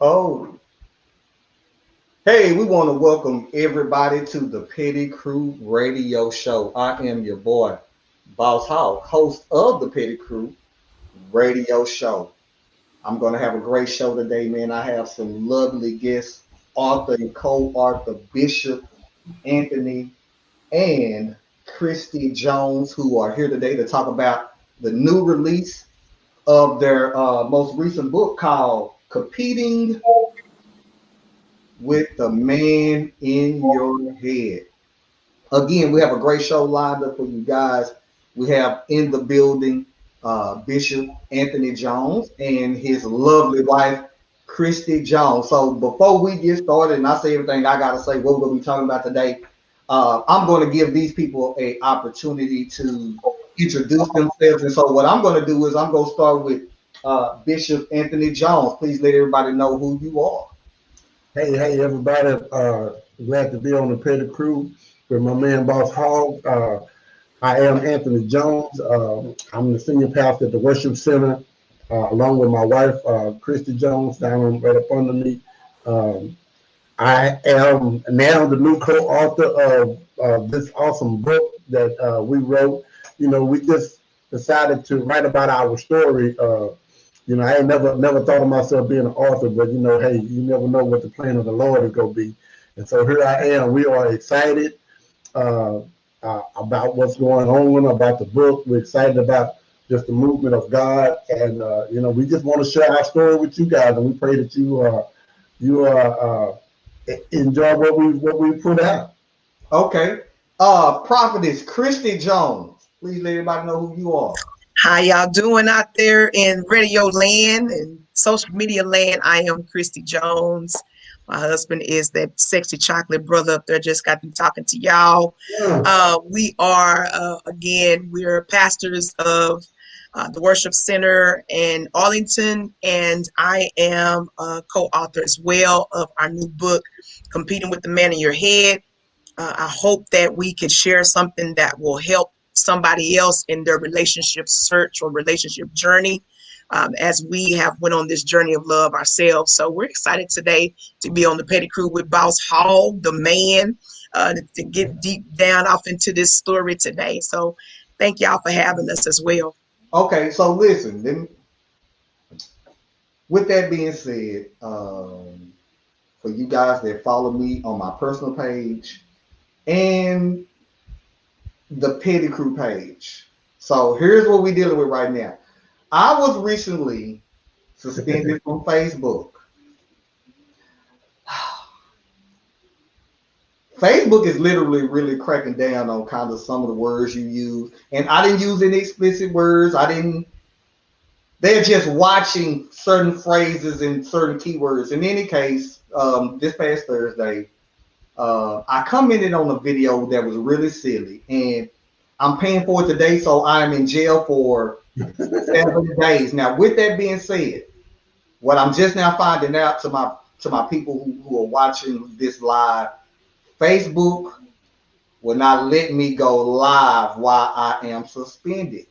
Oh, hey, we want to welcome everybody to the Petty Crew Radio Show. I am your boy, Boss Hawk, host of the Petty Crew Radio Show. I'm going to have a great show today, man. I have some lovely guests, author and co-author Bishop Anthony and Christie Jones, who are here today to talk about the new release of their most recent book called Competing with the Man in Your Head. Again, we have a great show lined up for you guys. We have in the building Bishop Anthony Jones and his lovely wife, Kristi Jones. So before we get started, and I say everything I got to say, what we're going to be talking about today, I'm going to give these people an opportunity to introduce themselves. And so what I'm going to do is I'm going to start with Bishop Anthony Jones. Please let everybody know who you are. Hey, everybody. Glad to be on the Petty Crew with my man, Boss Hogg. I am Anthony Jones. I'm the senior pastor at the Worship Center, along with my wife, Christie Jones, down right up under me. I am now the new co-author of this awesome book that we wrote. You know, we just decided to write about our story. I ain't never thought of myself being an author, but hey, you never know what the plan of the Lord is gonna be. And so here I am. We are excited about what's going on, about the book. We're excited about just the movement of God, and we just want to share our story with you guys, and we pray that you enjoy what we put out. Okay. Prophetess Christie Jones. Please let everybody know who you are. How y'all doing out there in radio land and social media land? I am Kristi Jones. My husband is that sexy chocolate brother up there. Just got to be talking to y'all. We are, we're pastors of the Worship Center in Arlington, and I am a co-author as well of our new book, Competing with the Man in Your Head. I hope that we can share something that will help somebody else in their relationship search or relationship journey, as we have went on this journey of love ourselves. So we're excited today to be on the Petty Crew with Boss Hogg, the man, to get deep down off into this story today. So thank y'all for having us as well. Okay, so listen, then, with that being said, for you guys that follow me on my personal page and the Petty Crew page. So here's what we're dealing with right now. I was recently suspended from Facebook. Facebook is literally really cracking down on kind of some of the words you use. And I didn't use any explicit words. They're just watching certain phrases and certain keywords. In any case, this past Thursday, I commented on a video that was really silly, and I'm paying for it today, so I am in jail for 7 days. Now, with that being said, what I'm just now finding out to my people who are watching this live, Facebook will not let me go live while I am suspended.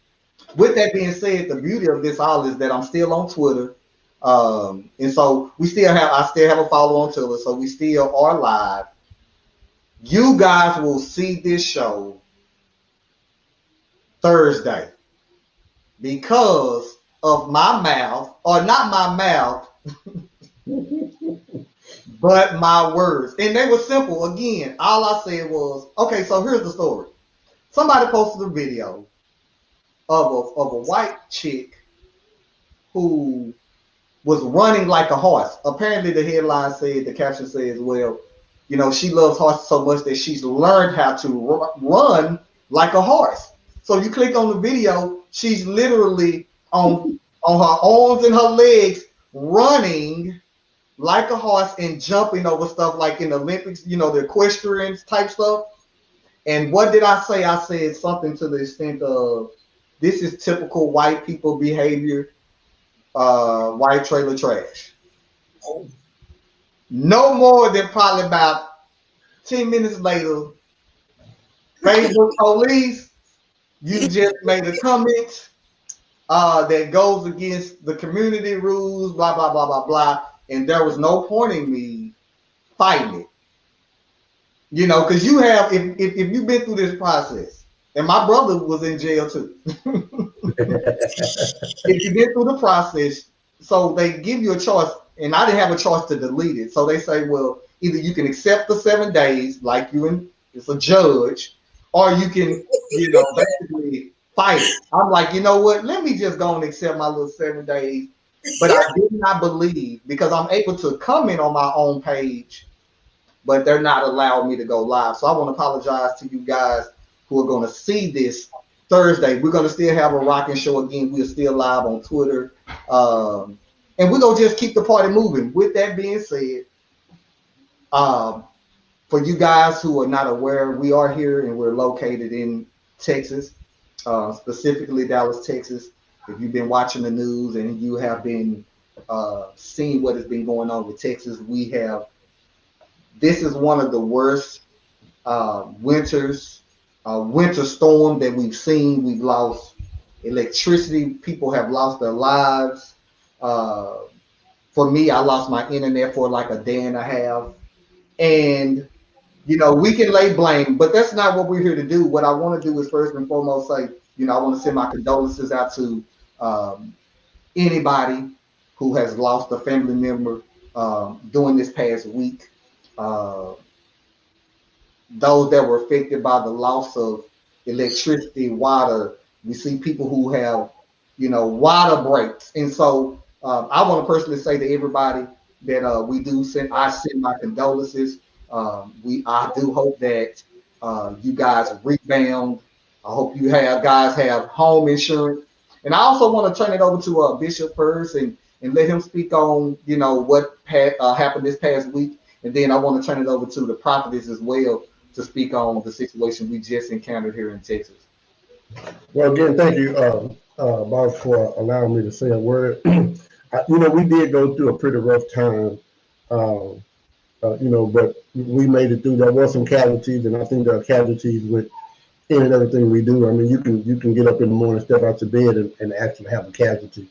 With that being said, the beauty of this all is that I'm still on Twitter, and so I still have a follow on Twitter, so we still are live. You guys will see this show Thursday because of my mouth, or not my mouth, but my words. And they were simple. Again, all I said was, okay, so here's the story. Somebody posted a video of a white chick who was running like a horse. Apparently the headline said, the caption says, well, she loves horses so much that she's learned how to run like a horse. So you click on the video, she's literally on her arms and her legs running like a horse and jumping over stuff like in the Olympics, the equestrian type stuff. And what did I say? I said something to the extent of, this is typical white people behavior, white trailer trash. No more than probably about 10 minutes later, Facebook police, you just made a comment that goes against the community rules, blah, blah, blah, blah, blah. and there was no point in me fighting it. You know, because you have, if you've been through this process, and my brother was in jail too. If you've been through the process, so they give you a choice, and I didn't have a choice to delete it. So they say, well, either you can accept the 7 days, like it's a judge, or you can, basically fight it. I'm like, you know what? Let me just go and accept my little 7 days. But I did not believe, because I'm able to comment on my own page, but they're not allowing me to go live. So I want to apologize to you guys who are going to see this Thursday. We're going to still have a rocking show again. We're still live on Twitter. And we're going to just keep the party moving. With that being said, for you guys who are not aware, we are here and we're located in Texas, specifically Dallas, Texas. If you've been watching the news and you have been seeing what has been going on with Texas, this is one of the worst winter storm that we've seen. We've lost electricity. People have lost their lives. For me, I lost my internet for like a day and a half. And, we can lay blame, but that's not what we're here to do. What I want to do is first and foremost say, I want to send my condolences out to anybody who has lost a family member during this past week. Those that were affected by the loss of electricity, water. We see people who have, water breaks. And so I want to personally say to everybody that I send my condolences. I do hope that you guys rebound. I hope you guys have home insurance. And I also want to turn it over to Bishop first and let him speak on, what happened this past week. And then I want to turn it over to the Prophetess as well to speak on the situation we just encountered here in Texas. Well, again, thank you, boss, for allowing me to say a word. We did go through a pretty rough time, but we made it through. There were some casualties, and I think there are casualties with any and everything we do. I mean, you can get up in the morning, step out your bed, and actually have a casualty.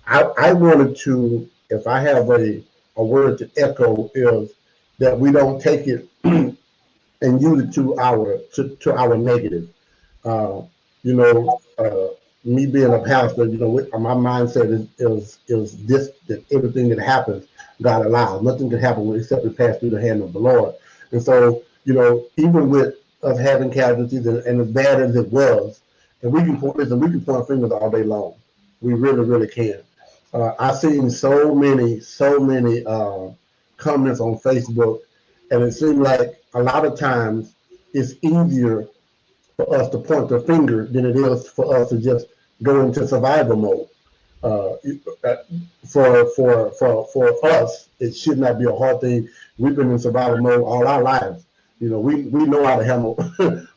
I wanted to, if I have a word to echo, is that we don't take it and use it to our negative. Me being a pastor, my mindset is this, that everything that happens, God allows. Nothing can happen except it pass through the hand of the Lord. And so, even with us having casualties and as bad as it was, and we can point fingers all day long. We really, really can. I've seen so many comments on Facebook, and it seems like a lot of times it's easier for us to point the finger than it is for us to just go into survival mode. For us, it should not be a hard thing. We've been in survival mode all our lives. We know how to handle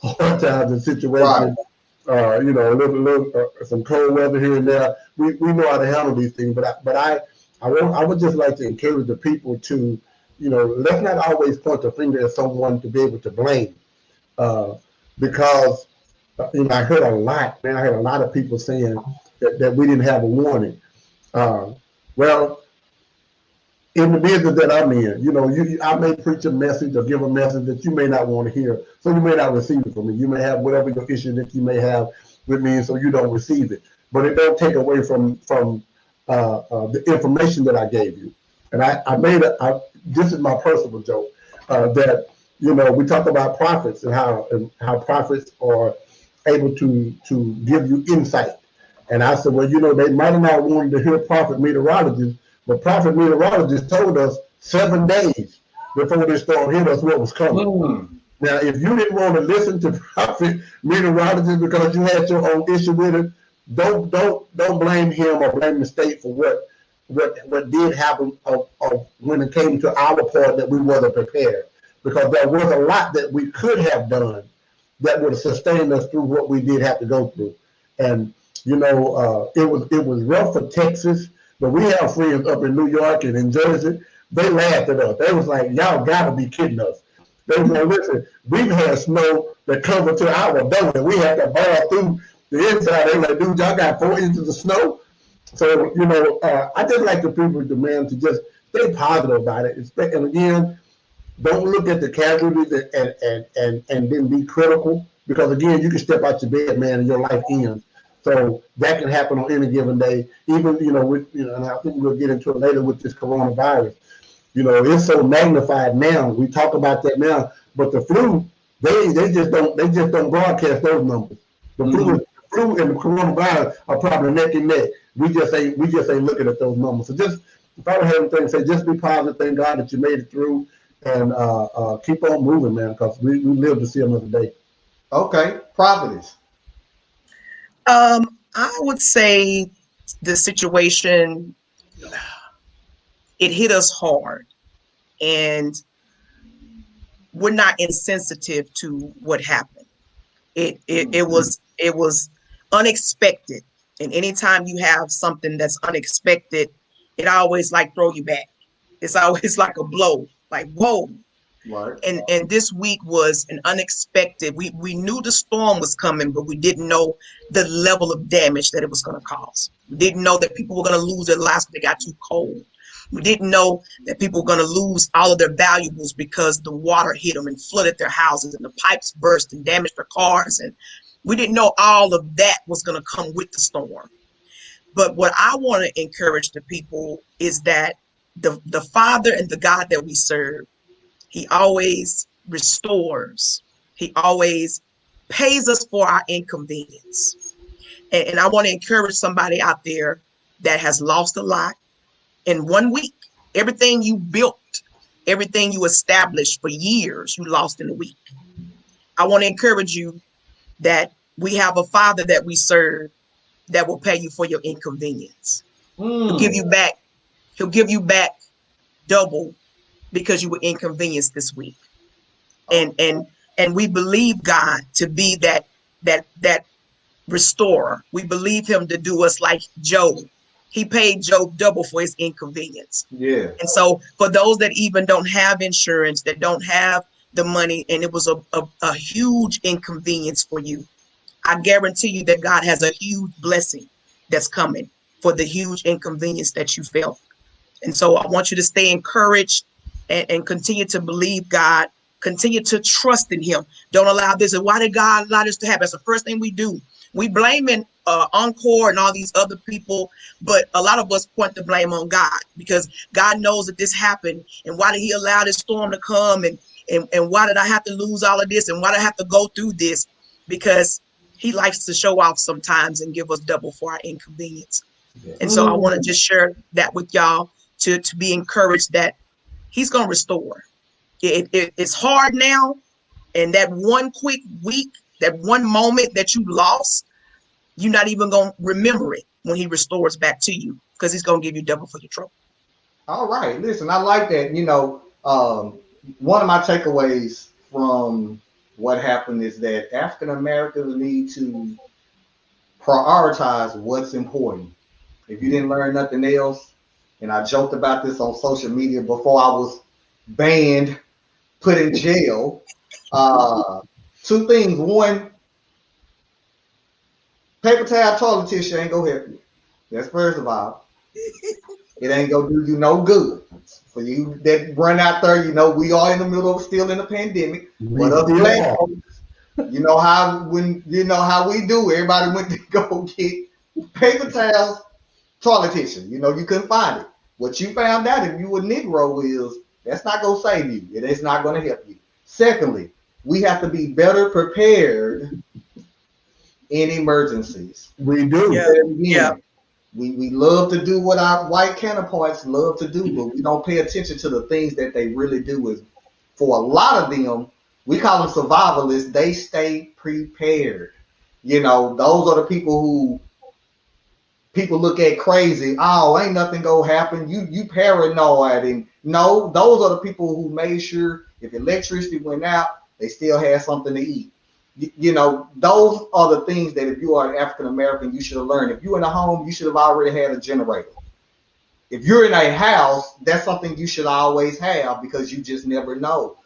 hard times and situations. Right. A little some cold weather here and there. We know how to handle these things. But I would just like to encourage the people to, let's not always point the finger at someone to be able to blame. Because I heard a lot of people saying that we didn't have a warning. Well, in the business that I'm in, I may preach a message or give a message that you may not want to hear, so you may not receive it from me. You may have whatever your issue that you may have with me, so you don't receive it. But it don't take away from the information that I gave you. And this is my personal joke, that we talk about prophets and how prophets are able to give you insight. And I said, well, they might have not wanted to hear prophet meteorologists, but prophet meteorologists told us 7 days before this storm hit us what was coming. Mm. Now, if you didn't want to listen to prophet meteorologists because you had your own issue with it, don't blame him or blame the state for what did happen of when it came to our part that we wasn't prepared. Because there was a lot that we could have done that would have sustained us through what we did have to go through. And, it was rough for Texas, but we have friends up in New York and in Jersey. They laughed at us. They was like, y'all got to be kidding us. They were like, listen, we've had snow that covered to our door and we had to bar through the inside. They were like, dude, y'all got 4 inches of snow. So, I just like the people demand to just stay positive about it. And again, don't look at the casualties and then be critical, because again, you can step out your bed, man, and your life ends. So that can happen on any given day. Even and I think we'll get into it later with this coronavirus. It's so magnified now. We talk about that now, but the flu, they just don't broadcast those numbers. The flu and the coronavirus are probably neck and neck. We just ain't looking at those numbers. So just, if I would have anything to say, just be positive. Thank God that you made it through, and keep on moving, man, because we live to see another day. Okay, Prophetess. I would say the situation, it hit us hard, and we're not insensitive to what happened. It was unexpected, and anytime you have something that's unexpected, it always like throw you back. It's always like a blow, like whoa. Right. And this week was an unexpected. We knew the storm was coming, but we didn't know the level of damage that it was going to cause. We didn't know that people were going to lose their lives because they got too cold. We didn't know that people were going to lose all of their valuables because the water hit them and flooded their houses and the pipes burst and damaged their cars. And we didn't know all of that was going to come with the storm. But what I want to encourage the people is that the Father and the God that we serve, He always restores. He always pays us for our inconvenience. And I want to encourage somebody out there that has lost a lot in 1 week. Everything you built, everything you established for years, you lost in a week. I want to encourage you that we have a Father that we serve that will pay you for your inconvenience. He'll give you back. He'll give you back double because you were inconvenienced this week. And we believe God to be that restorer. We believe Him to do us like Job. He paid Job double for his inconvenience. Yeah. And so for those that even don't have insurance, that don't have the money, and it was a huge inconvenience for you, I guarantee you that God has a huge blessing that's coming for the huge inconvenience that you felt. And so I want you to stay encouraged and continue to believe God, continue to trust in Him. Don't allow this. And why did God allow this to happen? That's the first thing we do. We blaming Encore and all these other people, but a lot of us point the blame on God because God knows that this happened. And why did He allow this storm to come? And why did I have to lose all of this? And why did I have to go through this? Because He likes to show off sometimes and give us double for our inconvenience. Yeah. And so I want to just share that with y'all to be encouraged that He's going to restore. It's hard now. And that one quick week, that one moment that you lost, you're not even going to remember it when He restores back to you because He's going to give you double for your trouble. All right. Listen, I like that. One of my takeaways from what happened is that African Americans need to prioritize what's important. If you didn't learn nothing else, and I joked about this on social media before I was banned, put in jail. Two things. One, paper towel toilet tissue ain't gonna help you. That's first of all. It ain't gonna do you no good. For you that run out there, we are in the middle of still in the pandemic. But us black folks, how we do. Everybody went to go get paper towels, toilet tissue. You couldn't find it. What you found out if you a Negro is that's not gonna save you. It is not gonna help you. Secondly, we have to be better prepared in emergencies. We do. Yeah. We love to do what our white counterparts love to do, but we don't pay attention to the things that they really do. Is for a lot of them, we call them survivalists. They stay prepared. Those are the people who people look at crazy. Oh, ain't nothing gonna happen. You paranoid. And no, those are the people who made sure if electricity went out, they still had something to eat. Those are the things that if you are an African American, you should have learned. If you're in a home, you should have already had a generator. If you're in a house, that's something you should always have because you just never know.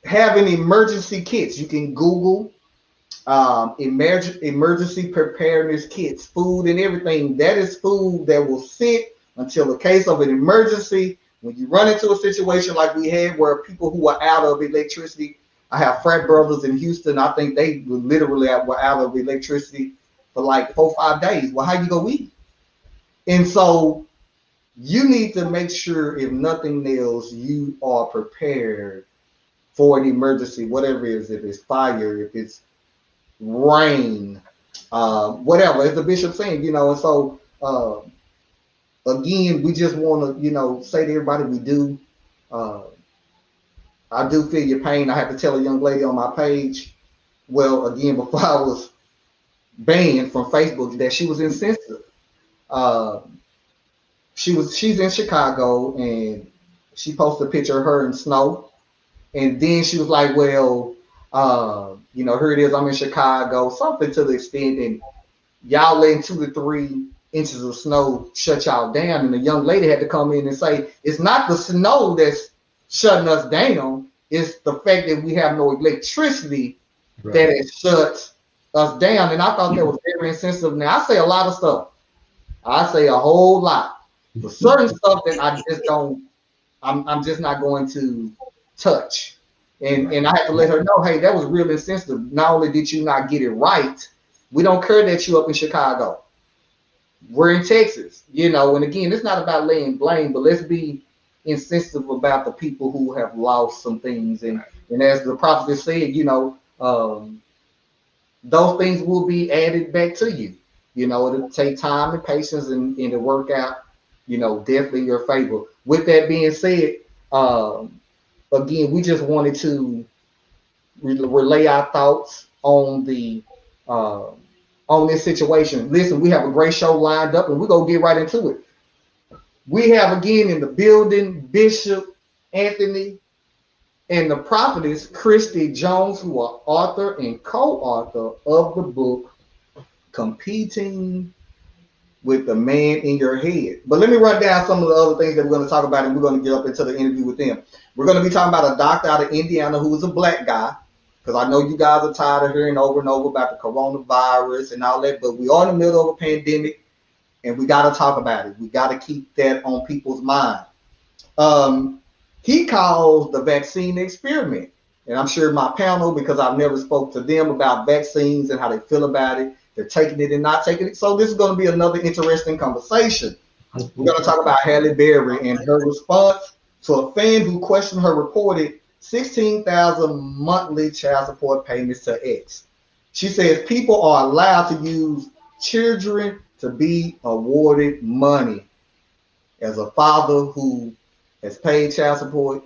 Having emergency kits, you can Google emergency preparedness kits, food and everything. That is food that will sit until the case of an emergency. When you run into a situation like we had where people who are out of electricity, I have frat brothers in Houston. I think they literally were out of electricity for like 4 or 5 days. Well, how you gonna eat? And so you need to make sure, if nothing else, you are prepared for an emergency, whatever it is, if it's fire, if it's rain, whatever, as the bishop saying, and so again, we just want to, say to everybody, we do. I do feel your pain. I have to tell a young lady on my page, well, again, before I was banned from Facebook, that she was insensitive. She's in Chicago, and she posted a picture of her in snow, and then she was like, well, here it is, I'm in Chicago, something to the extent, and y'all letting 2 to 3 inches of snow shut y'all down. And the young lady had to come in and say, it's not the snow that's shutting us down, it's the fact that we have no electricity that it shuts us down. And I thought that was very insensitive. Now, I say a lot of stuff. I say a whole lot. But certain stuff that I just don't, I'm just not going to touch. And I had to let her know, hey, that was real insensitive. Not only did you not get it right, we don't care that you up in Chicago. We're in Texas, and again, it's not about laying blame, but let's be insensitive about the people who have lost some things. And as the prophet said, those things will be added back to you. It'll take time and patience and to work out, definitely in your favor. With that being said, again, we just wanted to relay our thoughts on the on this situation. Listen, we have a great show lined up, and we're gonna get right into it. We have again in the building Bishop Anthony and the prophetess Kristi Jones, who are author and co-author of the book Competing with the Man in Your Head. But let me run down some of the other things that we're going to talk about, and we're going to get up into the interview with them. We're going to be talking about a doctor out of Indiana who is a black guy, because I know you guys are tired of hearing over and over about the coronavirus and all that, but we are in the middle of a pandemic, and we got to talk about it. We got to keep that on people's mind. He calls the vaccine experiment, and I'm sure my panel, because I've never spoke to them about vaccines and how they feel about it, they're taking it and not taking it. So this is going to be another interesting conversation. We're going to talk about Halle Berry and her response to a fan who questioned her reported $16,000 monthly child support payments to ex. She says people are allowed to use children to be awarded money. As a father who has paid child support,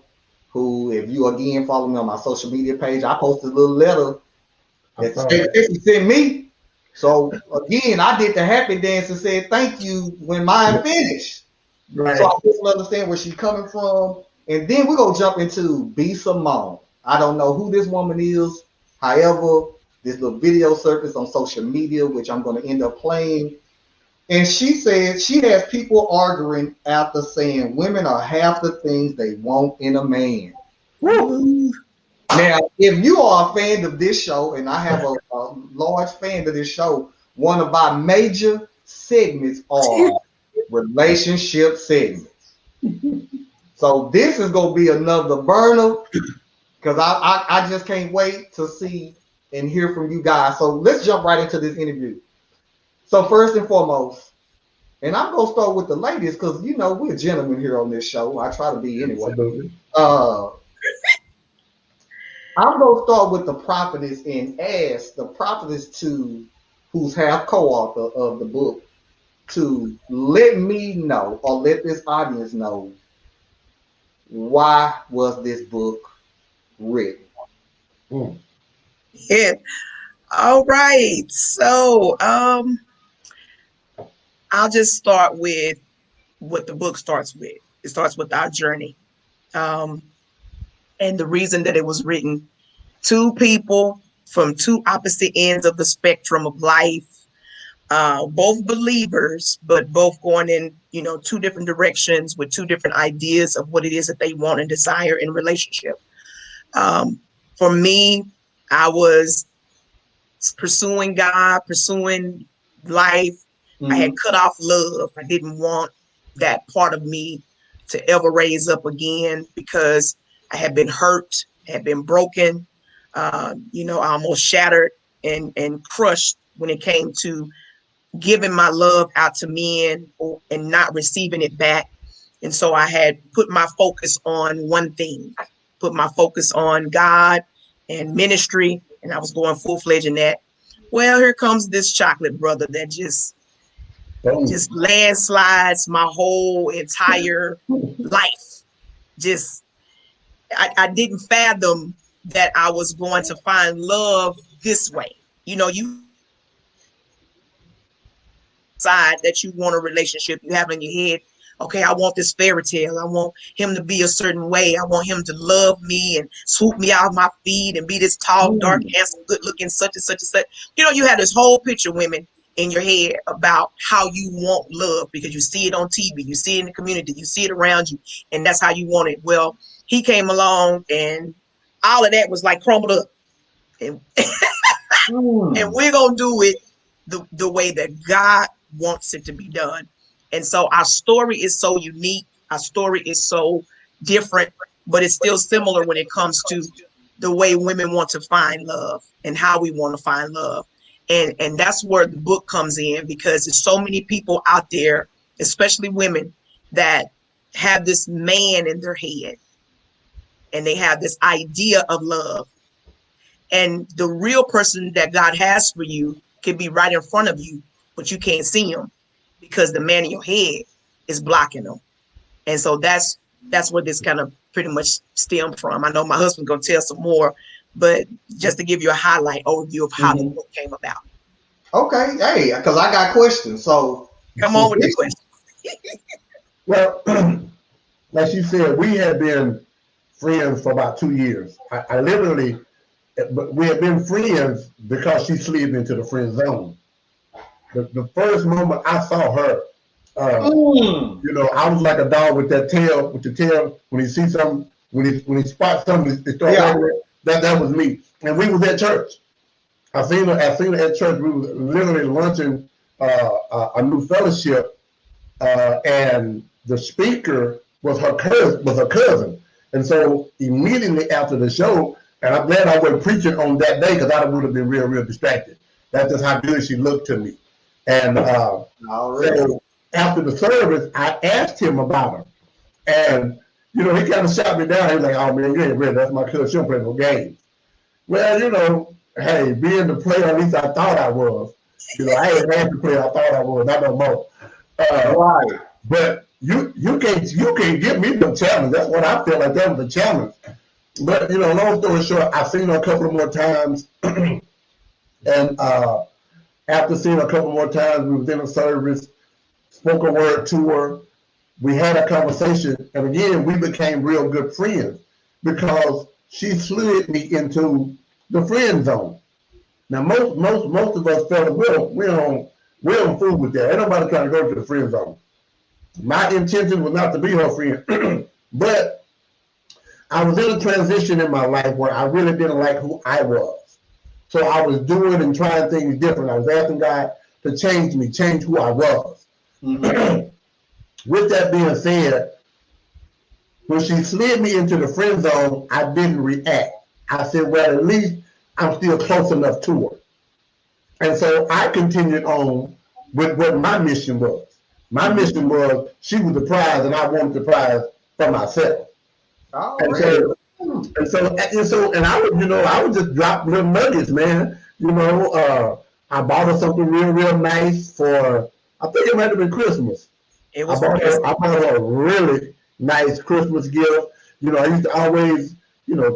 who, if you again follow me on my social media page, I posted a little letter that State sent me. So again, I did the happy dance and said thank you when mine finished. Right. So I just understand where she's coming from. And then we're going to jump into B. Simone. I don't know who this woman is. However, this little video surfaced on social media, which I'm going to end up playing. And she said she has people arguing after saying women are half the things they want in a man. Woo. Now, if you are a fan of this show, and I have a large fan of this show, one of our major segments are relationship segments. So this is going to be another burner, because I just can't wait to see and hear from you guys. So let's jump right into this interview. So first and foremost, and I'm going to start with the ladies, because, we're gentlemen here on this show. I try to be anyway. I'm going to start with the prophetess and ask the prophetess who's half co-author of the book, to let me know, or let this audience know, why was this book written? Yeah. All right. So I'll just start with what the book starts with. It starts with our journey. And the reason that it was written. 2 people from 2 opposite ends of the spectrum of life, both believers, but both going in, 2 different directions with 2 different ideas of what it is that they want and desire in a relationship. For me, I was pursuing God, pursuing life. I had cut off love. I didn't want that part of me to ever raise up again because I had been hurt, had been broken. I almost shattered and crushed when it came to giving my love out to men and not receiving it back. And so I had put my focus on one thing, put my focus on God and ministry, and I was going full-fledged in that. Well, here comes this chocolate brother that just landslides my whole entire life. I didn't fathom that I was going to find love this way. You decide that you want a relationship, you have in your head, okay, I want this fairy tale. I want him to be a certain way. I want him to love me and swoop me out of my feet and be this tall, dark, handsome, good looking, such and such and such. You have this whole picture, women, in your head about how you want love because you see it on TV, you see it in the community, you see it around you, and that's how you want it. Well, he came along and all of that was like crumbled up. And, and we're going to do it the way that God wants it to be done. And so our story is so unique. Our story is so different, but it's still similar when it comes to the way women want to find love and how we want to find love. And that's where the book comes in, because there's so many people out there, especially women, that have this man in their head and they have this idea of love. And the real person that God has for you can be right in front of you, but you can't see him because the man in your head is blocking them. And so that's where this kind of pretty much stemmed from. I know my husband's going to tell some more, but just to give you a highlight overview of how the book came about. Okay. Hey, because I got questions. So come on with the questions. Well, like you said, we had been friends for about 2 years. I literally, but we had been friends because she slid into the friend zone. The first moment I saw her, I was like a dog with the tail. When he sees something, when he spots something, that was me. And we was at church. I seen her at church. We were literally launching a new fellowship, and the speaker was her cousin. And so immediately after the show, and I'm glad I wasn't preaching on that day because I would have been real distracted. That's just how good she looked to me. And so after the service, I asked him about her. And, he kind of shot me down. He was like, oh, man, you ain't ready. That's my cousin. She don't play no games. Well, hey, being the player, at least I thought I was. I ain't half the player I thought I was. Not no more. Right. But you can't give me no challenge. That's what I felt like. That was a challenge. But, long story short, I seen her a couple of more times. And after seeing her a couple more times, we was in a service, spoke a word to her. We had a conversation. And again, we became real good friends because she slid me into the friend zone. Now, most of us fellas, we don't fool with that. Ain't nobody trying to go to the friend zone. My intention was not to be her friend, but I was in a transition in my life where I really didn't like who I was. So I was doing and trying things different. I was asking God to change me, change who I was. With that being said, when she slid me into the friend zone, I didn't react. I said, well, at least I'm still close enough to her. And so I continued on with what my mission was. My mission was she was the prize and I wanted the prize for myself. And I would just drop little nuggets, man. I bought her something real nice for, I think it might have been Christmas. I bought her a really nice Christmas gift. I used to always,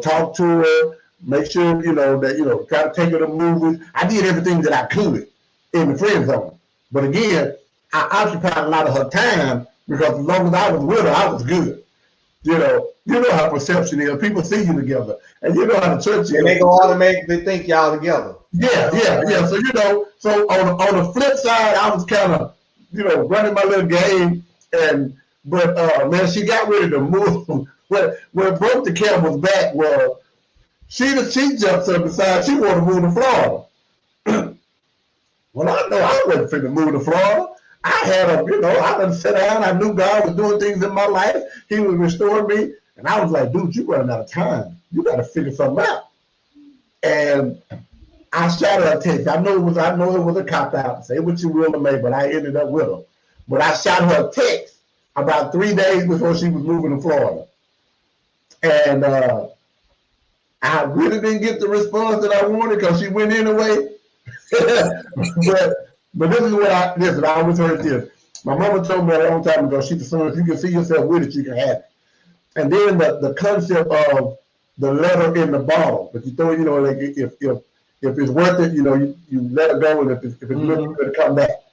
talk to her, make sure, that, try to take her to movies. I did everything that I could in the friend zone. But again, I occupied a lot of her time because as long as I was with her, I was good. You know how perception is. People see you together, and you know how the church is. And they go automatically think y'all together. Yeah. So so on the flip side, I was kind of, running my little game, but man, she got ready to move. What broke the camel's back was she jumped up and decided she wanted to move to Florida. Well, I know I wasn't finna move to Florida. I had a, I done sat down. I knew God was doing things in my life. He was restoring me. And I was like, dude, you running out of time. You got to figure something out. And I shot her a text. I know it was a cop out. Say what you will to me, but I ended up with her. But I shot her a text about 3 days before she was moving to Florida. And I really didn't get the response that I wanted because she went anyway. but this is what I always heard this. My mama told me a long time ago, she said, if you can see yourself with it, you can have it. And then the concept of the letter in the bottle. If you throw it, like if it's worth it, you let it go, and if it's really good to come back.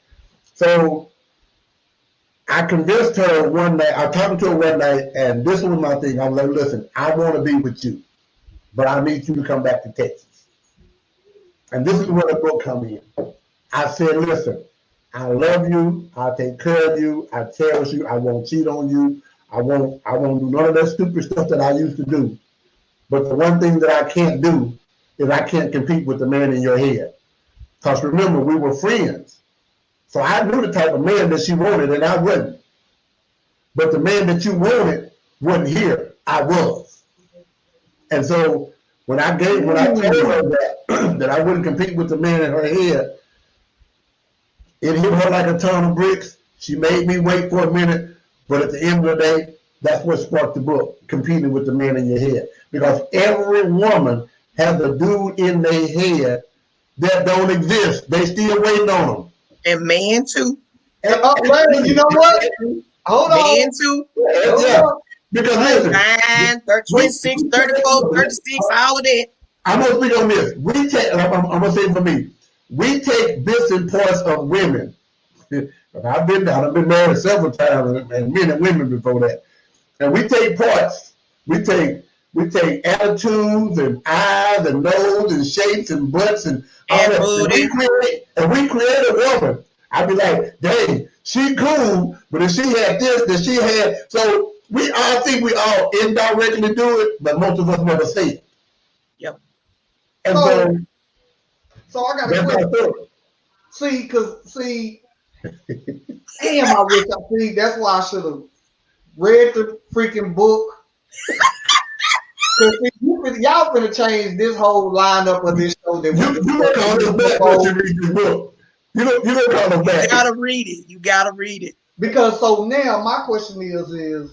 So I convinced her one night, I was talking to her one night, and this was my thing. I'm like, listen, I want to be with you, but I need you to come back to Texas. And this is where the book comes in. I said, listen, I love you. I'll take care of you. I cherish you. I won't cheat on you. I won't do none of that stupid stuff that I used to do. But the one thing that I can't do is I can't compete with the man in your head. Because remember, we were friends. So I knew the type of man that she wanted, and I wasn't. But the man that you wanted wasn't here. I was. And so when I told her that I wouldn't compete with the man in her head, it hit her like a ton of bricks. She made me wait for a minute, but at the end of the day, that's what sparked the book, competing with the man in your head. Because every woman has a dude in their head that don't exist. They still waiting on them. And man too. And wait, you know what? Hold on. Man too. Yeah. Because listen, 9, 26, 34, 36, all of that. I'm gonna speak on this. I'm gonna say it for me. We take bits and parts of women. I've been married several times, and men and women before that. And we take parts. We take attitudes and eyes and nose and shapes and butts and all that. And we create a woman. I'd be like, dang, she cool, but if she had this, then she had. So we all think we all indirectly do it, but most of us never say it. Yep. And so I got a question. Damn, I wish I see. That's why I should have read the freaking book. Y'all finna change this whole lineup of this show. That you don't call this back once you read this book. You don't call them back. You gotta read it. You gotta read it. Because so now my question is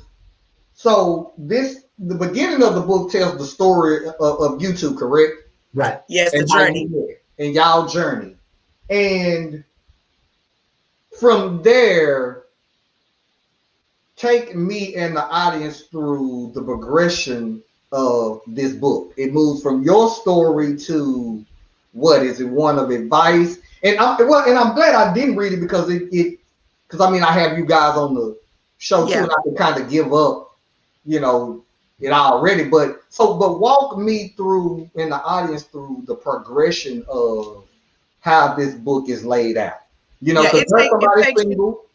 so the beginning of the book tells the story of you two, correct? Right. Yes, the journey. And y'all journey. And from there, take me and the audience through the progression of this book. It moves from your story to what is it? One of advice, and I'm glad I didn't read it because I have you guys on the show too, and I can kind of give up, it already. But walk me through and the audience through the progression of how this book is laid out. Because somebody single.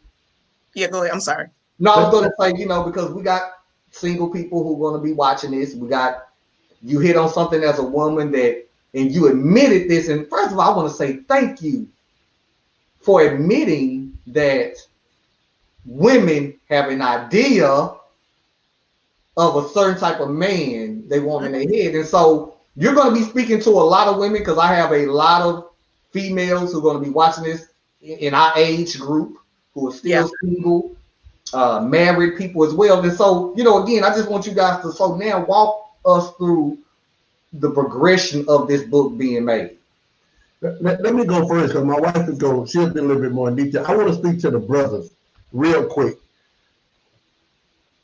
Yeah, go ahead. I'm sorry. No, I was going to say, because we got single people who are going to be watching this. You hit on something as a woman and you admitted this. And first of all, I want to say thank you for admitting that women have an idea of a certain type of man they want in their head. And so you're going to be speaking to a lot of women because I have a lot of females who are going to be watching this in our age group who are still single. Married people as well. And so, again, I just want you guys to now walk us through the progression of this book being made. Let me go first because my wife is going, she'll be a little bit more in detail. I want to speak to the brothers real quick.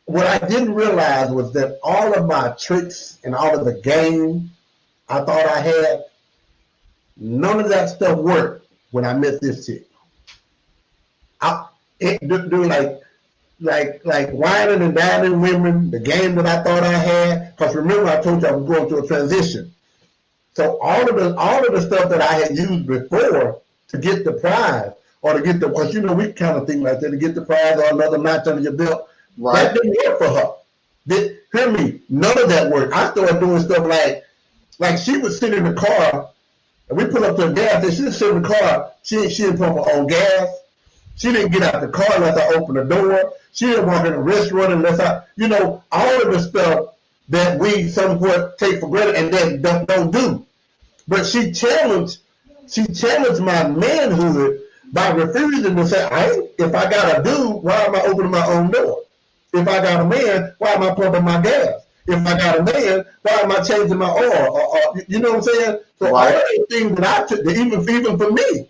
What I didn't realize was that all of my tricks and all of the game I thought I had, none of that stuff worked when I met this chick. Like whining and dining women, the game that I thought I had. Because remember, I told you I was going through a transition. So all of the stuff that I had used before to get the prize, or to get because we kind of think like that, to get the prize or another match under your belt. Right. That didn't work for her. Hear me, none of that worked. I started doing stuff like she would sit in the car And we pull up to a gas station. She was sitting in the car. She didn't pump her own gas. She didn't get out the car unless I opened the door. She didn't walk in the restaurant unless I, all of the stuff that we somewhat take for granted and then don't do. But she challenged my manhood by refusing to say, if I got a dude, why am I opening my own door? If I got a man, why am I pumping my gas? If I got a man, why am I changing my oil? You know what I'm saying? So all the things that I took, even for me,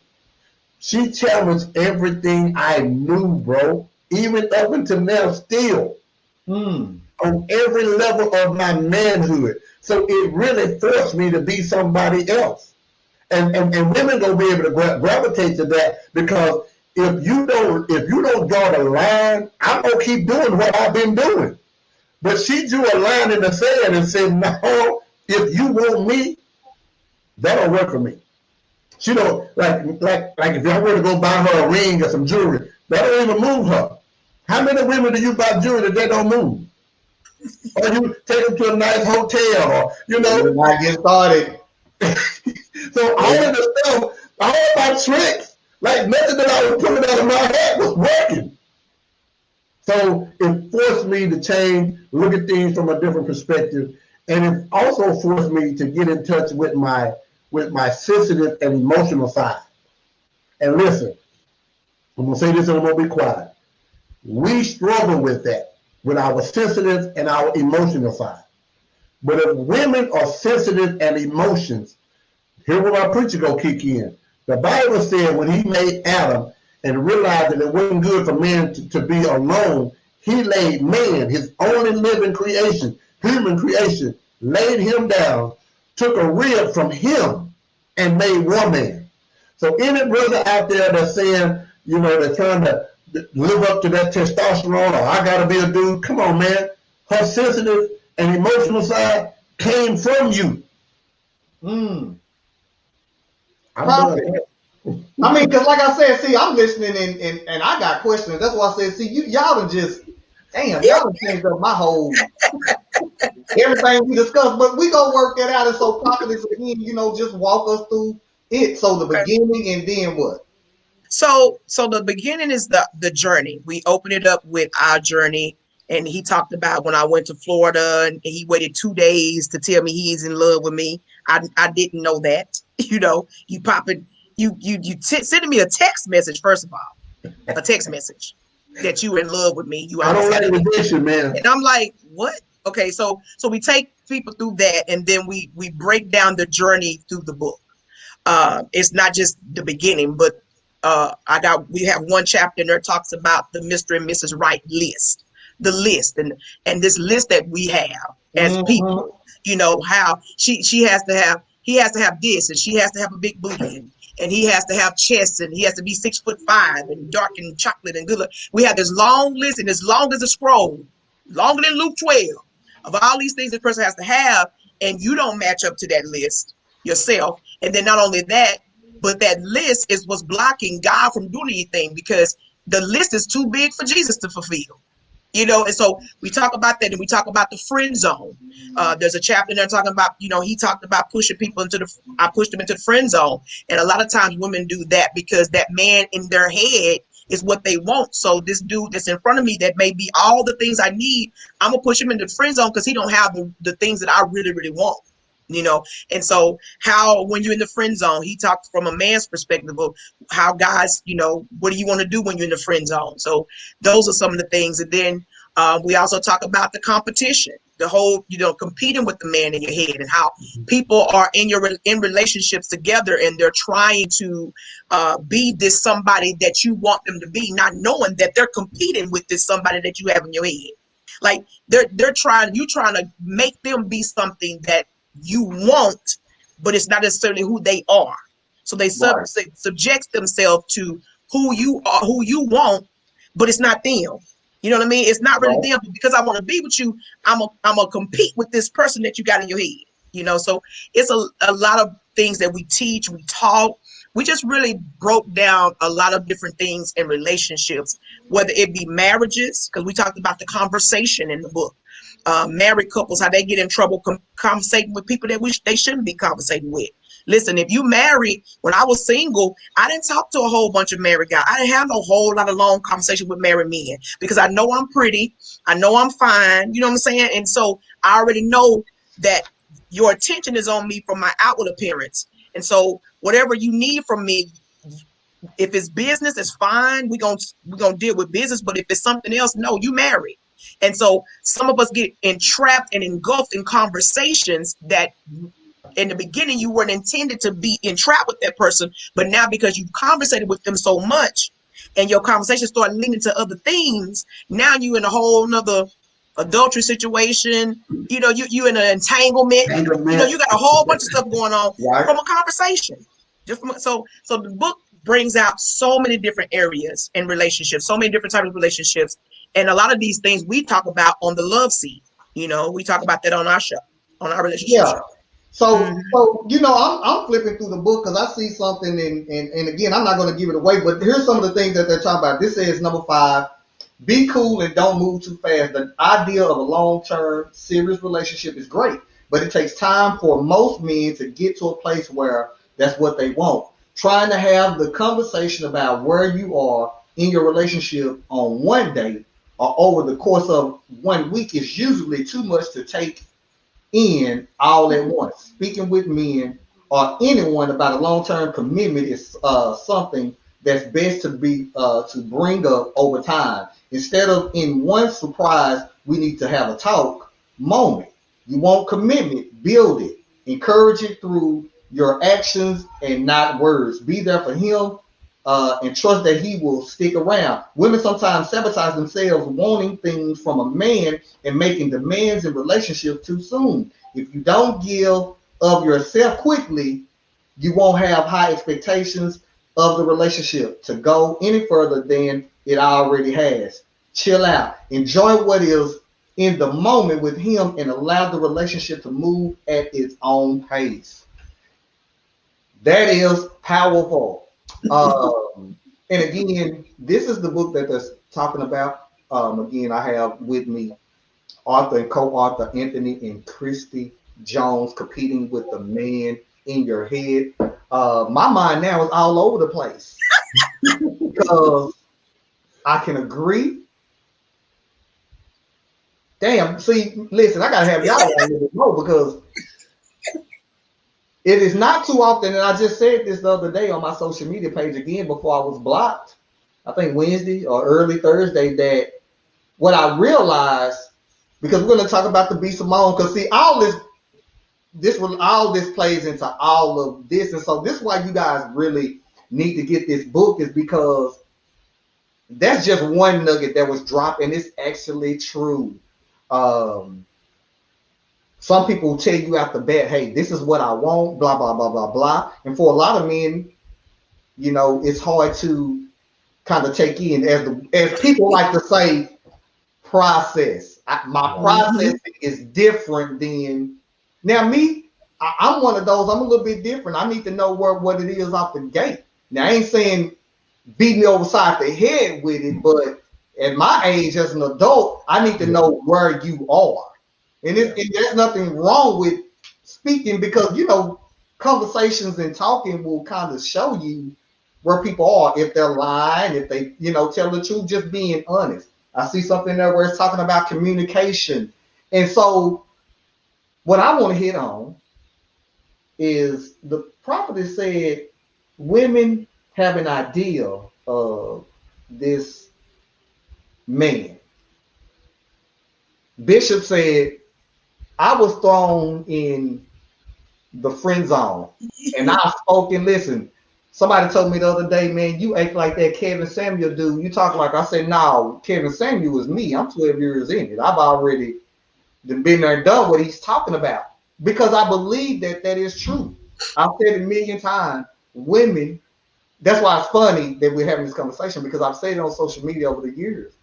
she challenged everything I knew, bro. Even up until now, still. On every level of my manhood. So it really forced me to be somebody else. And women gonna be able to gravitate to that, because if you don't draw the line, I'm gonna keep doing what I've been doing. But she drew a line in the sand and said, no, if you want me, that don't work for me. She don't like if I were to go buy her a ring or some jewelry, that don't even move her. How many women do you buy jewelry that they don't move? Or you take them to a nice hotel, or I get started. So all of the stuff, all my tricks, like nothing that I was pulling out of my head was working. So it forced me to change, look at things from a different perspective, and it also forced me to get in touch with my sensitive and emotional side. And listen, I'm gonna say this and I'm gonna be quiet. We struggle with that, with our sensitive and our emotional side. But if women are sensitive and emotions, here where my preacher go kick in. The Bible said when he made Adam and realized that it wasn't good for man to be alone, he laid man, his only living creation, human creation, laid him down, took a rib from him, and made one man. So any brother out there that's saying, they're trying to live up to that testosterone, or I gotta be a dude, come on, man. Her sensitive and emotional side came from you. I mean, because like I said, see, I'm listening and I got questions. That's why I said, see, y'all done just, y'all done changed up my whole, everything we discussed, but we gonna work that out. And so Prophetess, again, just walk us through it. So the beginning and then what? So the beginning is the journey. We open it up with our journey. And he talked about when I went to Florida and he waited 2 days to tell me he's in love with me. I didn't know that. You sending me a text message, first of all, a text message that you were in love with me. I don't like rejection, man. And I'm like, what? Okay, so we take people through that, and then we break down the journey through the book. It's not just the beginning, but we have one chapter in there talks about the Mr. and Mrs. Right list. The list and this list that we have as people, how he has to have this, and she has to have a big booty, and he has to have chest, and he has to be 6'5" and dark and chocolate and good look. We have this long list, and as long as a scroll, longer than Luke 12, of all these things this person has to have, and you don't match up to that list yourself. And then not only that, but that list is what's blocking God from doing anything, because the list is too big for Jesus to fulfill. And so we talk about that, and we talk about the friend zone. There's a chapter there talking about, he talked about pushing people I pushed them into the friend zone. And a lot of times women do that because that man in their head is what they want. So this dude that's in front of me that may be all the things I need, I'm gonna push him into the friend zone because he don't have the things that I really, really want. And so when you're in the friend zone, he talked from a man's perspective of how guys, what do you want to do when you're in the friend zone? So those are some of the things. And then we also talk about the competition, the whole, competing with the man in your head, and how people are in relationships together, and they're trying to be this somebody that you want them to be, not knowing that they're competing with this somebody that you have in your head. Like you're trying to make them be something that you want, but it's not necessarily who they are. So they subject themselves to who you are, who you want, but it's not them. You know what I mean? It's not really them. Because I want to be with you, I'm gonna compete with this person that you got in your head. So it's a lot of things that we teach, we talk. We just really broke down a lot of different things in relationships, whether it be marriages, because we talked about the conversation in the book. Married couples, how they get in trouble conversating with people that they shouldn't be conversating with. Listen, if you married, when I was single, I didn't talk to a whole bunch of married guys. I didn't have no whole lot of long conversation with married men because I know I'm pretty. I know I'm fine. You know what I'm saying? And so I already know that your attention is on me from my outward appearance. And so whatever you need from me, if it's business, it's fine. We're gonna deal with business. But if it's something else, no, you married. And so some of us get entrapped and engulfed in conversations that in the beginning you weren't intended to be entrapped with that person, but now because you've conversated with them so much and your conversation started leading to other things, now you in a whole nother adultery situation. You know, you in an entanglement. You know, you got a whole bunch of stuff going on Right. from a conversation. So the book brings out so many different areas in relationships, so many different types of relationships, and a lot of these things we talk about on the love seat. You know, we talk about that on our show, on our relationship show. So, you know, I'm flipping through the book because I see something, and again, I'm not going to give it away, but here's some of the things that they're talking about. This says number 5, be cool and don't move too fast. The idea of a long-term, serious relationship is great, but it takes time for most men to get to a place where that's what they want. Trying to have the conversation about where you are in your relationship on one day or over the course of 1 week is usually too much to take in all at once. Speaking with men or anyone about a long-term commitment is something that's best to bring up over time. Instead of in one surprise, we need to have a talk moment. You want commitment, build it, encourage it through your actions and not words. Be there for him and trust that he will stick around. Women sometimes sabotage themselves wanting things from a man and making demands in relationships too soon. If you don't give of yourself quickly, you won't have high expectations of the relationship to go any further than it already has. Chill out. Enjoy what is in the moment with him and allow the relationship to move at its own pace. That is powerful. And again, this is the book that they're talking about. Again, I have with me author and co-author Anthony and Kristi Jones, Competing with the Man in Your Head. My mind now is all over the place because I can agree. Damn, see, listen, I gotta have y'all a little bit more because it is not too often, and I just said this the other day on my social media page again before I was blocked, I think Wednesday or early Thursday, that what I realized, because we're going to talk about the B. Simone, because see, all this plays into all of this, and so this is why you guys really need to get this book, is because that's just one nugget that was dropped, and it's actually true. Some people tell you out the bat, hey, this is what I want, blah, blah, blah, blah, blah. And for a lot of men, you know, it's hard to kind of take in, as people like to say, process. My process is different than, now me, I'm one of those, I'm a little bit different. I need to know what it is off the gate. Now, I ain't saying beat me upside the head with it, but at my age as an adult, I need to know where you are. And there's nothing wrong with speaking, because, you know, conversations and talking will kind of show you where people are, if they're lying, if they, you know, tell the truth, just being honest. I see something there where it's talking about communication. And so what I want to hit on is the prophetess said women have an idea of this man. Bishop said, I was thrown in the friend zone, and I spoke and listened. Somebody told me the other day, man, you act like that Kevin Samuel dude. You talk like, I said, no, Kevin Samuel is me. I'm 12 years in it. I've already been there and done what he's talking about, because I believe that is true. I've said it a million times. Women, that's why it's funny that we're having this conversation, because I've said it on social media over the years.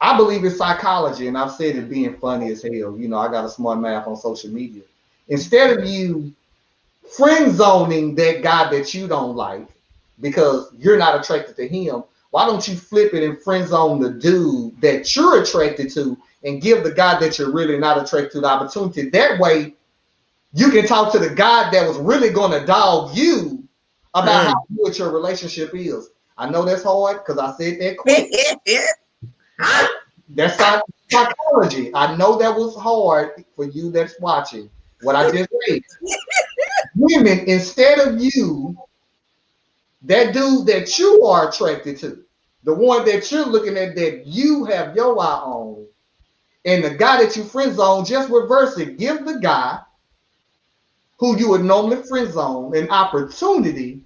I believe in psychology, and I've said it being funny as hell. You know, I got a smart mouth on social media. Instead of you friend zoning that guy that you don't like because you're not attracted to him, why don't you flip it and friend zone the dude that you're attracted to and give the guy that you're really not attracted to the opportunity? That way, you can talk to the God that was really going to dog you about how good your relationship is. I know that's hard because I said that quick. That's psychology. I know that was hard for you that's watching what I just said. Women, instead of you, that dude that you are attracted to, the one that you're looking at that you have your eye on, and the guy that you friend zone, just reverse it. Give the guy who you would normally friend zone an opportunity.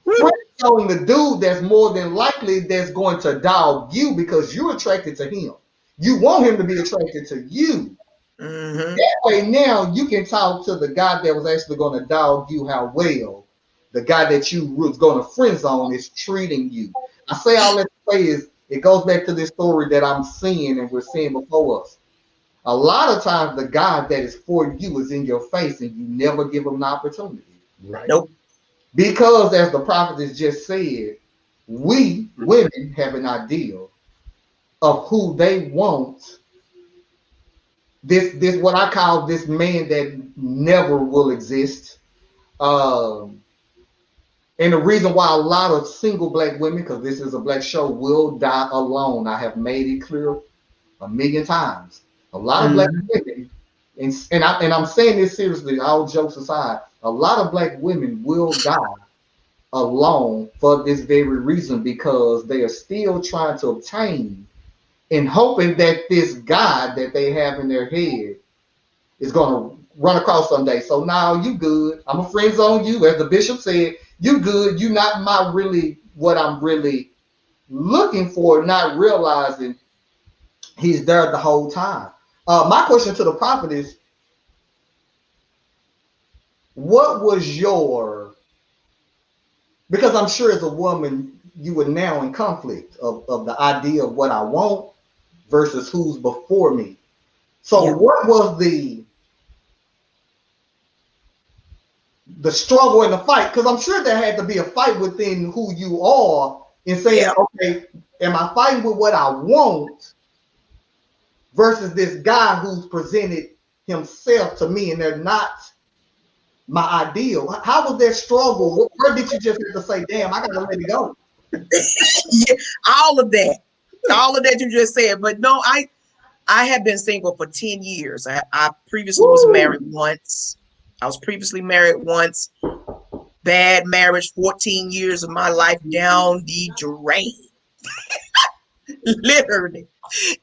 Friend zone the dude that's more than likely that's going to dog you because you're attracted to him. You want him to be attracted to you. Mm-hmm. That way now you can talk to the guy that was actually going to dog you how well the guy that you was going to friend zone is treating you. I say all that to say is it goes back to this story that I'm seeing and we're seeing before us. A lot of times the guy that is for you is in your face and you never give him an opportunity. Right. Nope. Because as the prophetess just said, we women have an idea of who they want. This what I call this man that never will exist. And the reason why a lot of single black women, because this is a black show, will die alone. I have made it clear a million times. A lot of black women, and I'm saying this seriously, all jokes aside, a lot of black women will die alone for this very reason because they are still trying to obtain and hoping that this God that they have in their head is going to run across someday. So now you good. I'm a friend zone you. As the bishop said, you good. You not my really what I'm really looking for, not realizing he's there the whole time. My question to the prophet is, what was your, because I'm sure as a woman, you were now in conflict of the idea of what I want versus who's before me. So what was the struggle and the fight? Because I'm sure there had to be a fight within who you are in saying, okay, am I fighting with what I want versus this guy who's presented himself to me and they're not my ideal? How was that struggle? Where did you just have to say, damn, I gotta let it go? All of that you just said. But no, I have been single for 10 years. I previously was married once. I was previously married once. Bad marriage, 14 years of my life down the drain. Literally.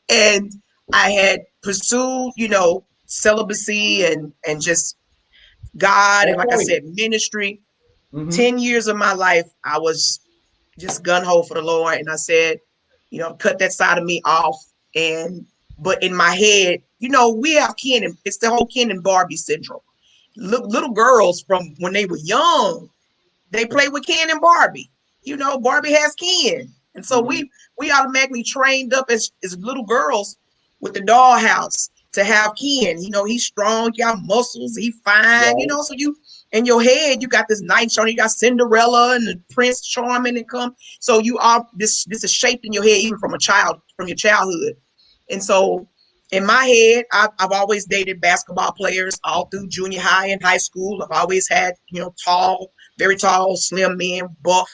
And I had pursued, celibacy and just God, and like I said, ministry. 10 years of my life, I was just gun-ho for the Lord. And I said, cut that side of me off. But in my head, we have Ken, and it's the whole Ken and Barbie syndrome. Little girls from when they were young, they play with Ken and Barbie. Barbie has Ken. And so we automatically trained up as little girls with the dollhouse to have Ken. He's strong, he got muscles, he fine, so you in your head, you got this night show, you got Cinderella and the Prince Charming and come. So you are this is shaped in your head even from your childhood. And so in my head, I've always dated basketball players all through junior high and high school. I've always had, tall, very tall, slim men, buff,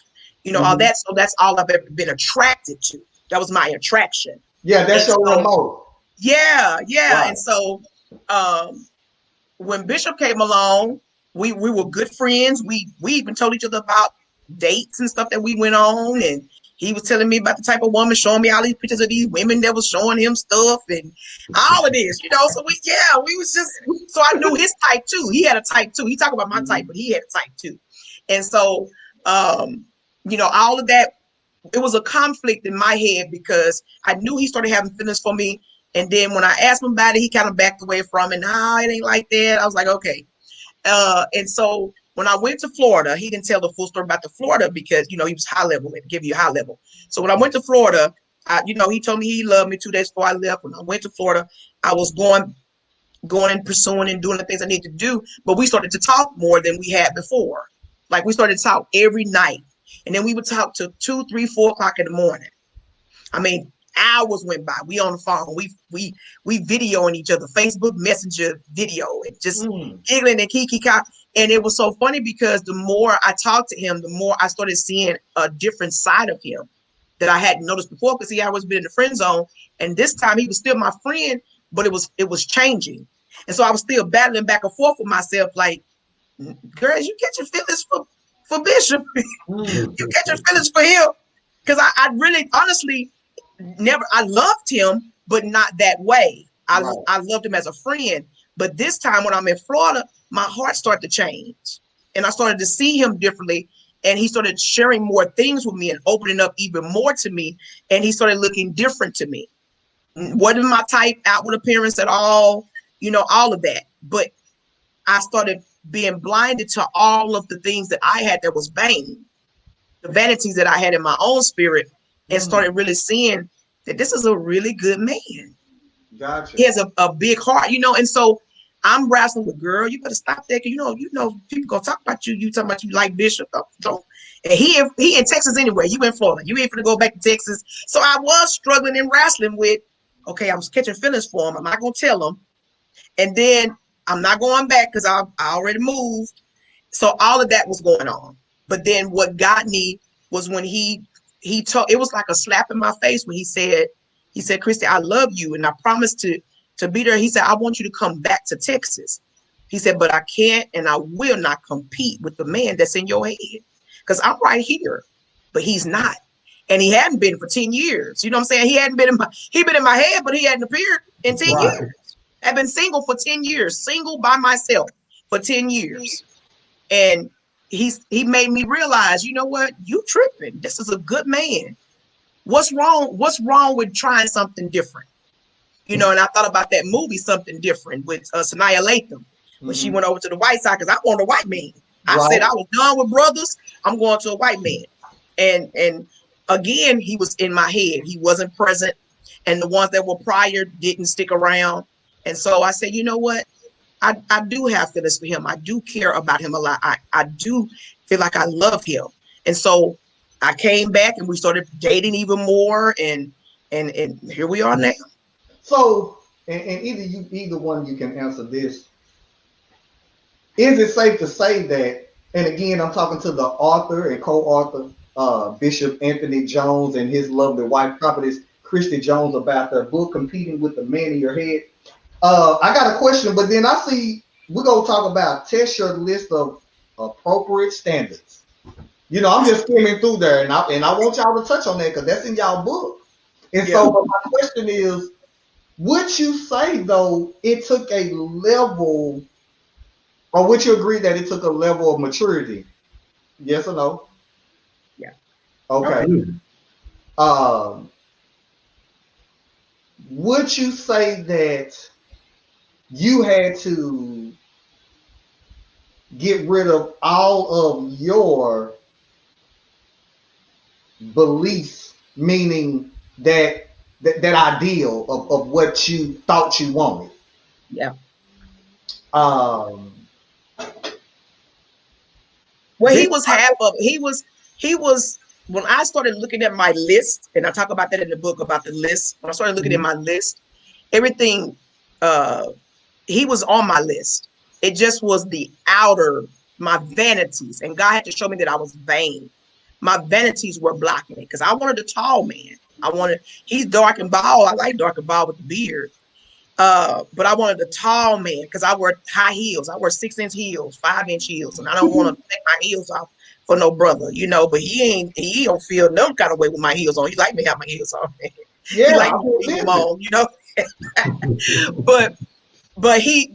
all that. So that's all I've ever been attracted to. That was my attraction. Yeah, that's your remote. Yeah. Wow. And so when Bishop came along, we were good friends. We even told each other about dates and stuff that we went on, and he was telling me about the type of woman, showing me all these pictures of these women that was showing him stuff and all of this, So we was just, so I knew his type too. He had a type too. He talked about my type, but he had a type too. And so, all of that, it was a conflict in my head because I knew he started having feelings for me. And then when I asked him about it, he kind of backed away from it. No, it ain't like that. I was like, okay. And so when I went to Florida, he didn't tell the full story about the Florida because, he was high level and give you high level. So when I went to Florida, he told me he loved me 2 days before I left. When I went to Florida, I was going and pursuing and doing the things I need to do. But we started to talk more than we had before. Like we started to talk every night. And then we would talk till 2, 3, 4 o'clock in the morning. I mean, Hours went by. We on the phone. We videoing each other, Facebook Messenger video, and just giggling and kiki. And it was so funny because the more I talked to him, the more I started seeing a different side of him that I hadn't noticed before, because he had always been in the friend zone. And this time he was still my friend, but it was changing. And so I was still battling back and forth with myself, like, girl, you catch your feelings for Bishop. You catch your feelings for him. Because I really, honestly, I loved him, but not that way. I loved him as a friend. But this time when I'm in Florida, my heart started to change. And I started to see him differently. And he started sharing more things with me and opening up even more to me. And he started looking different to me. Wasn't my type, outward appearance at all, all of that. But I started being blinded to all of the things that I had that was vain, the vanities that I had in my own spirit, and started really seeing that this is a really good man. Gotcha. He has a big heart, and so I'm wrestling with, girl, you better stop that, because people gonna talk about you. You talking about you like Bishop, don't. And he in Texas anyway. You in Florida. You ain't gonna go back to Texas. So I was struggling and wrestling with, okay, I was catching feelings for him. I'm not gonna tell him, and then I'm not going back because I already moved. So all of that was going on. But then what got me was when he told, it was like a slap in my face when he said, Kristi, I love you. And I promised to be there. He said, I want you to come back to Texas. He said, but I can't and I will not compete with the man that's in your head. Because I'm right here, but he's not. And he hadn't been for 10 years. You know what I'm saying? He'd been in my head, but he hadn't appeared in 10 years. I've been single for 10 years, single by myself for 10 years. And he made me realize, you know what? You tripping. This is a good man. What's wrong? What's wrong with trying something different? And I thought about that movie, Something Different, with Sanaya Lathan, when she went over to the white side, because I want a white man. I said I was done with brothers. I'm going to a white man. And again, he was in my head. He wasn't present. And the ones that were prior didn't stick around. And so I said, you know what? I do have feelings for him. I do care about him a lot. I do feel like I love him. And so I came back and we started dating even more. And here we are now. So, and either one, you can answer this. Is it safe to say that, and again, I'm talking to the author and co-author, Bishop Anthony Jones and his lovely wife, Prophetess Kristi Jones, about their book, Competing with the Man in Your Head. I got a question, but then I see we're going to talk about test your list of appropriate standards. I'm just skimming through there, and I want y'all to touch on that because that's in y'all book. And so my question is, would you say, though, it took a level, or would you agree that it took a level of maturity? Yes or no? Yeah. Okay. Would you say that you had to get rid of all of your beliefs, meaning that ideal of what you thought you wanted? Yeah. Well, he was half of it. He was when I started looking at my list, and I talk about that in the book about the list. When I started looking at my list, everything, he was on my list. It just was the outer, my vanities, and God had to show me that I was vain. My vanities were blocking it because I wanted a tall man. He's dark and bald. I like dark and bald with the beard. But I wanted a tall man because I wear high heels. I wear 6-inch heels, 5-inch heels, and I don't want to take my heels off for no brother, but he don't feel no kind of way with my heels on. He like me have my heels on. Yeah, he like me on, But he,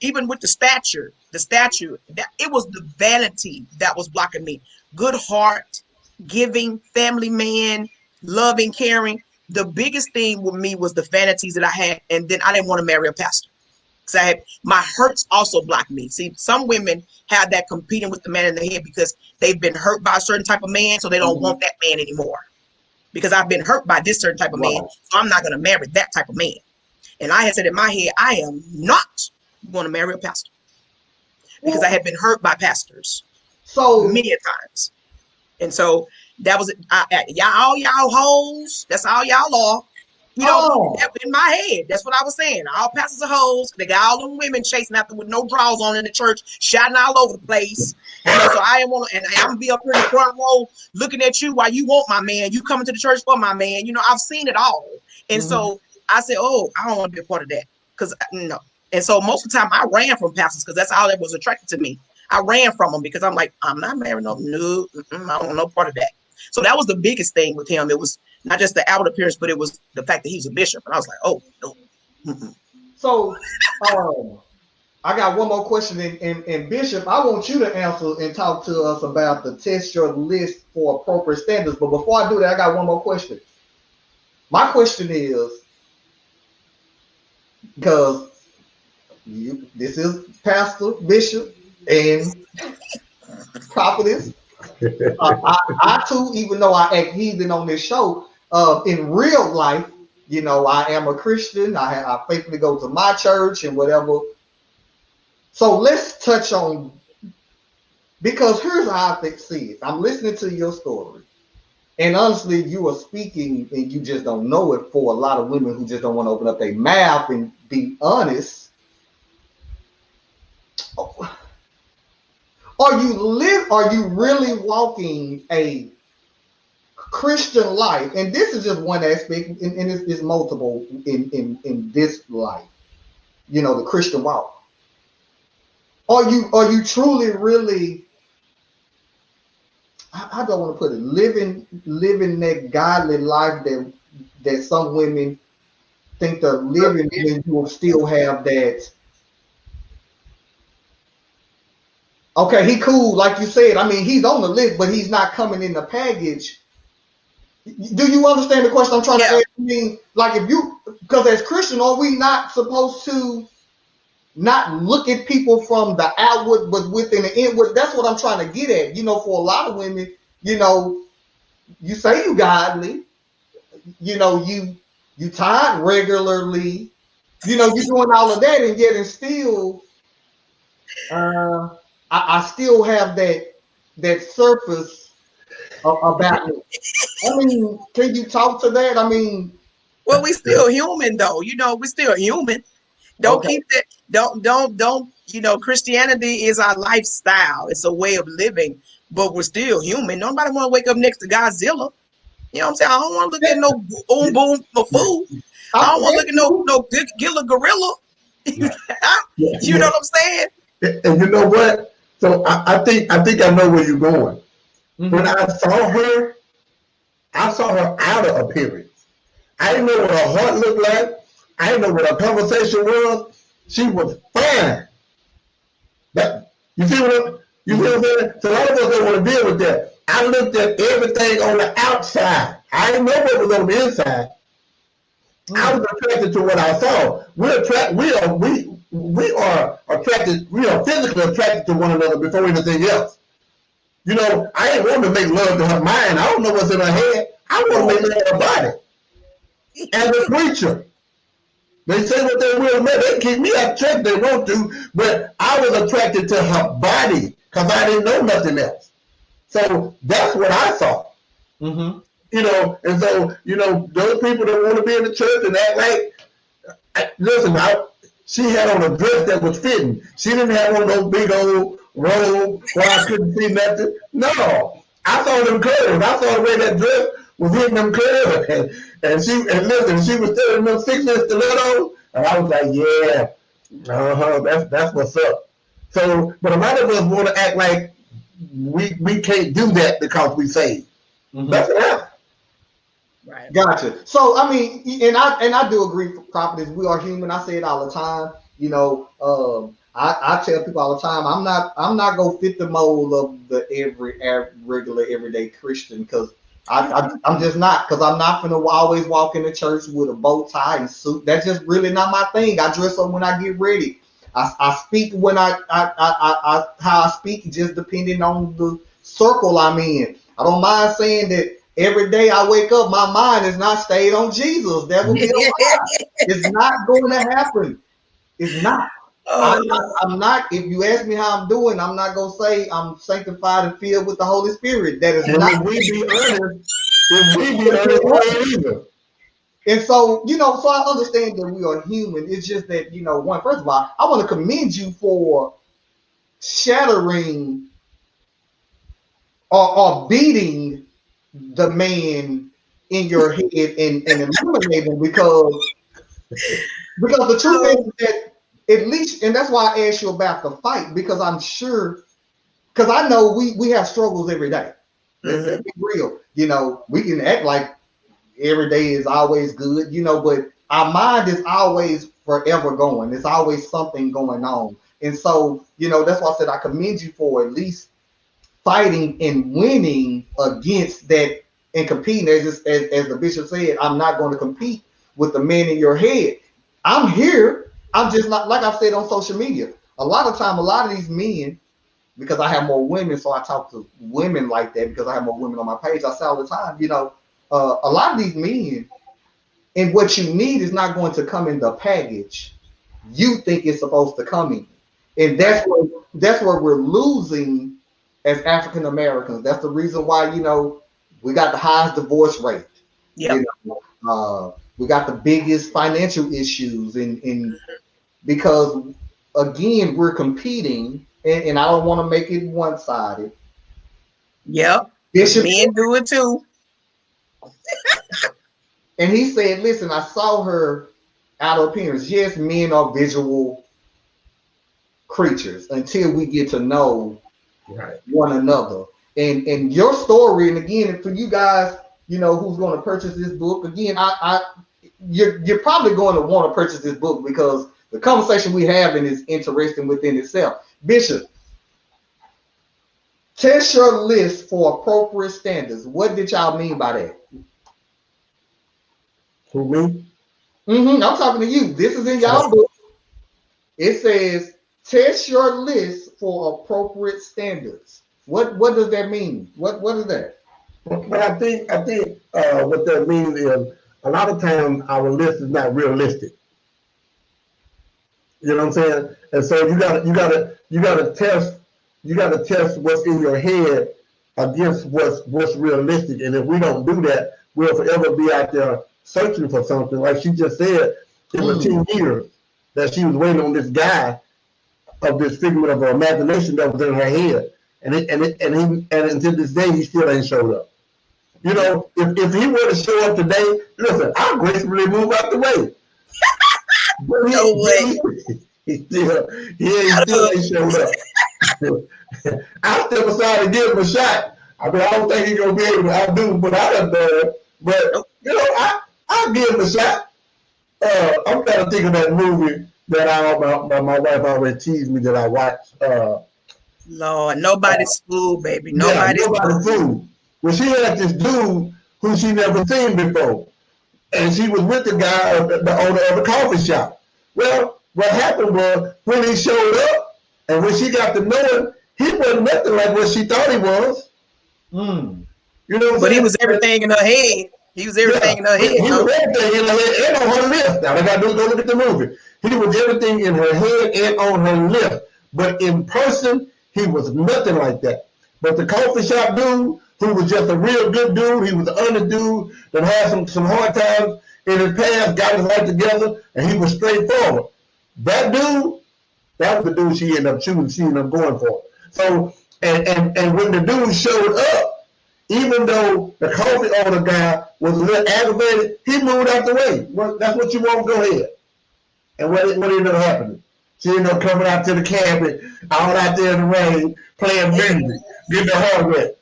even with the stature, that it was the vanity that was blocking me. Good heart, giving, family man, loving, caring. The biggest thing with me was the vanities that I had, and then I didn't want to marry a pastor because my hurts also blocked me. See, some women have that competing with the man in the head because they've been hurt by a certain type of man, so they don't want that man anymore. Because I've been hurt by this certain type of man, so I'm not going to marry that type of man. And I had said in my head, I am not going to marry a pastor because I had been hurt by pastors so many times. And so that was y'all hoes. That's all y'all are. You know, Oh. in my head, that's what I was saying. All pastors are hoes. They got all them women chasing after with no drawers on in the church, shouting all over the place. You know, so I am on, and I'm gonna be up here in the front row looking at you while you want my man. You coming to the church for my man. You know, I've seen it all. And so I said, oh, I don't want to be a part of that. Because no. And so most of the time I ran from pastors because that's all that was attracted to me. I ran from them because I'm like, I'm not married. No, I don't want no part of that. So that was the biggest thing with him. It was not just the outward appearance, but it was the fact that he's a bishop. And I was like, oh, no. Mm-mm. So I got one more question. And Bishop, I want you to answer and talk to us about the test your list for appropriate standards. But before I do that, I got one more question. My question is, because this is Pastor, Bishop, and Prophetess. I too, even though I act heathen on this show, in real life, you know, I am a Christian. I faithfully go to my church and whatever. So let's touch on, because here's how I see it. I'm listening to your story. And honestly, you are speaking and you just don't know it for a lot of women who just don't want to open up their mouth and be honest. Are you really walking a Christian life? And this is just one aspect, and it's multiple in this life. You know, the Christian walk. Are you truly really, how do I want to put it, living that godly life that some women think they're living, and you will still have that? Okay, he cool, like you said. I mean, he's on the list, but he's not coming in the package. Do you understand the question I'm trying to ask? I mean, like because as Christian, are we not supposed to not look at people from the outward, but within the inward? That's what I'm trying to get at. You know, for a lot of women, you know, you say you godly, you know, you tithe regularly, you know, you're doing all of that, and yet and still, I still have that surface about me. I mean, can you talk to that? I mean, well, we still human though. You know, we're still human. Don't keep that. Don't. You know, Christianity is our lifestyle. It's a way of living, but we're still human. Nobody want to wake up next to Godzilla. You know what I'm saying? I don't want to look at no boom boom no fool. I don't want to look at no Gilla gorilla. You know what I'm saying? And you know what? So I think I know where you're going. Mm-hmm. When I saw her outer appearance. I didn't know what her heart looked like. I didn't know what her conversation was. She was fine. But you see what I'm saying? So a lot of us don't want to deal with that. I looked at everything on the outside. I didn't know what was on the inside. I was attracted to what I saw. We are attracted. We are physically attracted to one another before anything else. You know, I ain't want to make love to her mind. I don't know what's in her head. I want to make love to her body. As a preacher, they say what they will, man. They keep me at church, they want to, but I was attracted to her body because I didn't know nothing else. So that's what I saw. Mm-hmm. You know, and so, you know, those people that want to be in the church and act like, listen, she had on a dress that was fitting. She didn't have on those big old robe where I couldn't see nothing. No, I saw them curves. I saw the way that dress was hitting them curves. And she was still in those 6-inch stilettos. And I was like, yeah, that's what's up. So, but a lot of us want to act like we can't do that because we saved. Mm-hmm. That's enough. Right. Gotcha. So I mean, and I do agree for Prophetess. We are human. I say it all the time. You know, I tell people all the time, I'm not gonna fit the mold of the regular everyday Christian, because I'm just not, because I'm not gonna always walk in the church with a bow tie and suit. That's just really not my thing. I dress up when I get ready. I speak when how I speak, just depending on the circle I'm in. I don't mind saying that every day I wake up, my mind is not stayed on Jesus. That would be a lie. It's not going to happen. It's not. I'm not. If you ask me how I'm doing, I'm not going to say I'm sanctified and filled with the Holy Spirit. That is not. If we be honest, either. And so, so I understand that we are human. It's just that, first of all, I want to commend you for shattering or beating the man in your head and eliminating because the truth is that at least, and that's why I asked you about the fight, because I'm sure, because I know we have struggles every day. Let's be real. We can act like every day is always good, but our mind is always forever going. There's always something going on. And so, that's why I said I commend you for at least fighting and winning against that and competing. As the bishop said, I'm not going to compete with the man in your head. I'm here. I'm just not, like I've said on social media. A lot of these men, because I have more women, so I talk to women like that because I have more women on my page. I say all the time, a lot of these men, and what you need is not going to come in the package you think it's supposed to come in. And that's where we're losing as African Americans. That's the reason why, we got the highest divorce rate. Yeah. We got the biggest financial issues and because again, we're competing and I don't want to make it one-sided. Yep. Men do it too. And he said, listen, I saw her outer appearance. Yes, men are visual creatures until we get to know one another. And your story, and again, for you guys, who's going to purchase this book, again, you're probably going to want to purchase this book because the conversation we having is interesting within itself. Bishop, test your list for appropriate standards. What did y'all mean by that? Who, me? I'm talking to you. This is in y'all book. It says test your list for appropriate standards. What does that mean? What is that? But I think what that means is a lot of times our list is not realistic. You know what I'm saying? And so you gotta test what's in your head against what's realistic. And if we don't do that, we'll forever be out there searching for something. Like she just said, it was 10 years that she was waiting on this guy of this figment of her imagination that was in her head. And until this day, he still ain't showed up. If he were to show up today, listen, I'll gracefully move out the way. But no way. He still ain't showed up. I'll step aside and give him a shot. I don't think he's gonna be able to outdo what I done done. But I'll give him a shot. I'm trying to think of that movie that my wife always teased me that I watched. Lord, nobody's fool, baby. Nobody's fool. Well, she had this dude who she never seen before. And she was with the guy, the owner of the coffee shop. Well, what happened was when he showed up and when she got to know him, he wasn't nothing like what she thought he was. But he was everything in her head. He was everything in her head. He was everything in her head and on her lip. Now, all I got to do is go look at the movie. He was everything in her head and on her lip. But in person, he was nothing like that. But the coffee shop dude, who was just a real good dude, he was an honest dude that had some hard times in his past, got his life together, and he was straightforward. That dude, that was the dude she ended up choosing, she ended up going for. So, and when the dude showed up, even though the coffee owner guy was a little aggravated, he moved out the way. Well, that's what you want, go ahead. And what ended up happening? She ended up coming out to the cabin, all out there in the rain, playing music, getting the heart wet.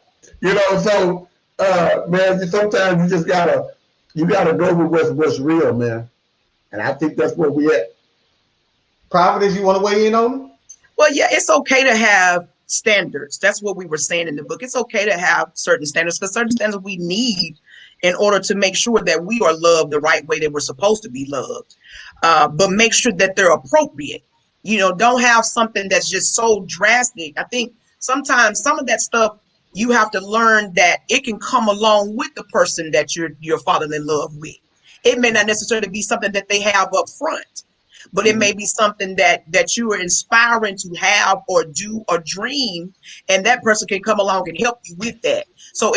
So man, sometimes you just gotta go with what's real, man. And I think that's where we at. Prophetess, you want to weigh in on it? Well, yeah, it's okay to have standards. That's what we were saying in the book. It's okay to have certain standards because certain standards we need in order to make sure that we are loved the right way that we're supposed to be loved. But make sure that they're appropriate. Don't have something that's just so drastic. I think sometimes some of that stuff you have to learn that it can come along with the person that you're falling in love with. It may not necessarily be something that they have up front, but it may be something that you are inspiring to have or do or dream, and that person can come along and help you with that. So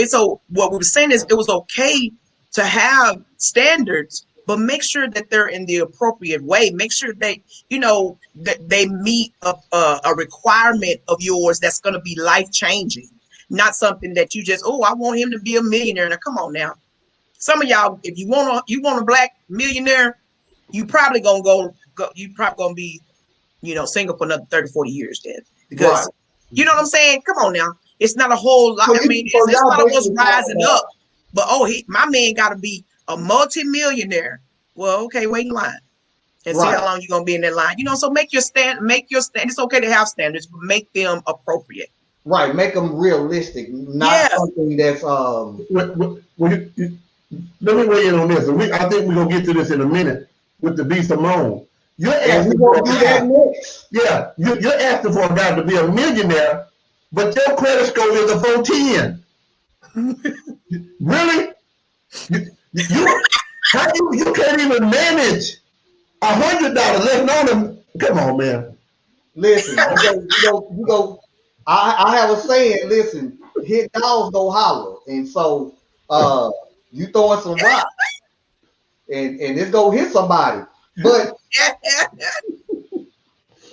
what we were saying is it was okay to have standards, but make sure that they're in the appropriate way. Make sure they, that they meet a requirement of yours that's going to be life changing, not something that you just, oh, I want him to be a millionaire. Now, come on now. Some of y'all, if you want a black millionaire, you probably gonna be, single for another 30, 40 years then, because you know what I'm saying? Come on now. It's not a whole lot. I mean, it's a lot of us rising up, but my man got to be a multi-millionaire. Well, okay, wait in line and see how long you're going to be in that line. So make your stand. It's okay to have standards, but make them appropriate. Right. Make them realistic, not something that's, let me weigh in on this. I think we're going to get to this in a minute with the B. Simone. You're asking for a guy. Yeah, you're asking for a guy to be a millionaire, but your credit score is a 410. Really? You can't even manage $100, let alone come on, man. Listen, you go. I have a saying. Listen, hit dogs go holler, and so you throwing some rocks, and it's gonna hit somebody. But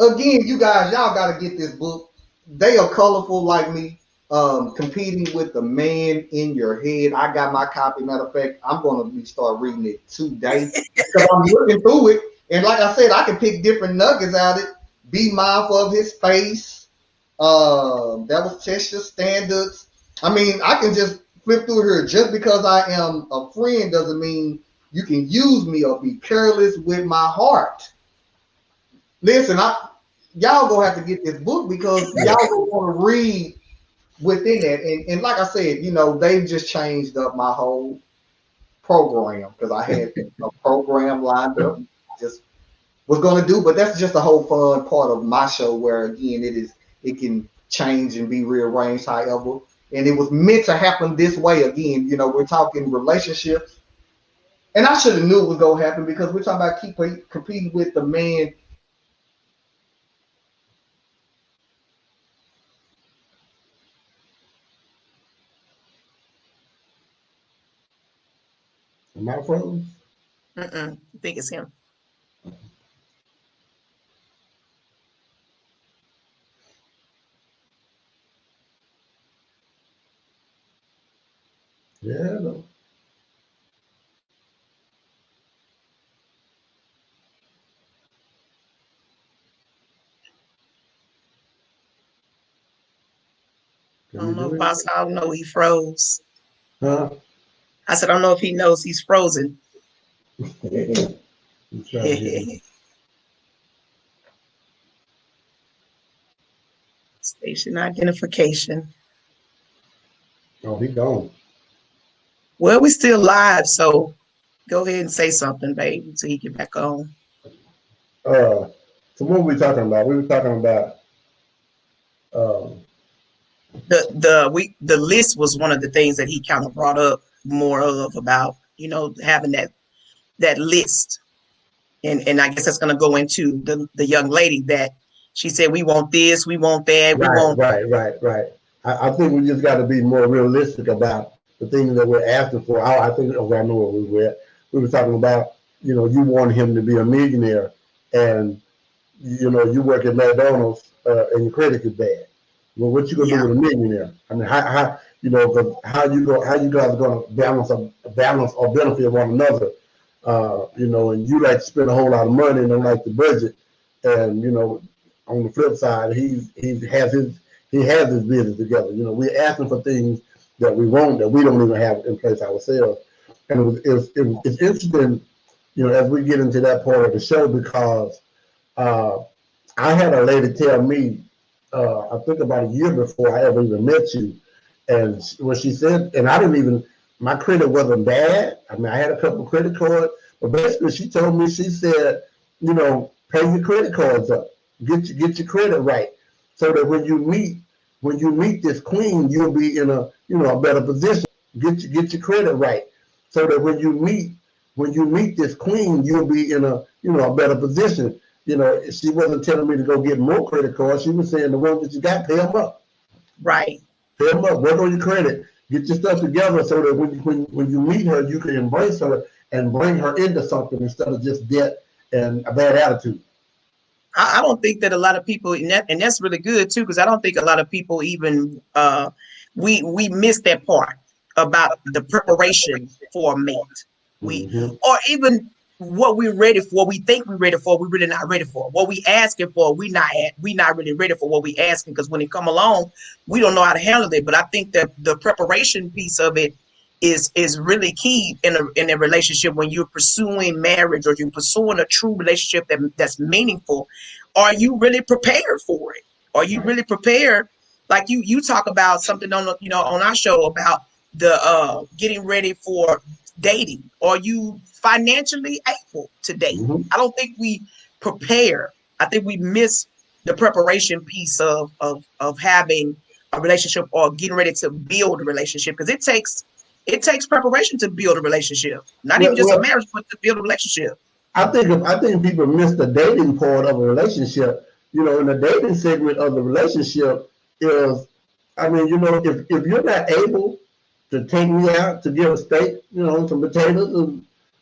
again, you guys, y'all gotta get this book. They are colorful like me. Competing with the man in your head. I got my copy. Matter of fact, I'm gonna start reading it today because I'm looking through it. And like I said, I can pick different nuggets out of it. Be mindful of his face. That was test your standards. I mean, I can just flip through here. Just because I am a friend doesn't mean you can use me or be careless with my heart. Listen, y'all gonna have to get this book because y'all gonna want to read within that. And like I said, they've just changed up my whole program because I had a program lined up, just was going to do, but that's just a whole fun part of my show where again it can change and be rearranged however, and it was meant to happen this way. Again, we're talking relationships, and I should have knew it was going to happen because we're talking about keep competing with the man. Am I froze? I think it's him. Yeah, no. I don't know, boss. I don't know. He froze. Huh? I said, I don't know if he knows he's frozen. Station identification. Oh, he gone. Well, we still live, so go ahead and say something, babe, until he get back on. So what were we talking about? We were talking about the list was one of the things that he kind of brought up more of about, having that list. And I guess that's going to go into the young lady that she said, we want this, we want that, we want. Right. I think we just got to be more realistic about the things that we're asking for. I think, I know what we were at. We were talking about, you want him to be a millionaire and, you work at McDonald's and your credit is bad. Well, what you gonna do with a millionaire? I mean, how you guys are gonna balance or benefit one another? And you like to spend a whole lot of money and don't like the budget. And on the flip side, he has his business together. We're asking for things that we want that we don't even have in place ourselves. And it's interesting, as we get into that part of the show, because I had a lady tell me, I think about a year before I ever even met you, and what she said, and my credit wasn't bad. I mean, I had a couple of credit cards, but basically she told me, she said, pay your credit cards up, get your credit right, so that when you meet this queen, you'll be in a better position. Get your credit right, so that when you meet this queen, you'll be in a better position. She wasn't telling me to go get more credit cards. She was saying the ones that you got, pay them up. Right. Pay them up. Work on your credit. Get your stuff together so that when you meet her, you can embrace her and bring her into something instead of just debt and a bad attitude. I don't think that a lot of people, and that's really good too, because I don't think a lot of people even we miss that part about the preparation for a mate. Or even what we're ready for, we think we're ready for, we're really not ready for. What we asking for, we not really ready for what we asking, because when it come along, we don't know how to handle it. But I think that the preparation piece of it is really key in a relationship. When you're pursuing marriage or you're pursuing a true relationship that's meaningful, are you really prepared for it? Are you really prepared? Like you talk about something on on our show about the getting ready for dating. Are you financially able to date? I don't think we prepare. I think we miss the preparation piece of having a relationship or getting ready to build a relationship, because it takes preparation to build a relationship, not even just a marriage, but to build a relationship. I think people miss the dating part of a relationship. In the dating segment of the relationship is, if you're not able to take me out to get a steak, some potatoes,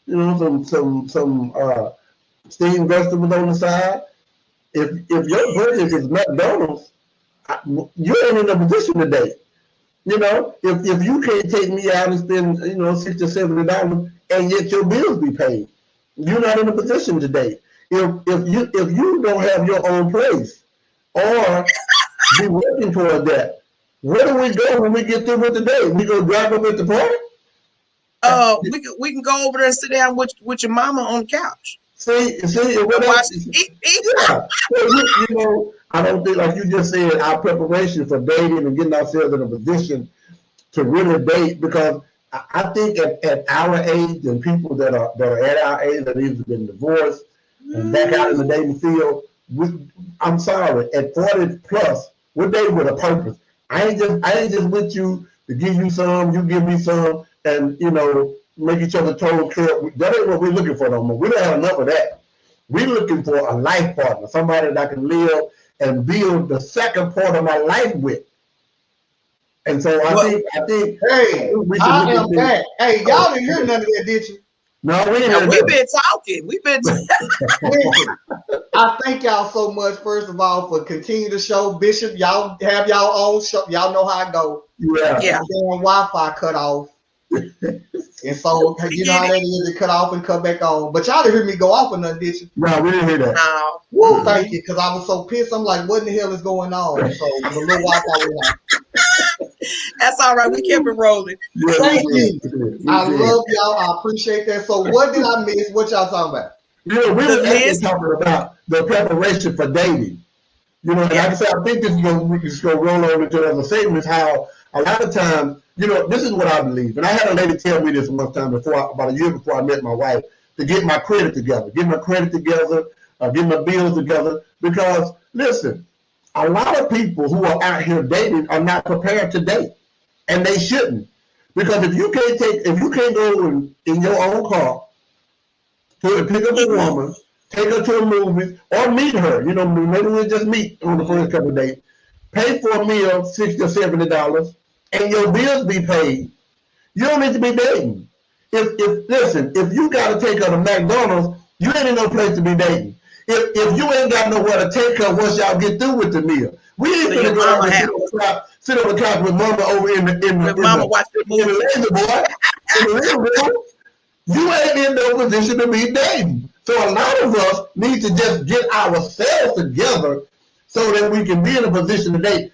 and some steamed vegetables on the side. If your budget is McDonald's, you ain't in a position to date. If you can't take me out and spend $60 or $70 and yet your bills be paid, you're not in a position to date. If you don't have your own place or be working toward that, where do we go when we get through with the day? We go drive up at the party? We can go over there and sit down with your mama on the couch. See, yeah. Well, I don't think, like you just said, our preparation for dating and getting ourselves in a position to really date, because I think at our age and people that are at our age that either been divorced and back out in the dating field, I'm sorry, at 40 plus, we're dating with a purpose. I ain't just with you to give you some, you give me some, and make each other total care. That ain't what we're looking for no more. We don't have enough of that. We're looking for a life partner, somebody that I can live and build the second part of my life with. And so I think hey, I am back. Hey, y'all didn't hear none of that, did you? No, we've been talking. Listen, I thank y'all so much, first of all, for continuing the show. Bishop, y'all have y'all own show. Y'all know how it go. Yeah. Damn Wi-Fi cut off. And so, you know how that is, it cut off and come back on. But y'all didn't hear me go off or nothing, did you? No, we didn't hear that. No. Woo, thank you, because I was so pissed. I'm like, what in the hell is going on? So the little Wi-Fi was off. That's all right. We kept it rolling. Yeah, thank you. I love y'all. I appreciate that. So what did I miss? What y'all talking about? We were actually talking about the preparation for dating. And like I said, I think this is going to roll over into another segment, is how a lot of times, this is what I believe. And I had a lady tell me this one time about a year before I met my wife, to get my credit together, get my bills together. Because, listen, a lot of people who are out here dating are not prepared to date. And they shouldn't. Because if you can't go in your own car to pick up a woman, take her to a movie, or meet her, maybe we'll just meet on the first couple of dates, pay for a meal, $60 or $70, and your bills be paid, you don't need to be dating. If you gotta take her to McDonald's, you ain't in no place to be dating. If you ain't got nowhere to take her once y'all get through with the meal, we ain't gonna go out and sit on the couch with mama over in the lazy boy, in the living room. You ain't in no position to be dating. So a lot of us need to just get ourselves together so that we can be in a position to date.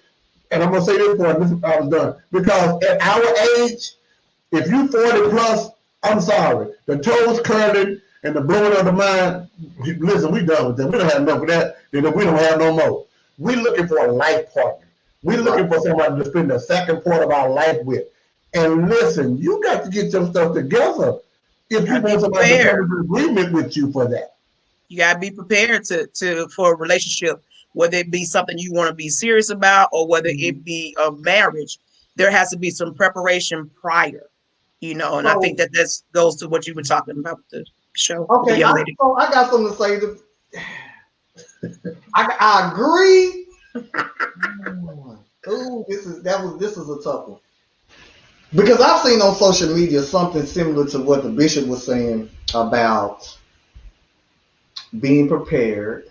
And I'm gonna say this before I was done, because at our age, if you 40 plus, I'm sorry, the toes curling and the blowing of the mind. Listen, we done with that. We don't have enough of that. We don't have no more. We're looking for a life partner. We're looking for somebody to spend the second part of our life with. And listen, you got to get your stuff together if you want somebody to come into agreement with you for that. You gotta be prepared for a relationship, whether it be something you want to be serious about or whether it be a marriage. There has to be some preparation prior, and I think that goes to what you were talking about with the show. Okay, I got something to say. I agree. Ooh, this is a tough one. Because I've seen on social media something similar to what the bishop was saying about being prepared.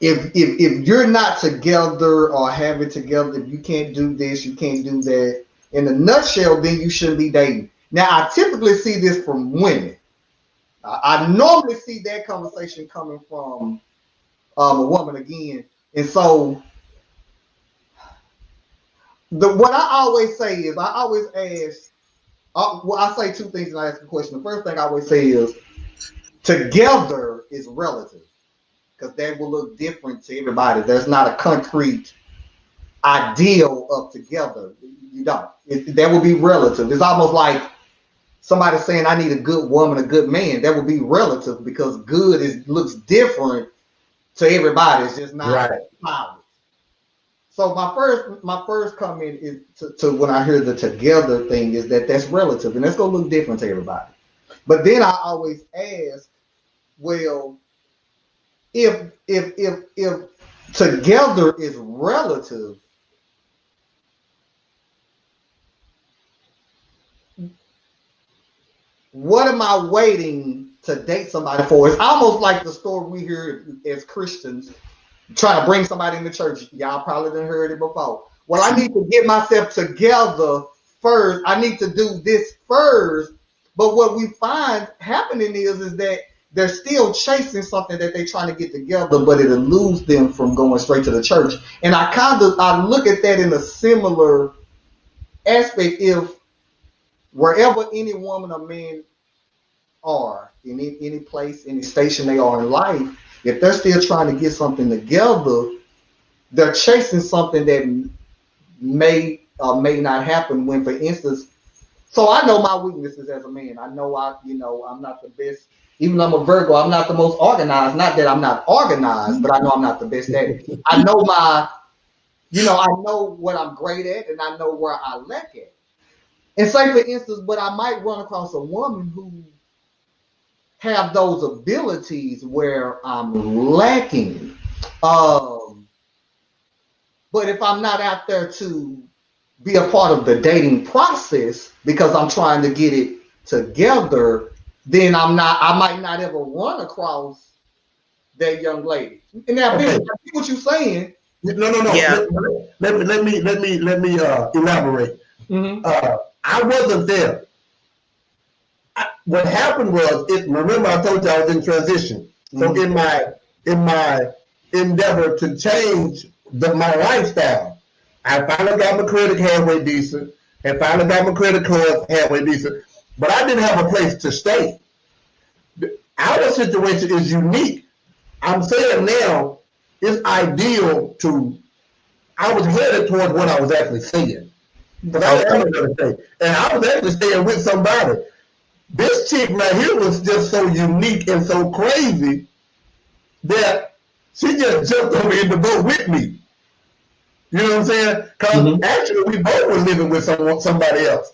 If you're not together or have it together, if you can't do this, you can't do that. In a nutshell, then you shouldn't be dating. Now, I typically see this from women. I normally see that conversation coming from a woman again. And so, what I always say is, I always ask, well, I say two things and I ask a question. The first thing I always say is, together is relative, because that will look different to everybody. There's not a concrete ideal of together. You don't. That would be relative. It's almost like somebody saying, I need a good woman, a good man. That would be relative, because good looks different to everybody. It's just not power. So my first comment is to when I hear the together thing is that's relative, and that's gonna look different to everybody. But then I always ask, well, if together is relative, what am I waiting to date somebody for? It's almost like the story we hear as Christians trying to bring somebody in the church. Y'all probably done heard it before. Well, I need to get myself together first. I need to do this first. But what we find happening is that they're still chasing something that they're trying to get together, but it'll lose them from going straight to the church. And I look at that in a similar aspect. If wherever any woman or man are, in any place, any station they are in life, if they're still trying to get something together, they're chasing something that may or may not happen. When, for instance, so I know my weaknesses as a man. I know I'm not the best. Even though I'm a Virgo, I'm not the most organized. Not that I'm not organized, but I know I'm not the best at it. I know I know what I'm great at, and I know where I lack at. And say, for instance, but I might run across a woman who have those abilities where I'm lacking. But if I'm not out there to be a part of the dating process because I'm trying to get it together, then I might not ever run across that young lady. And now, okay. I see what you're saying. No. Yeah. Let me elaborate. Mm-hmm. I wasn't there. What happened was, remember I told you I was in transition. So mm-hmm. in my endeavor to change my lifestyle, I finally got my credit halfway decent, and finally got my credit card halfway decent, but I didn't have a place to stay. Our situation is unique. I'm saying now, it's ideal I was headed towards what I was actually saying. But I was actually staying with somebody. This chick right here was just so unique and so crazy that she just jumped over in the boat with me. You know what I'm saying? Because mm-hmm. actually we both were living with somebody else.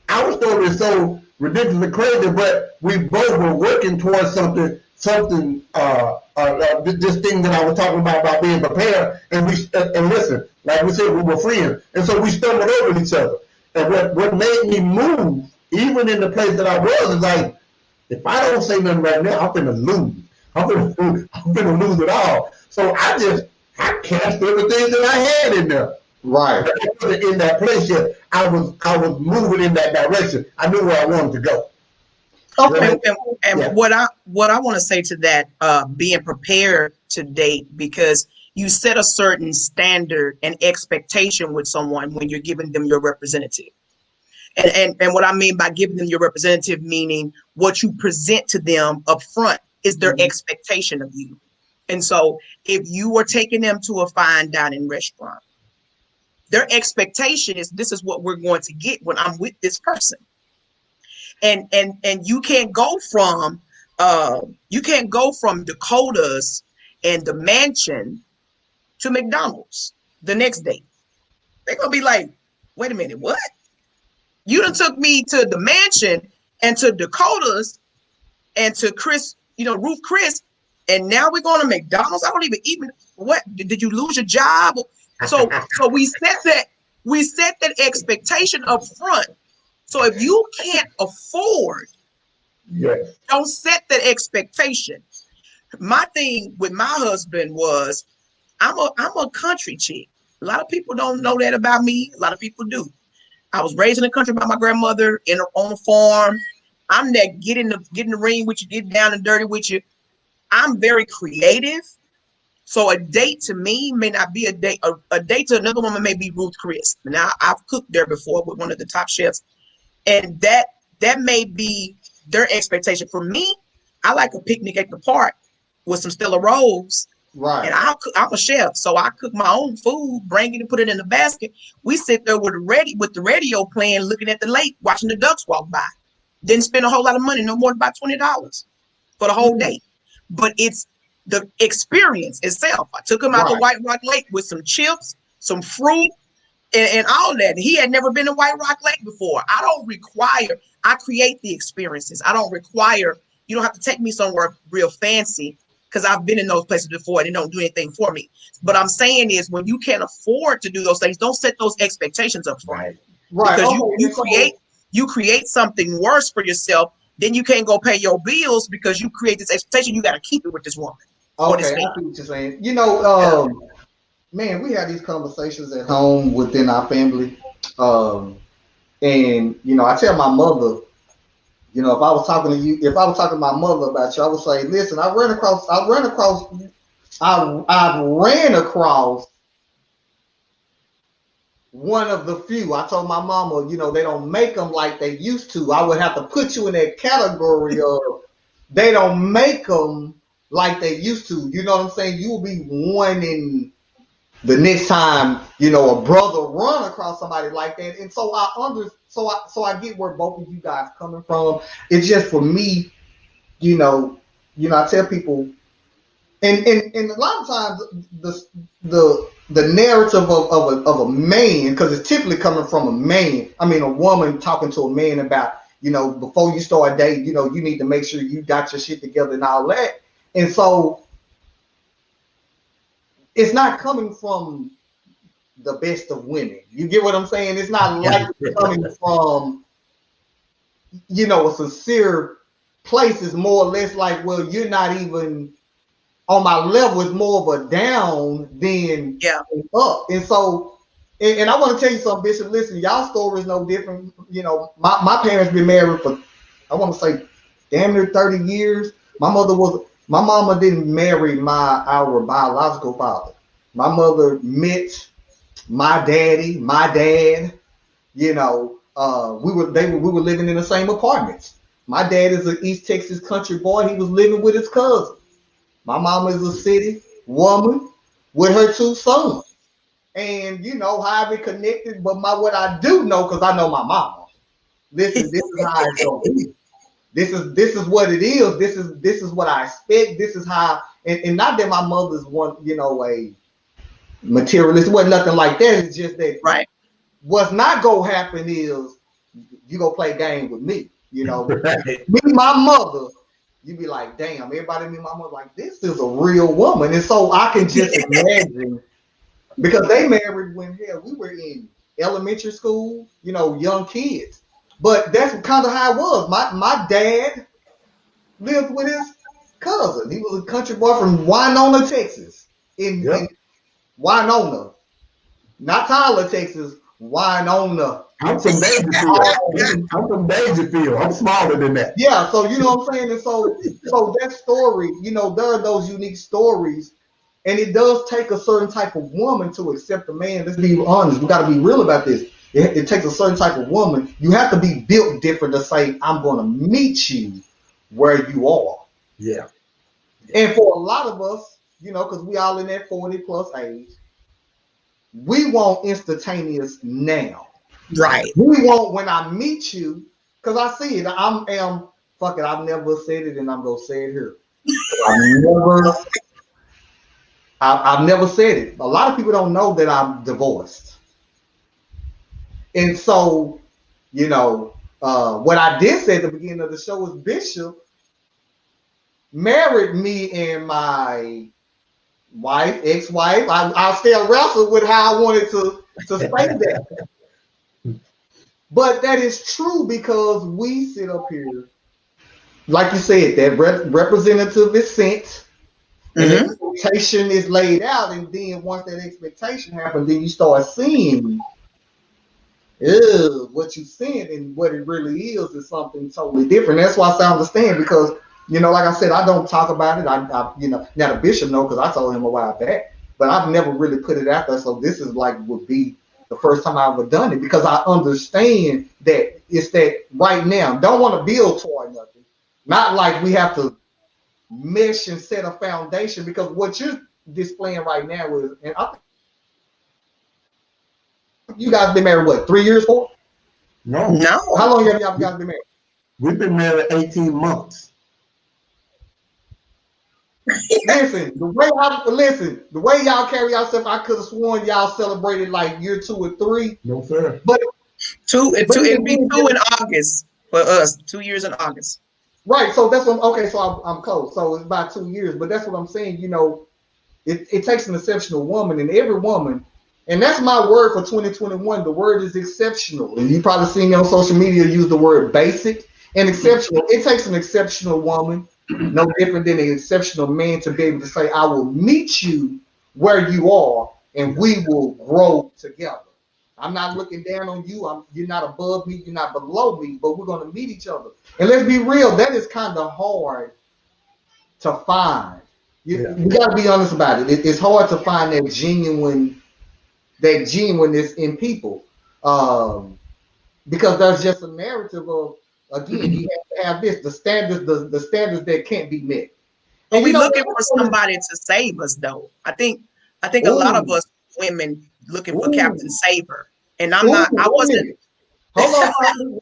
Our story is so ridiculously crazy, but we both were working towards something. This thing that I was talking about being prepared, and listen, like we said, we were friends, and so we stumbled over each other. And what made me move, even in the place that I was, is like, if I don't say nothing right now, I'm gonna lose. I'm gonna lose it all. So I cast everything that I had in there. Right. But I wasn't in that place yet. I was moving in that direction. I knew where I wanted to go. Okay, and yeah. What I want to say to that, being prepared to date, because you set a certain standard and expectation with someone when you're giving them your representative. And what I mean by giving them your representative, meaning what you present to them up front is their mm-hmm. expectation of you. And so if you are taking them to a fine dining restaurant, their expectation is, this is what we're going to get when I'm with this person. And you can't go from Dakota's and the mansion to McDonald's the next day. They're gonna be like, wait a minute, what? You done took me to the mansion and to Dakota's and to Ruth Chris, and now we're going to McDonald's. I don't even what? Did you lose your job? So we set that expectation up front. So if you can't afford, Yes. don't set that expectation. My thing with my husband was I'm a country chick. A lot of people don't know that about me. A lot of people do. I was raised in the country by my grandmother on a farm. I'm that get in the ring with you, get down and dirty with you. I'm very creative. So a date to me may not be a date. A date to another woman may be Ruth Chris. Now I've cooked there before with one of the top chefs, and that may be their expectation. For me, I like a picnic at the park with some Stella Rolls. Right. And I'm a chef, so I cook my own food, bring it and put it in the basket. We sit there with the radio playing, looking at the lake, watching the ducks walk by. Didn't spend a whole lot of money, no more than about $20 for the whole day. But it's the experience itself. I took him out to White Rock Lake with some chips, some fruit, and all that. He had never been to White Rock Lake before. I create the experiences. I don't require, you don't have to take me somewhere real fancy, because I've been in those places before and they don't do anything for me. But I'm saying is, when you can't afford to do those things, don't set those expectations up front. Right. Because you create something worse for yourself. Then you can't go pay your bills because you create this expectation. You got to keep it with this woman. Okay, I see what you're saying. You know, man, we had these conversations at home within our family. And, you know, I tell my mother, you know, if I was talking to my mother about you, I would say, listen, I've ran across one of the few. I told my mama, you know, they don't make them like they used to. I would have to put you in that category of they don't make them like they used to. You know what I'm saying? You will be wanting the next time, you know, a brother run across somebody like that. And so I get where both of you guys coming from. It's just for me, you know, I tell people, and a lot of times the narrative of a man, because it's typically coming from a man. I mean, a woman talking to a man about, you know, before you start dating, you know, you need to make sure you got your shit together and all that. And so it's not coming from the best of women. You get what I'm saying? It's not like coming from, you know, a sincere place. Is more or less like, well, you're not even on my level. It's more of a down than up. And so, and I want to tell you something, Bishop. Listen, y'all story is no different. You know, my parents been married for, I want to say, damn near 30 years. My mama didn't marry our biological father. My mother met my dad. You know, we were living in the same apartments. My dad is an East Texas country boy. He was living with his cousin. My mama is a city woman with her 2 sons. And you know how we connected, but what I do know, because I know my mama. This is how it's gonna be. This is what it is. This is what I expect. This is how, and not that my mother's one, you know, a materialist. It wasn't nothing like that. It's just that what's not gonna happen is you gonna play game with me. You know, me, my mother, you be like, damn, everybody meet my mother like, this is a real woman. And so I can just imagine, because they married when, hell, we were in elementary school, you know, young kids. But that's kind of how it was. My dad lived with his cousin. He was a country boy from Winona, Texas. In Winona. Not Tyler, Texas. Winona. I'm from Dangerfield. I'm smaller than that. Yeah, so you know what I'm saying? And so that story, you know, there are those unique stories, and it does take a certain type of woman to accept a man. Let's be honest. We got to be real about this. It takes a certain type of woman. You have to be built different to say, I'm going to meet you where you are. Yeah. And for a lot of us, you know, because we all in that 40 plus age, we want instantaneous now. Right. We want when I meet you, because I see it. I've never said it, and I'm going to say it here. I've never said it. A lot of people don't know that I'm divorced. And so, you know, what I did say at the beginning of the show was Bishop married me and my wife, ex-wife. I'll still wrestle with how I wanted to say that. But that is true because we sit up here, like you said, that representative is sent, and expectation is laid out, and then once that expectation happens, then you start seeing what you seeing, and what it really is something totally different. That's why I understand, because like I said, I don't talk about it. I now the bishop know, because I told him a while back, but I've never really put it out there. So this is like would be the first time I've ever done it, because I understand that it's that right now. Don't want to build toward nothing. Not like we have to mesh and set a foundation, because what you're displaying right now is, and I think you guys been married what, 3 years, 4? No. How long have y'all guys been married? We've been married 18 months. Listen, the way y'all carry yourself, I could have sworn y'all celebrated like year 2 or 3. No, sir. But it'll be 2 in August for us. 2 years in August. Right. So that's what. Okay. So I'm close. So it's about 2 years. But that's what I'm saying. It takes an exceptional woman, and every woman, and that's my word for 2021. The word is exceptional, and you probably seen me on social media use the word basic and exceptional. It takes an exceptional woman, no different than an exceptional man, to be able to say, I will meet you where you are, and we will grow together. I'm not looking down on you. You're not above me. You're not below me, but we're going to meet each other. And let's be real, that is kind of hard to find. You got to be honest about it. It's hard to find that genuineness in people, because there's just a narrative of, again, you have to have this, the standards that can't be met. And we're looking for somebody to save us, though. I think a lot of us women looking for Captain Saver, and I wasn't. Hold on,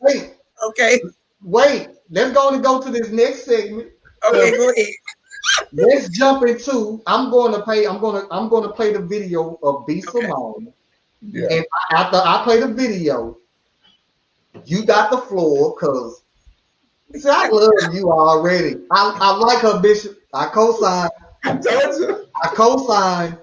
wait. Okay. Wait. Let's go to this next segment. Okay, go ahead. Let's jump into. I'm going to play the video of B. Simone. Yeah. And after I play the video, you got the floor, because see, I love you already. I like her, Bishop. I co-sign. I told you. I co-sign,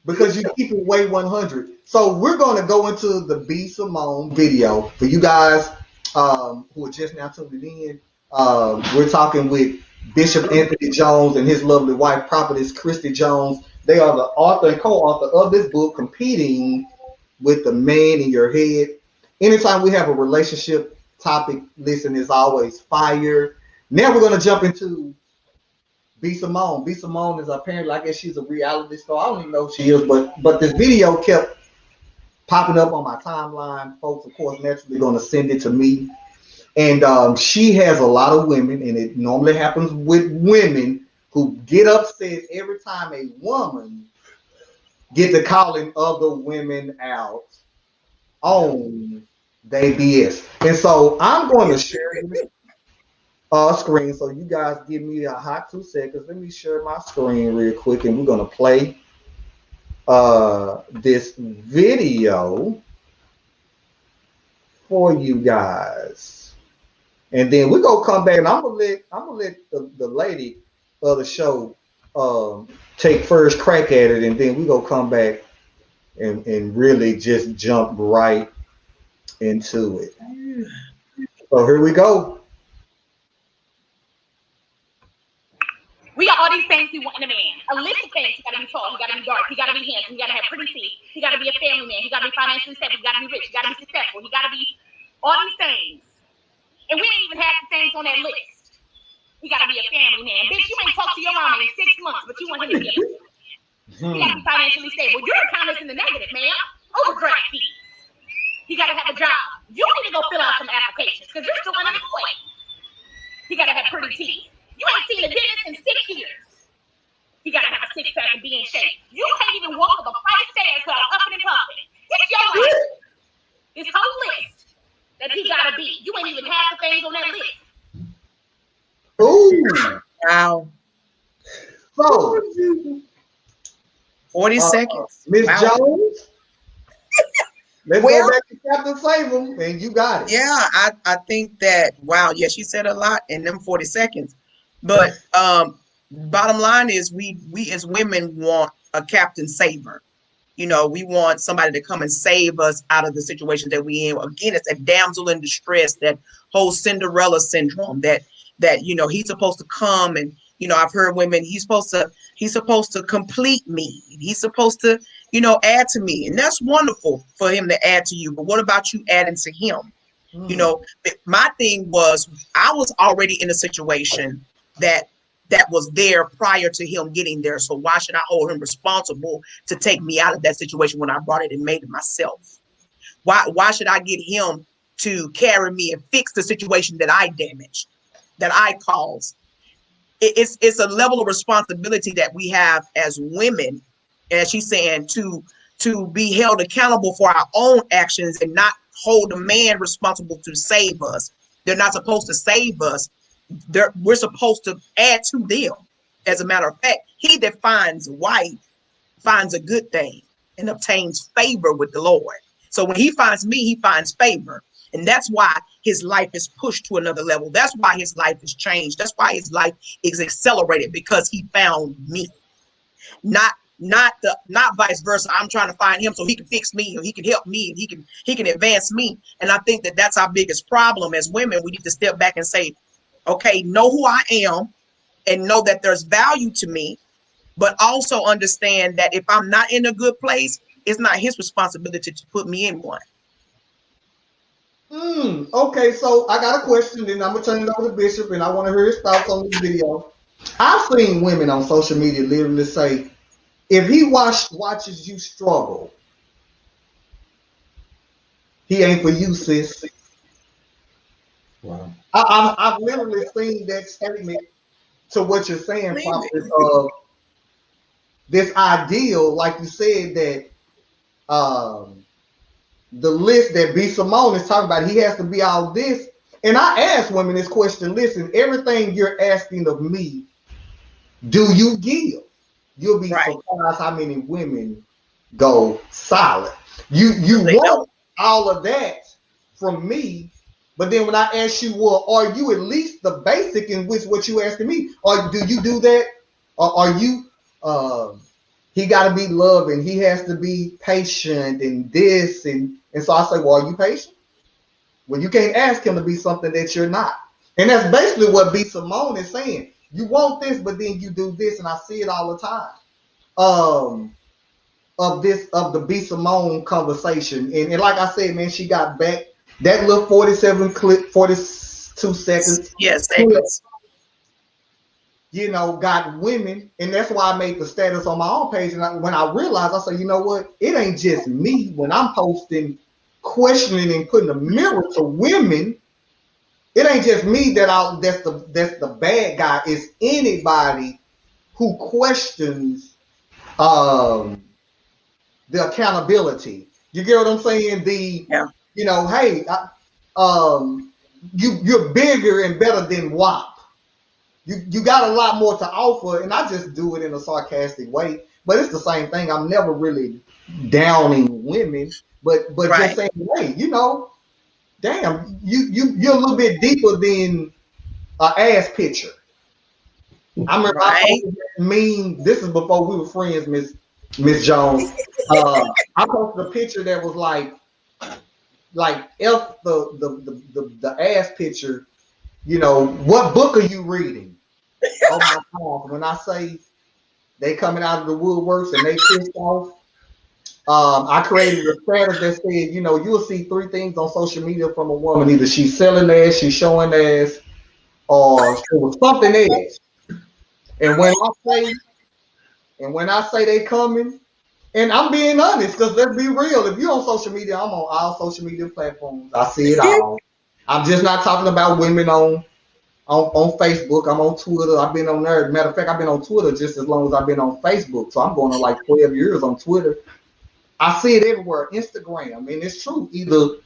because you keep it way 100. So we're going to go into the B. Simone video for you guys who are just now tuning in. We're talking with Bishop Anthony Jones and his lovely wife, Prophetess Kristi Jones. They are the author and co-author of this book, Competing with the Man in Your Head. Anytime we have a relationship topic, listen, is always fire. Now we're going to jump into B. Simone. B. Simone is apparently, I guess she's a reality star. I don't even know who she is, but this video kept popping up on my timeline. Folks, of course, naturally going to send it to me. And she has a lot of women, and it normally happens with women who get upset every time a woman get to calling other women out on their BS. And so I'm going to share a screen. So you guys give me a hot 2 seconds. Let me share my screen real quick, and we're going to play this video for you guys. And then we're gonna come back, and I'm gonna let the lady of the show take first crack at it, and then we're gonna come back and really just jump right into it. So here we go. We got all these things we want in a man. A list of things. He gotta be tall, he gotta be dark, he gotta be handsome, he gotta have pretty teeth, he gotta be a family man, he gotta be financially stable, he gotta be rich, he gotta be successful, he gotta be all these things. And we didn't even have the things on that list. He gotta be a family man. Bitch, you ain't talked to your mama in 6 months, but you want him to be a He gotta be financially stable. You're comments in the negative, man. Overdraft fees. He gotta have a job. You need to go fill out some applications, because you're still unemployed. He gotta have pretty teeth. You ain't seen a dentist in 6 years. He gotta have a six-pack and be in shape. You can't even walk up a flight of stairs without huffing and puffing. It's your life. This whole list that he gotta be. You ain't even half the things on that list. Ooh. Wow. So 40 seconds. Miss Wow. Jones. Let's go back to Captain Save and you got it. Yeah, I think that, wow, yeah, she said a lot in them 40 seconds. But bottom line is we as women want a Captain Saver. You know, we want somebody to come and save us out of the situation that we in. Again, it's a damsel in distress, that whole Cinderella syndrome, that you know, he's supposed to come and, you know, I've heard women, he's supposed to complete me. He's supposed to, you know, add to me. And that's wonderful for him to add to you. But what about you adding to him? You know, my thing was, I was already in a situation that was there prior to him getting there. So why should I hold him responsible to take me out of that situation when I brought it and made it myself? Why should I get him to carry me and fix the situation that I damaged, that I caused? It's a level of responsibility that we have as women, as she's saying, to be held accountable for our own actions and not hold a man responsible to save us. They're not supposed to save us. We're supposed to add to them. As a matter of fact, he that finds a wife finds a good thing and obtains favor with the Lord. So when he finds me, he finds favor. And that's why his life is pushed to another level. That's why his life is changed. That's why his life is accelerated, because he found me. Not vice versa. I'm trying to find him so he can fix me, or he can help me, and he can advance me. And I think that that's our biggest problem as women. We need to step back and say, okay, know who I am and know that there's value to me, but also understand that if I'm not in a good place, it's not his responsibility to put me in one. Okay, so I got a question, then I'm gonna turn it over to Bishop, and I want to hear his thoughts on this video. I've seen women on social media literally say, if he watches you struggle, he ain't for you, sis. Wow. I've literally seen that statement to what you're saying, Prophetess, of this ideal, like you said, that the list that B. Simone is talking about, he has to be all this. And I ask women this question: listen, everything you're asking of me, do you give? You'll be surprised how many women go silent. You want all of that from me, but then when I ask you, well, are you at least the basic in which what you asking me? Or do you do that? Or are you he got to be loving, he has to be patient and this and so I say, well, are you patient? Well, you can't ask him to be something that you're not. And that's basically what B. Simone is saying. You want this, but then you do this, and I see it all the time. Of the B. Simone conversation. And like I said, man, she got back that little 42 seconds. Yes, seconds. You know, got women, and that's why I made the status on my own page. And when I realized, I said, you know what? It ain't just me when I'm posting, questioning and putting a mirror to women. It ain't just me that's the bad guy. It's anybody who questions the accountability. You get what I'm saying? You know, hey, you're bigger and better than WAP. You got a lot more to offer, and I just do it in a sarcastic way. But it's the same thing. I'm never really downing women, but just saying, hey, you know, damn, you're a little bit deeper than an ass picture. I remember I posted this is before we were friends, Miss Jones. I posted a picture that was like F the ass picture. You know, what book are you reading? Oh my God! When I say they coming out of the woodworks and they pissed off, I created a status that said, you know, you'll see 3 things on social media from a woman: either she's selling ass, she's showing ass, or she was something else. And when I say they coming, and I'm being honest, because let's be real, if you're on social media, I'm on all social media platforms. I see it all. I'm just not talking about women on Facebook. I'm on Twitter. I've been on there. Matter of fact, I've been on Twitter just as long as I've been on Facebook. So I'm going on like 12 years on Twitter. I see it everywhere. Instagram, and it's true. Either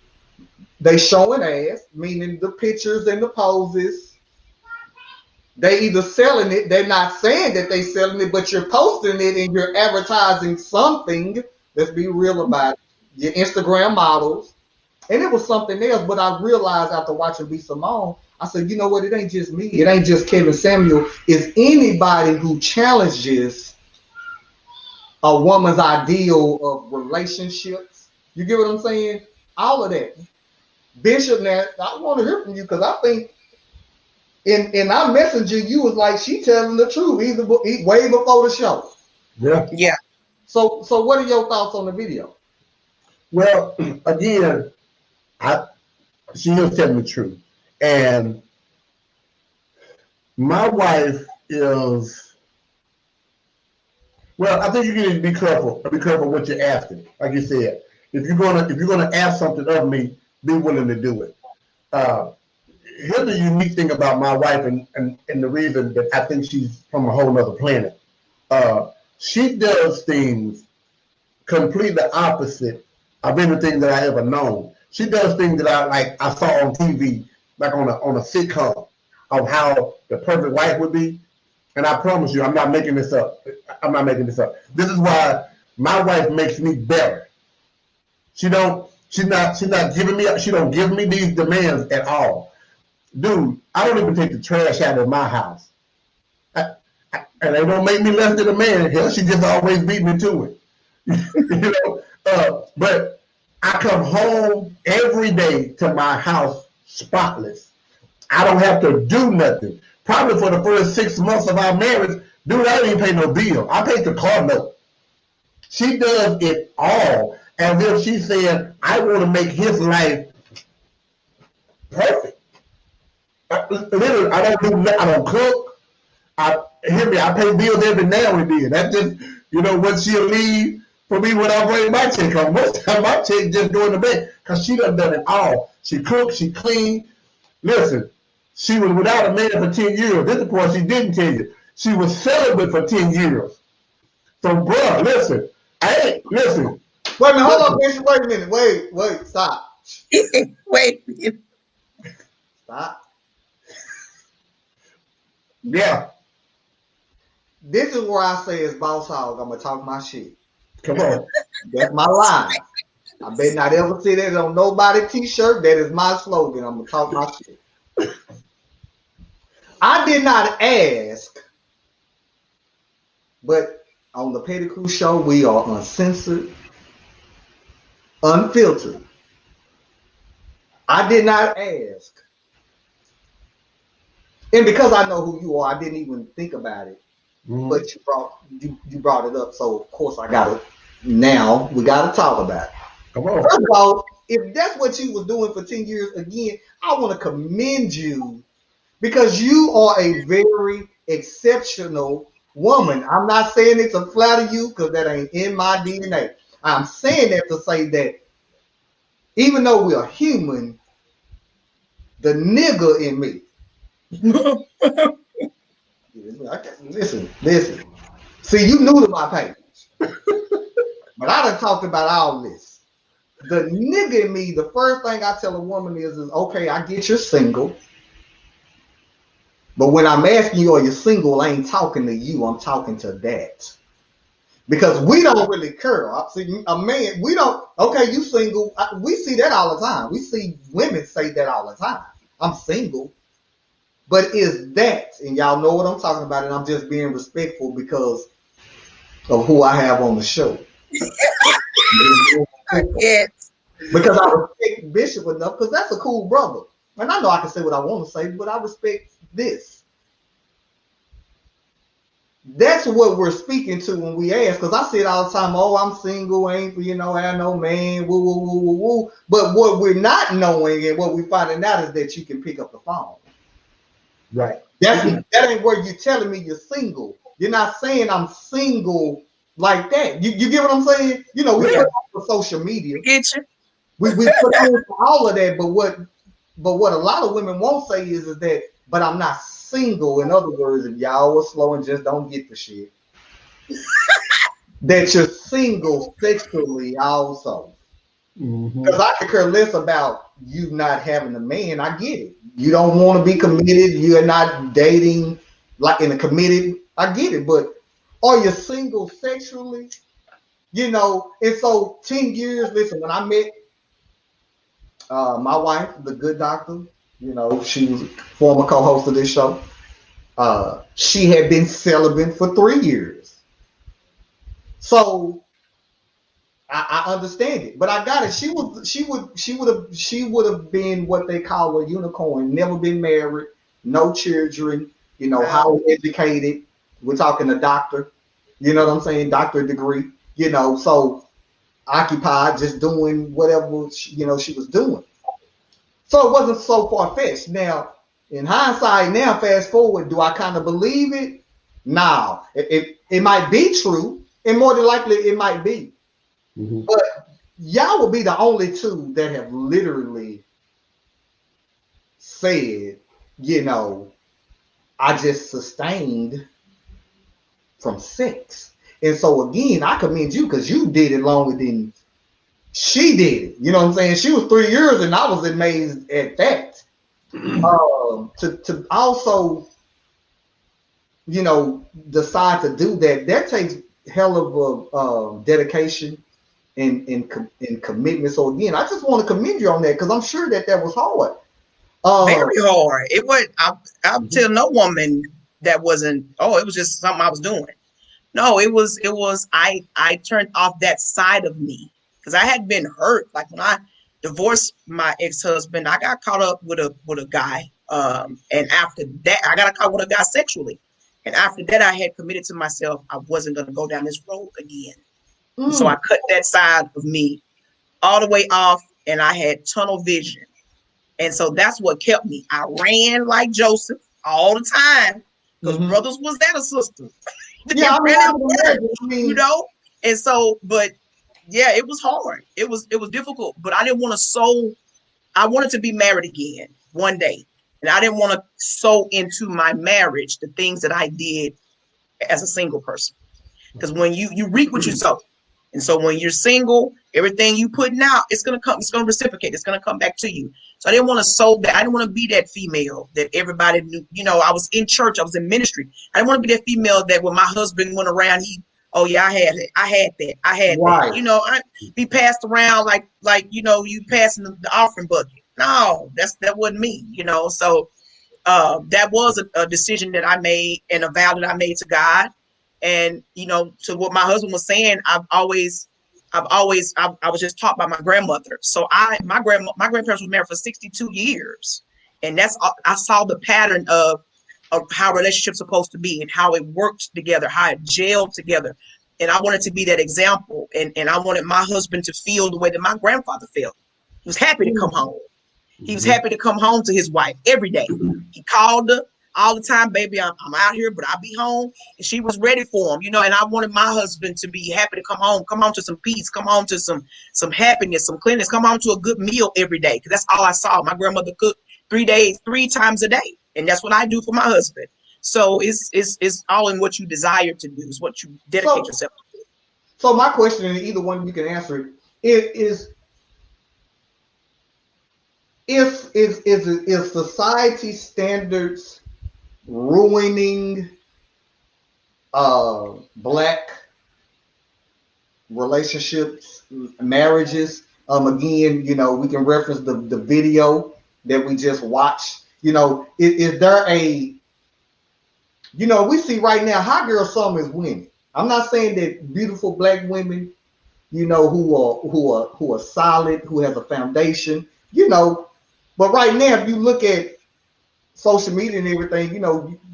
they showing ass, meaning the pictures and the poses. They either selling it. They're not saying that they selling it, but you're posting it and you're advertising something. Let's be real about it. Your Instagram models. And it was something else, but I realized after watching B. Simone, I said, you know what? It ain't just me. It ain't just Kevin Samuel. It's anybody who challenges a woman's ideal of relationships. You get what I'm saying? All of that. Bishop, now I want to hear from you because I think in our messenger you was like she telling the truth way before the show. Yeah. So what are your thoughts on the video? Well, again, she is telling the truth, and my wife is. Well, I think you need to be careful. Be careful what you're asking. Like you said, if you're gonna ask something of me, be willing to do it. Here's the unique thing about my wife, and the reason that I think she's from a whole other planet. She does things completely opposite of anything that I ever known. She does things that I saw on TV, like on a sitcom, of how the perfect wife would be. And I promise you, I'm not making this up. I'm not making this up. This is why my wife makes me better. She's not giving me, she don't give me these demands at all. Dude, I don't even take the trash out of my house. And they don't make me less than a man. Hell, she just always beat me to it. You know, but I come home every day to my house spotless. I don't have to do nothing. Probably for the first 6 months of our marriage, dude, I didn't even pay no bill. I paid the car note. She does it all as if she said, I want to make his life perfect. Literally, I don't cook. I pay bills every now and then. That's just, when she'll leave for me when I bring my check home. Most time my check just going to bed because she done it all. She cooked, she cleaned. Listen, she was without a man for 10 years. This is the part she didn't tell you. She was celibate for 10 years. So, bruh, listen. Listen. Wait a minute, hold on, Bishop. Wait a minute. Wait, stop. Wait. Stop. Yeah. This is where I say it's boss hog. I'm gonna talk my shit. Come on. That's my line. I bet not ever see that on nobody t-shirt. That is my slogan. I'm gonna talk my shit. I did not ask, but on the Petty Crew Show, we are uncensored, unfiltered. I did not ask. And because I know who you are, I didn't even think about it. Mm-hmm. But you brought it up, so of course we gotta talk about it. Come on. First of all, if that's what you was doing for 10 years, again, I want to commend you because you are a very exceptional woman. I'm not saying it to flatter you because that ain't in my DNA. I'm saying that to say that even though we are human, the nigga in me. Listen. See, you new to my page, but I done talked about all this. The nigga in me, the first thing I tell a woman is okay, I get you're single, but when I'm asking you, are you single? I ain't talking to you. I'm talking to that. Because we don't really care. See, a man, we don't. Okay, you single? We see that all the time. We see women say that all the time. I'm single. But is that, and y'all know what I'm talking about, and I'm just being respectful because of who I have on the show. Yes. Because I respect Bishop enough, because that's a cool brother. And I know I can say what I want to say, but I respect this. That's what we're speaking to when we ask, because I say it all the time, oh, I'm single, ain't, have no man, woo, woo, woo, woo, woo. But what we're not knowing and what we're finding out is that you can pick up the phone. Right. That ain't where you're telling me you're single. You're not saying I'm single like that. You get what I'm saying? We put on for social media. Get you. We put on for all of that, but what a lot of women won't say is that, but I'm not single. In other words, if y'all are slow and just don't get the shit, that you're single sexually also. Because I could care less about you not having a man. I get it. You don't want to be committed. You're not dating like in a committed. I get it. But are you single sexually? And so 10 years, listen, when I met my wife, the good doctor, she was a former co-host of this show. She had been celibate for 3 years. So I understand it, but I got it. She would have been what they call a unicorn. Never been married, no children. You know, highly educated. We're talking a doctor. You know what I'm saying? Doctorate degree. You know, so occupied, just doing whatever she was doing. So it wasn't so far fetched. Now, in hindsight, now fast forward, do I kind of believe it? No, it might be true, and more than likely it might be. Mm-hmm. But y'all will be the only two that have literally said, I just sustained from sex. And so again, I commend you because you did it longer than she did it. You know what I'm saying? She was 3 years and I was amazed at that. To also, decide to do that takes hell of a dedication and commitment. So again, I just want to commend you on that because I'm sure that was hard. Very hard. It was. I'll tell no woman that wasn't. Oh, it was just something I was doing. No, it was. I turned off that side of me because I had been hurt. Like when I divorced my ex-husband, I got caught up with a guy. And after that, I got caught with a guy sexually. And after that, I had committed to myself I wasn't going to go down this road again. So I cut that side of me all the way off, and I had tunnel vision. And so that's what kept me. I ran like Joseph all the time because brothers was that a sister. Yeah, And so, but yeah, it was hard. It was difficult, but I didn't want to I wanted to be married again one day. And I didn't want to sow into my marriage the things that I did as a single person. Because when you reap what you sow. And so when you're single, everything you putting out, it's going to reciprocate. It's going to come back to you. So I didn't want to sow that. I didn't want to be that female that everybody knew. I was in church. I was in ministry. I didn't want to be that female that when my husband went around, I had that. I had right. that. I'd be passed around like you passing the offering bucket. No, that wasn't me, So that was a decision that I made and a vow that I made to God. And, to what my husband was saying, I was just taught by my grandmother. So my grandparents were married for 62 years. And I saw the pattern of how relationships are supposed to be and how it worked together, how it gelled together. And I wanted to be that example. And I wanted my husband to feel the way that my grandfather felt. He was happy to come home. He was happy to come home to his wife every day. He called her all the time, baby, I'm out here, but I'll be home. And she was ready for him, and I wanted my husband to be happy to come home to some peace, come home to some happiness, some cleanness, come home to a good meal every day. Because that's all I saw. My grandmother cooked 3 times a day. And that's what I do for my husband. So it's all in what you desire to do. It's what you dedicate yourself to. So my question, and either one you can answer it, is society standards ruining Black relationships, marriages? Again, we can reference the video that we just watched. Is there we see right now Hot Girl Summer is winning. I'm not saying that beautiful Black women, who are solid, who has a foundation, but right now, if you look at social media and everything,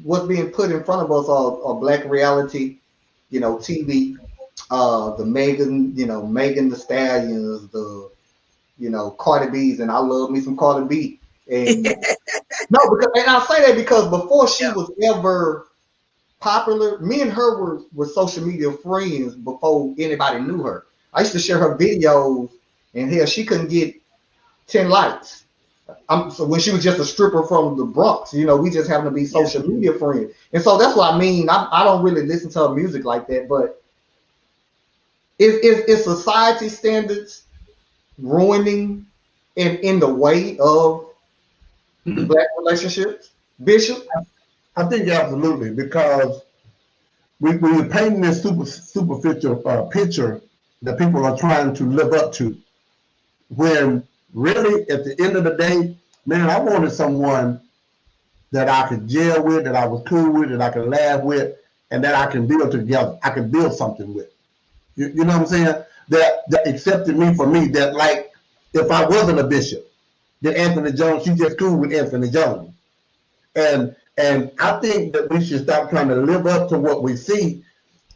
what's being put in front of us are Black reality, TV, the Megan Thee Stallions, the Cardi B's, and I love me some Cardi B. And I say that because before she was ever popular, me and her were social media friends before anybody knew her. I used to share her videos, and hell, she couldn't get 10 likes. So when she was just a stripper from the Bronx, we just happened to be social media friends. And so that's what I mean. I don't really listen to her music like that, but is society standards ruining in the way of Black relationships, Bishop? I think absolutely, because we're painting this superficial picture that people are trying to live up to, when really, at the end of the day, man, I wanted someone that I could gel with, that I was cool with, that I could laugh with, and that I can build together. I can build something with. You know what I'm saying? That accepted me for me. That like if I wasn't a bishop, then Anthony Jones, she just cool with Anthony Jones. And I think that we should stop trying to live up to what we see.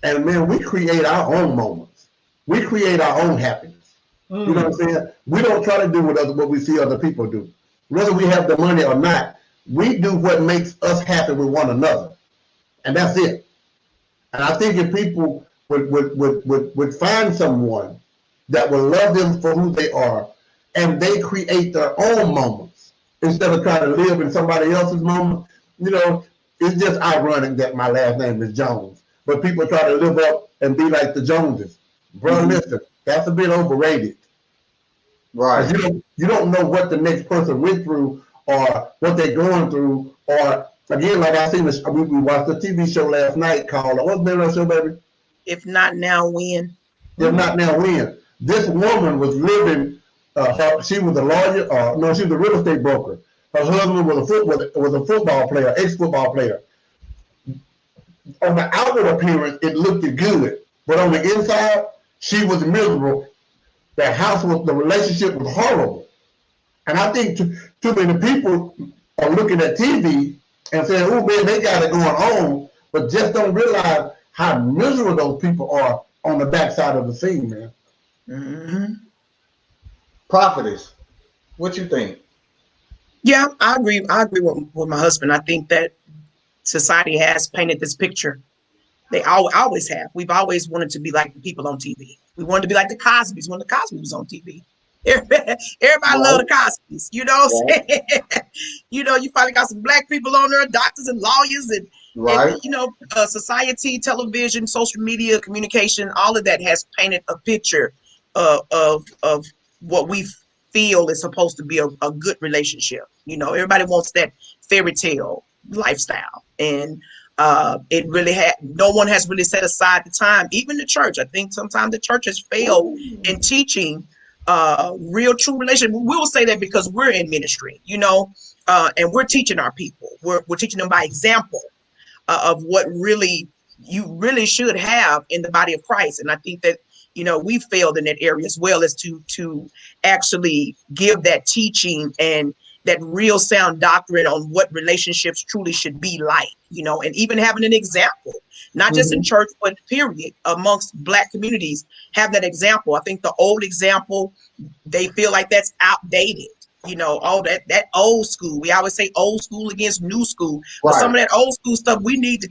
And man, we create our own moments. We create our own happiness. You know what I'm saying? We don't try to do what we see other people do. Whether we have the money or not, we do what makes us happy with one another. And that's it. And I think if people would find someone that will love them for who they are, and they create their own moments instead of trying to live in somebody else's moment, you know, it's just ironic that my last name is Jones. But people try to live up and be like the Joneses. Bro, listen, that's a bit overrated. Right. You don't know what the next person went through or what they're going through. Or again, like I seen this, we watched a TV show last night called, what's the name of that show, baby? If not now, when? If not now, when? This woman was living. She was a lawyer. No, she was a real estate broker. Her husband was a football player, ex-football player. On the outward appearance, it looked good, but on the inside, she was miserable. The relationship was horrible. And I think too many people are looking at TV and saying, oh man, they got it going on, but just don't realize how miserable those people are on the backside of the scene, man. Mm-hmm. Prophetess, what you think? Yeah, I agree. I agree with my husband. I think that society has painted this picture. They always have. We've always wanted to be like the people on TV. We wanted to be like the Cosbys when the Cosby was on TV. Everybody loved the Cosbys. You know what I'm saying? You know, you finally got some black people on there, doctors and lawyers, and you know, society, television, social media, communication, all of that has painted a picture of what we feel is supposed to be a good relationship. You know, everybody wants that fairy tale lifestyle, and it really no one has really set aside the time. Even the church, I think sometimes the church has failed in teaching real true relationship. We will say that because we're in ministry, you know, and we're teaching our people. We're teaching them by example of what you really should have in the body of Christ. And I think that, you know, we failed in that area as well, as to actually give that teaching and that real sound doctrine on what relationships truly should be like, you know, and even having an example, not just in church, but period, amongst Black communities, have that example. I think the old example, they feel like that's outdated, you know, all that old school. We always say old school against new school. But some of that old school stuff we need to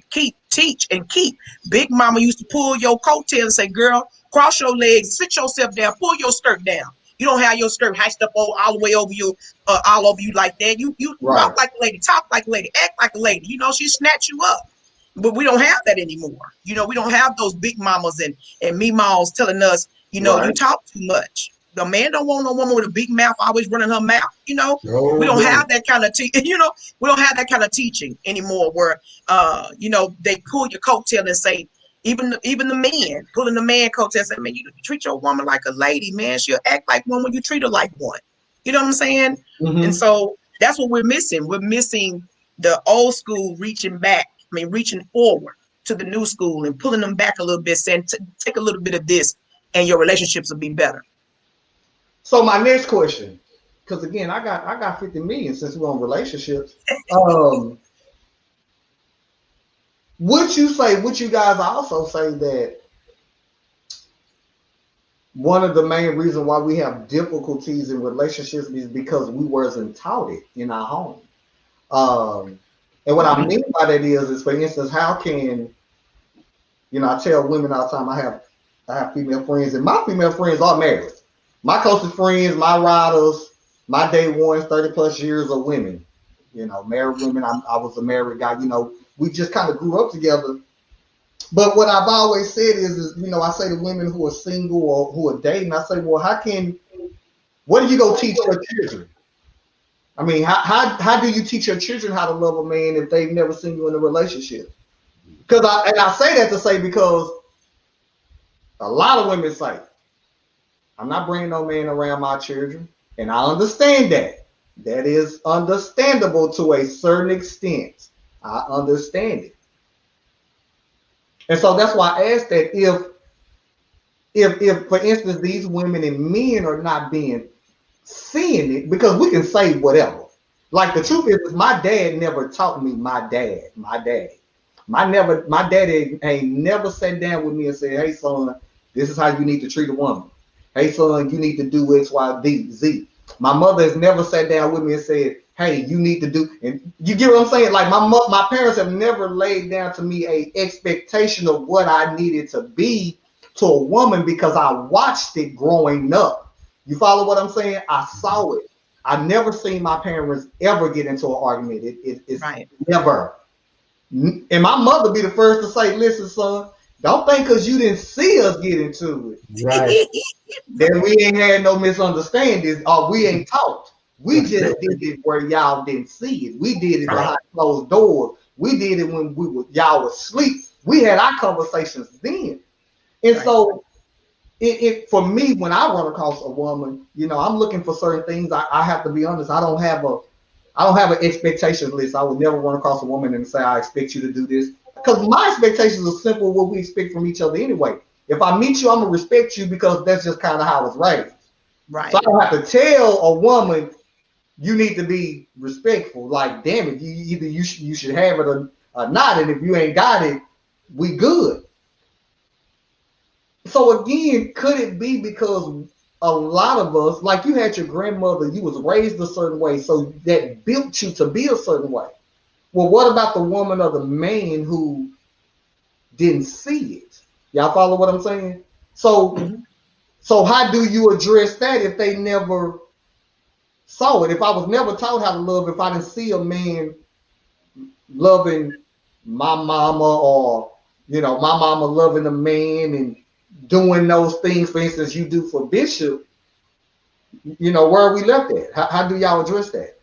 teach and keep. Big Mama used to pull your coattail and say, girl, cross your legs, sit yourself down, pull your skirt down. You don't have your skirt hiked up all the way over you, all over you like that. You walk like a lady, talk like a lady, act like a lady. You know, she snatch you up. But we don't have that anymore. You know, we don't have those big mamas and meemaws telling us, you know, you talk too much. The man don't want no woman with a big mouth always running her mouth. You know, we don't have that kind of we don't have that kind of teaching anymore. Where you know, they pull your coattail and say, even the men pulling the man coattail, say, man, you treat your woman like a lady, man. She'll act like one when you treat her like one. You know what I'm saying? And so that's what we're missing. We're missing the old school reaching forward to the new school and pulling them back a little bit, saying, take a little bit of this and your relationships will be better. So my next question, because again, I got 50 million since we're on relationships. Would you guys also say that one of the main reasons why we have difficulties in relationships is because we wasn't taught it in our home? And what I mean by that is for instance, how can, you know, I tell women all the time, I have female friends, and my female friends are married. My closest friends, my riders, my day ones, 30 plus years of women, you know, married women. I was a married guy, you know, we just kind of grew up together. But what I've always said is, you know, I say to women who are single or who are dating, I say, well, what do you go teach your children? I mean, how do you teach your children how to love a man if they've never seen you in a relationship? Because I say that to say, because a lot of women say, I'm not bringing no man around my children. And I understand that. That is understandable to a certain extent. I understand it. And so that's why I asked that, if for instance these women and men are not being seeing it, because we can say whatever. Like the truth is, my dad never taught me my dad. My daddy ain't never sat down with me and said, "Hey son, this is how you need to treat a woman. Hey son, you need to do X, Y, Z." My mother has never sat down with me and said, "Hey, you need to do," and you get what I'm saying? Like my parents have never laid down to me a expectation of what I needed to be to a woman because I watched it growing up. You follow what I'm saying? I saw it. I've never seen my parents ever get into an argument. It's Right. never. And my mother be the first to say, "Listen, son, don't think because you didn't see us get into it, Right. that we ain't had no misunderstandings or we ain't taught. We just did it where y'all didn't see it. We did it behind closed doors. We did it when y'all was asleep. We had our conversations then." And so it for me, when I run across a woman, I'm looking for certain things. I have to be honest. I don't have an expectation list. I would never run across a woman and say, "I expect you to do this," because my expectations are simple. What we expect from each other anyway. If I meet you, I'm gonna respect you because that's just kind of how it's raised. Right. So I don't have to tell a woman you need to be respectful. Like, damn it, you should have it or not. And if you ain't got it, we good. So again, could it be because a lot of us, like you had your grandmother, you was raised a certain way, so that built you to be a certain way. Well, what about the woman or the man who didn't see it? Y'all follow what I'm saying? So how do you address that if they never saw it? If I was never taught how to love, if I didn't see a man loving my mama or, my mama loving a man and doing those things, for instance, you do for Bishop, where are we left at? How do y'all address that?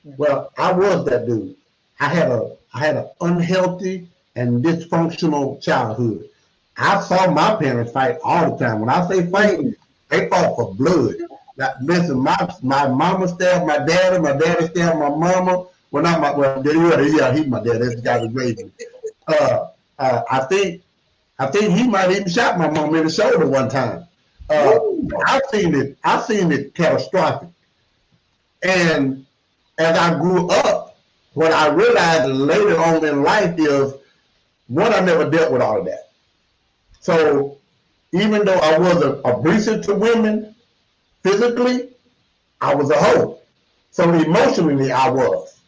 Well, I was that dude. I had an unhealthy and dysfunctional childhood. I saw my parents fight all the time. When I say fighting, they fought for blood. Now, listen, my mama stabbed my daddy stabbed my mama. Well, not my he's my dad. That's the guy that raised me. I think he might even shot my mom in the shoulder one time. I've seen it catastrophic. And as I grew up, what I realized later on in life is, one, I never dealt with all of that. So even though I was abusive to women physically, I was a hoe. So emotionally, I was.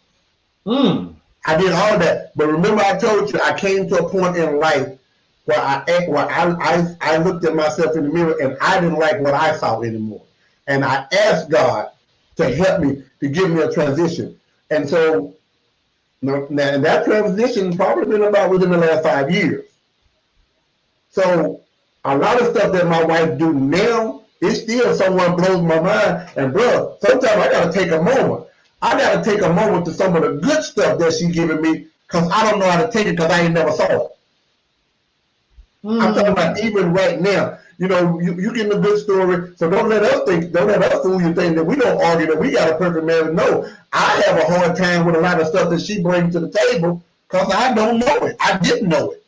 I did all that. But remember, I told you, I came to a point in life where I looked at myself in the mirror and I didn't like what I saw anymore. And I asked God to help me, to give me a transition. And so, now that transition probably been about within the last 5 years. So a lot of stuff that my wife do now, it still someone blows my mind. And bro, sometimes I gotta take a moment. I gotta take a moment to some of the good stuff that she's giving me, because I don't know how to take it because I ain't never saw it. I'm talking about even right now. You getting a good story, so don't let us fool you think that we don't argue, that we got a perfect marriage. No, I have a hard time with a lot of stuff that she brings to the table because I don't know it. I didn't know it.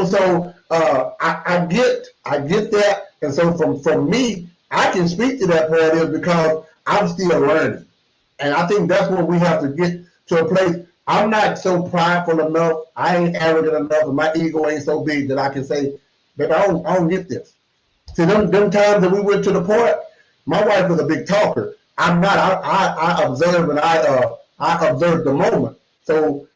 So I get that, and so from me, I can speak to that part is because I'm still learning, and I think that's what we have to get to a place. I'm not so prideful enough. I ain't arrogant enough, and my ego ain't so big that I can say, "Baby, I don't get this." See, them times that we went to the park, my wife was a big talker. I'm not. I observe and I observe the moment. So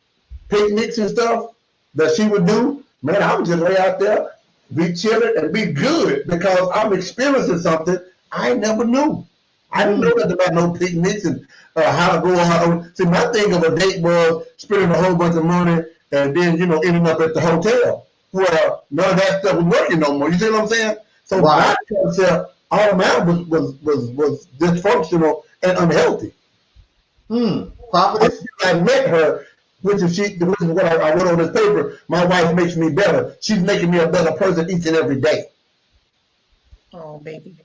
picnics and stuff that she would do, man, I would just lay out there, be chilling and be good because I'm experiencing something I never knew. I didn't know nothing about no picnics and how to go on. See, my thing of a date was spending a whole bunch of money and then, ending up at the hotel. Well, none of that stuff was working no more. You see what I'm saying? So my concept automatically was dysfunctional and unhealthy. Prophetess? I met her, which is what I wrote on this paper. My wife makes me better. She's making me a better person each and every day. Oh, baby.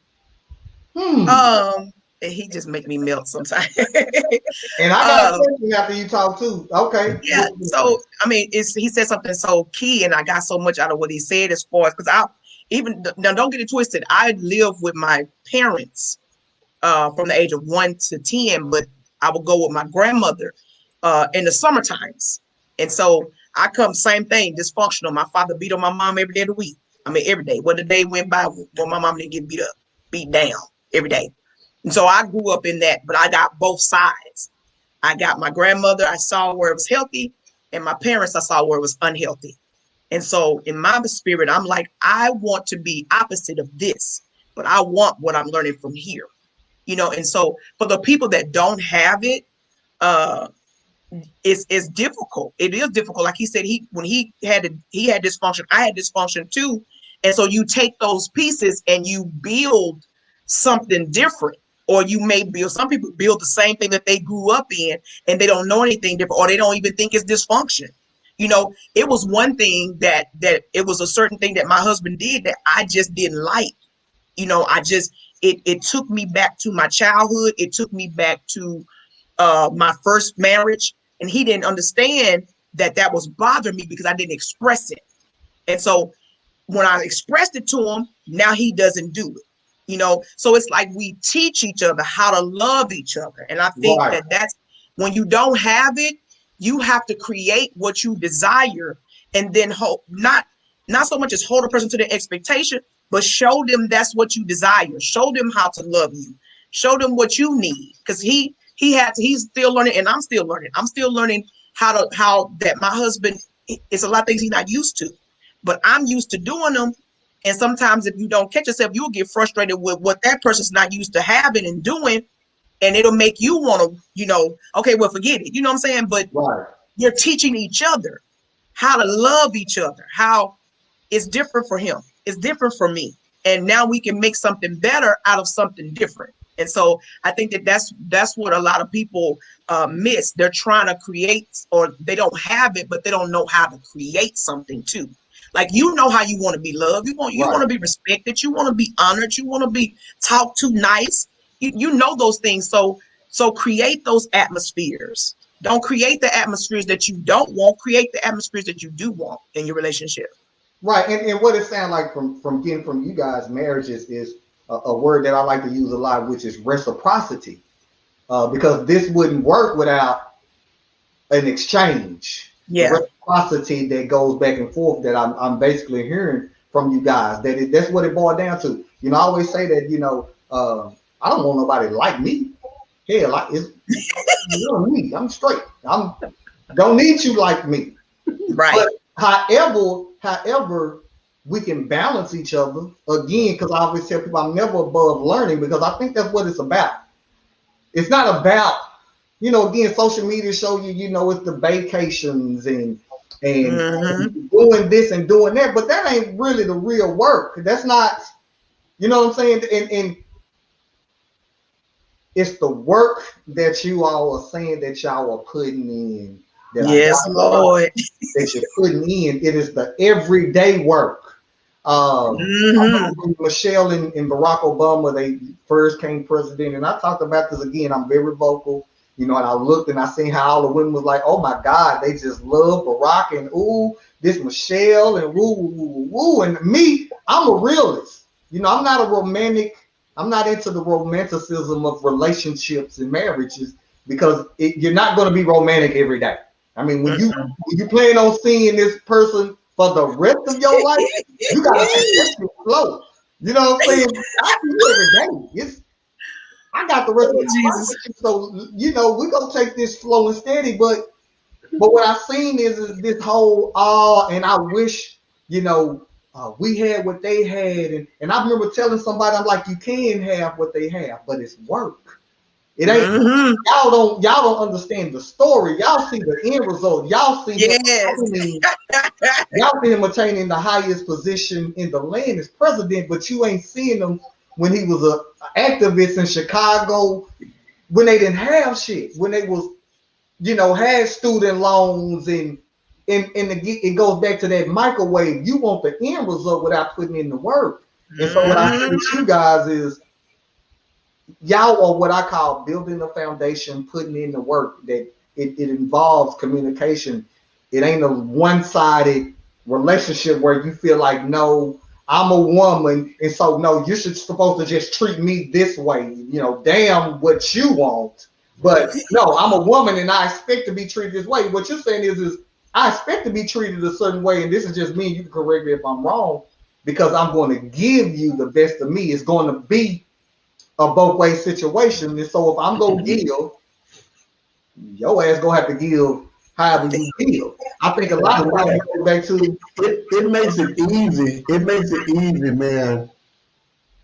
He just make me melt sometimes. And I got a question after you talk too. Okay. Yeah. So he said something so key, and I got so much out of what he said as far as because even now, don't get it twisted. I lived with my parents from the age of 1 to 10, but I would go with my grandmother in the summer times. And so I come, same thing, dysfunctional. My father beat on my mom every day of the week. I mean, every day. When the day went by when my mom didn't get beat up, beat down every day. And so I grew up in that, but I got both sides. I got my grandmother, I saw where it was healthy, and my parents, I saw where it was unhealthy. And so in my spirit, I'm like, I want to be opposite of this, but I want what I'm learning from here. You know, and so for the people that don't have it, it's difficult. It is difficult. Like he said, when he had dysfunction, I had dysfunction too. And so you take those pieces and you build something different, or you may build, some people build the same thing that they grew up in and they don't know anything different, or they don't even think it's dysfunction. You know, it was one thing that it was a certain thing that my husband did that I just didn't like. You know, it took me back to my childhood. It took me back to my first marriage. And he didn't understand that was bothering me because I didn't express it. And so when I expressed it to him, now he doesn't do it. You know, so it's like we teach each other how to love each other. And I think that's when you don't have it, you have to create what you desire, and then hope, not so much as hold a person to their expectation, but show them that's what you desire. Show them how to love you. Show them what you need. Because he's still learning, and I'm still learning. I'm still learning how that my husband, it's a lot of things he's not used to, but I'm used to doing them. And sometimes if you don't catch yourself, you'll get frustrated with what that person's not used to having and doing. And it'll make you want to, you know, okay, well, forget it. You know what I'm saying? But you're teaching each other how to love each other, how it's different for him. It's different for me. And now we can make something better out of something different. And so I think that's what a lot of people miss. They're trying to create, or they don't have it, but they don't know how to create something too. Like, you know how you want to be loved. You want to be respected. You want to be honored. You want to be talked to nice. You know those things. So create those atmospheres. Don't create the atmospheres that you don't want. Create the atmospheres that you do want in your relationship. Right. And what it sounds like from getting from you guys, marriage is a word that I like to use a lot, which is reciprocity. Because this wouldn't work without an exchange. Yeah. The reciprocity that goes back and forth that I'm basically hearing from you guys. That's what it boiled down to. You know, I always say that, you know, I don't want nobody like me. Hell, it's me. I'm straight. Don't need you like me. Right. But however, we can balance each other again, because I always tell people I'm never above learning, because I think that's what it's about. It's not about, you know, again, social media show you, you know, it's the vacations and doing this and doing that, but that ain't really the real work. That's not, you know what I'm saying? And it's the work that you all are saying that y'all are putting in. Yes, Lord. That you're putting in. It is the everyday work. Michelle and Barack Obama, they first came president, and I talked about this again. I'm very vocal, you know, and I looked and I seen how all the women was like, oh my God, they just love Barack, and ooh, this Michelle, and woo. And me, I'm a realist. You know, I'm not a romantic. I'm not into the romanticism of relationships and marriages, because you're not going to be romantic every day. I mean, when you plan on seeing this person for the rest of your life, you gotta take that shit slow. You know what I'm saying? I see you every day. I got the rest of my life, so you know we're gonna take this slow and steady. But what I've seen is this whole and I wish, you know, we had what they had, and I remember telling somebody, I'm like, you can have what they have, but it's work. It ain't y'all don't understand the story. Y'all see the end result. Y'all see him attaining the highest position in the land as president, but you ain't seeing him when he was an activist in Chicago, when they didn't have shit, when they was, you know, had student loans, and it goes back to that microwave. You want the end result without putting in the work. And so what I say to you guys is, y'all are what I call building a foundation, putting in the work. That it involves communication. It ain't a one-sided relationship where you feel like, no, I'm a woman, and so no, you should supposed to just treat me this way. You know, damn what you want. But no, I'm a woman, and I expect to be treated this way. What you're saying is I expect to be treated a certain way, and this is just me. You can correct me if I'm wrong, because I'm going to give you the best of me. It's going to be a both way situation, and so if I'm gonna give, your ass gonna have to give however you give. I think a lot of times you go back to it makes it easy. It makes it easy, man,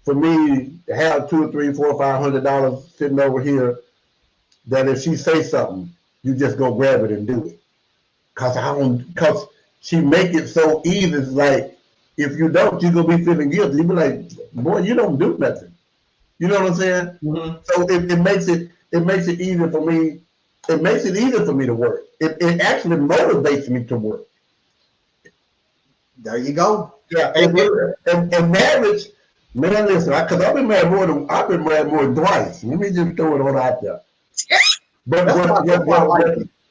for me to have $200, $300, $400, $500 sitting over here. That if she say something, you just go grab it and do it. Cause she make it so easy. It's like if you don't, you're gonna be feeling guilty. You be like, boy, you don't do nothing. You know what I'm saying? Mm-hmm. So it makes it easy for me. It makes it easier for me to work. It actually motivates me to work. There you go. Yeah, and marriage, man, listen, because I've been married more than twice. Let me just throw it on out there. But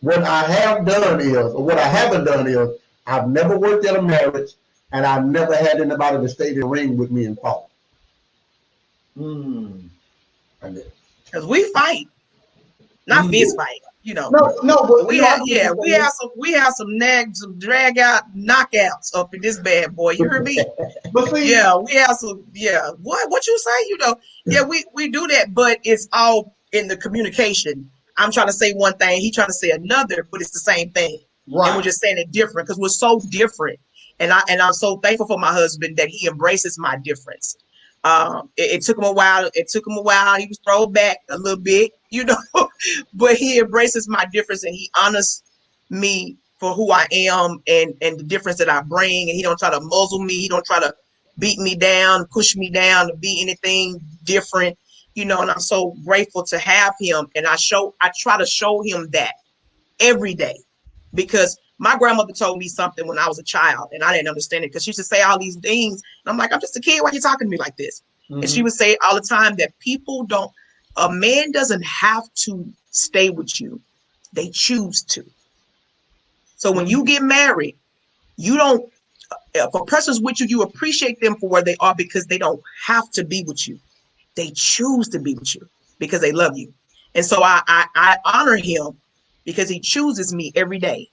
what I have done is, or what I haven't done is, I've never worked at a marriage, and I've never had anybody to stay in the ring with me and fought. Because we fight, not fist fight. You know, but we have some nags, some drag out knockouts up in this bad boy. You heard me? But see, we have some. Yeah, what you say? You know, we do that, but it's all in the communication. I'm trying to say one thing, he trying to say another, but it's the same thing. Right. And we're just saying it different because we're so different. And I'm so thankful for my husband that he embraces my difference. It took him a while. He was thrown back a little bit, you know, but he embraces my difference and he honors me for who I am and the difference that I bring. And he don't try to muzzle me. He don't try to beat me down, push me down to be anything different, you know. And I'm so grateful to have him. And I try to show him that every day, because my grandmother told me something when I was a child and I didn't understand it, because she used to say all these things. And I'm like, I'm just a kid. Why are you talking to me like this? Mm-hmm. And she would say all the time that a man doesn't have to stay with you. They choose to. So when you get married, you don't, if a person's with you, you appreciate them for where they are because they don't have to be with you. They choose to be with you because they love you. And so I honor him because he chooses me every day.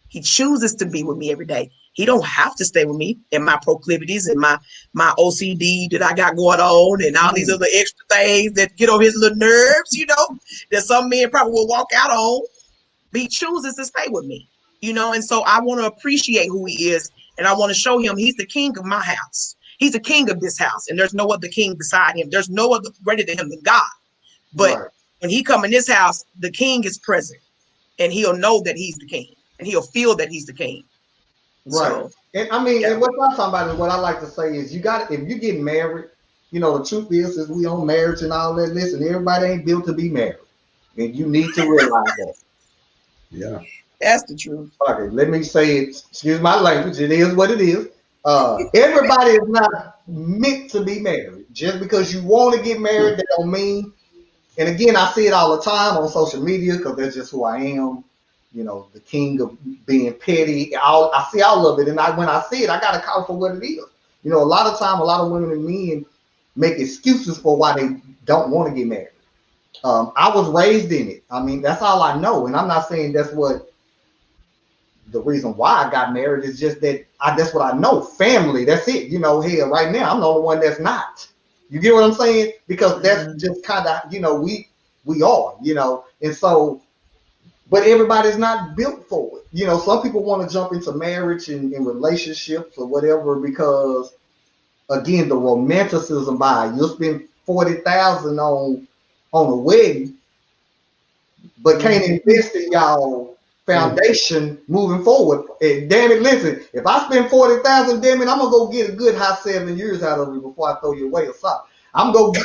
He chooses to be with me every day. He don't have to stay with me and my proclivities and my OCD that I got going on and all these other extra things that get on his little nerves, you know, that some men probably will walk out on. But he chooses to stay with me, you know, and so I want to appreciate who he is. And I want to show him he's the king of my house. He's the king of this house. And there's no other king beside him. There's no other greater than him than God. But when he come in this house, the king is present and he'll know that he's the king and he'll feel that he's the king. Right. So, and I mean, and what I'm talking about is what I like to say is if you get married, you know, the truth is we on marriage and all that. Listen, everybody ain't built to be married. And you need to realize that. Yeah. That's the truth. Okay, let me say it. Excuse my language. It is what it is. Everybody is not meant to be married. Just because you want to get married, that don't mean. And again, I see it all the time on social media because that's just who I am. You know, the king of being petty. I see all of it, and when I see it, I gotta call for what it is. You know, a lot of time, a lot of women and men make excuses for why they don't want to get married. I was raised in it. I mean, that's all I know, and I'm not saying that's what the reason why I got married is. Just that that's what I know. Family, that's it. You know, hell, right now I'm the only one that's not. You get what I'm saying? Because that's just kind of, you know, we are, you know, and so. But everybody's not built for it. You know, some people want to jump into marriage and relationships or whatever because, again, the romanticism by it. You'll spend $40,000 on a wedding, but can't invest in y'all foundation moving forward. And damn it, listen, if I spend $40,000, damn it, I'm gonna go get a good high 7 years out of it before I throw you away or something. I'm not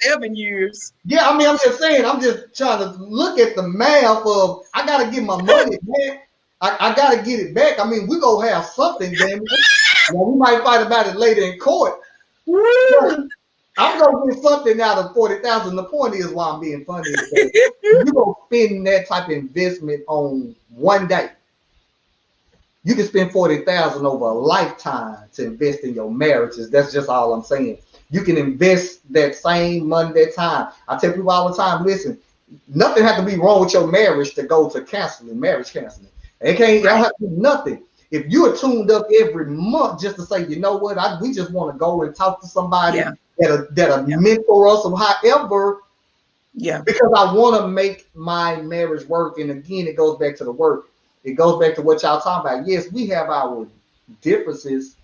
7 years. Yeah, I mean, I'm just saying, I'm just trying to look at the math of I gotta get my money back. I gotta get it back. I mean, we gonna have something, damn it. Now, we might fight about it later in court. I'm gonna get something out of $40,000. The point is why I'm being funny. You gonna spend that type of investment on one day. You can spend 40,000 over a lifetime to invest in your marriages. That's just all I'm saying. You can invest that same money, that time. I tell people all the time, listen, nothing has to be wrong with your marriage to go to counseling, marriage counseling. It can't, y'all have to do nothing. If you're tuned up every month just to say, you know what, we just want to go and talk to somebody that'll mentor us or however, because I want to make my marriage work. And again, it goes back to the work. It goes back to what y'all talking about. Yes, we have our differences,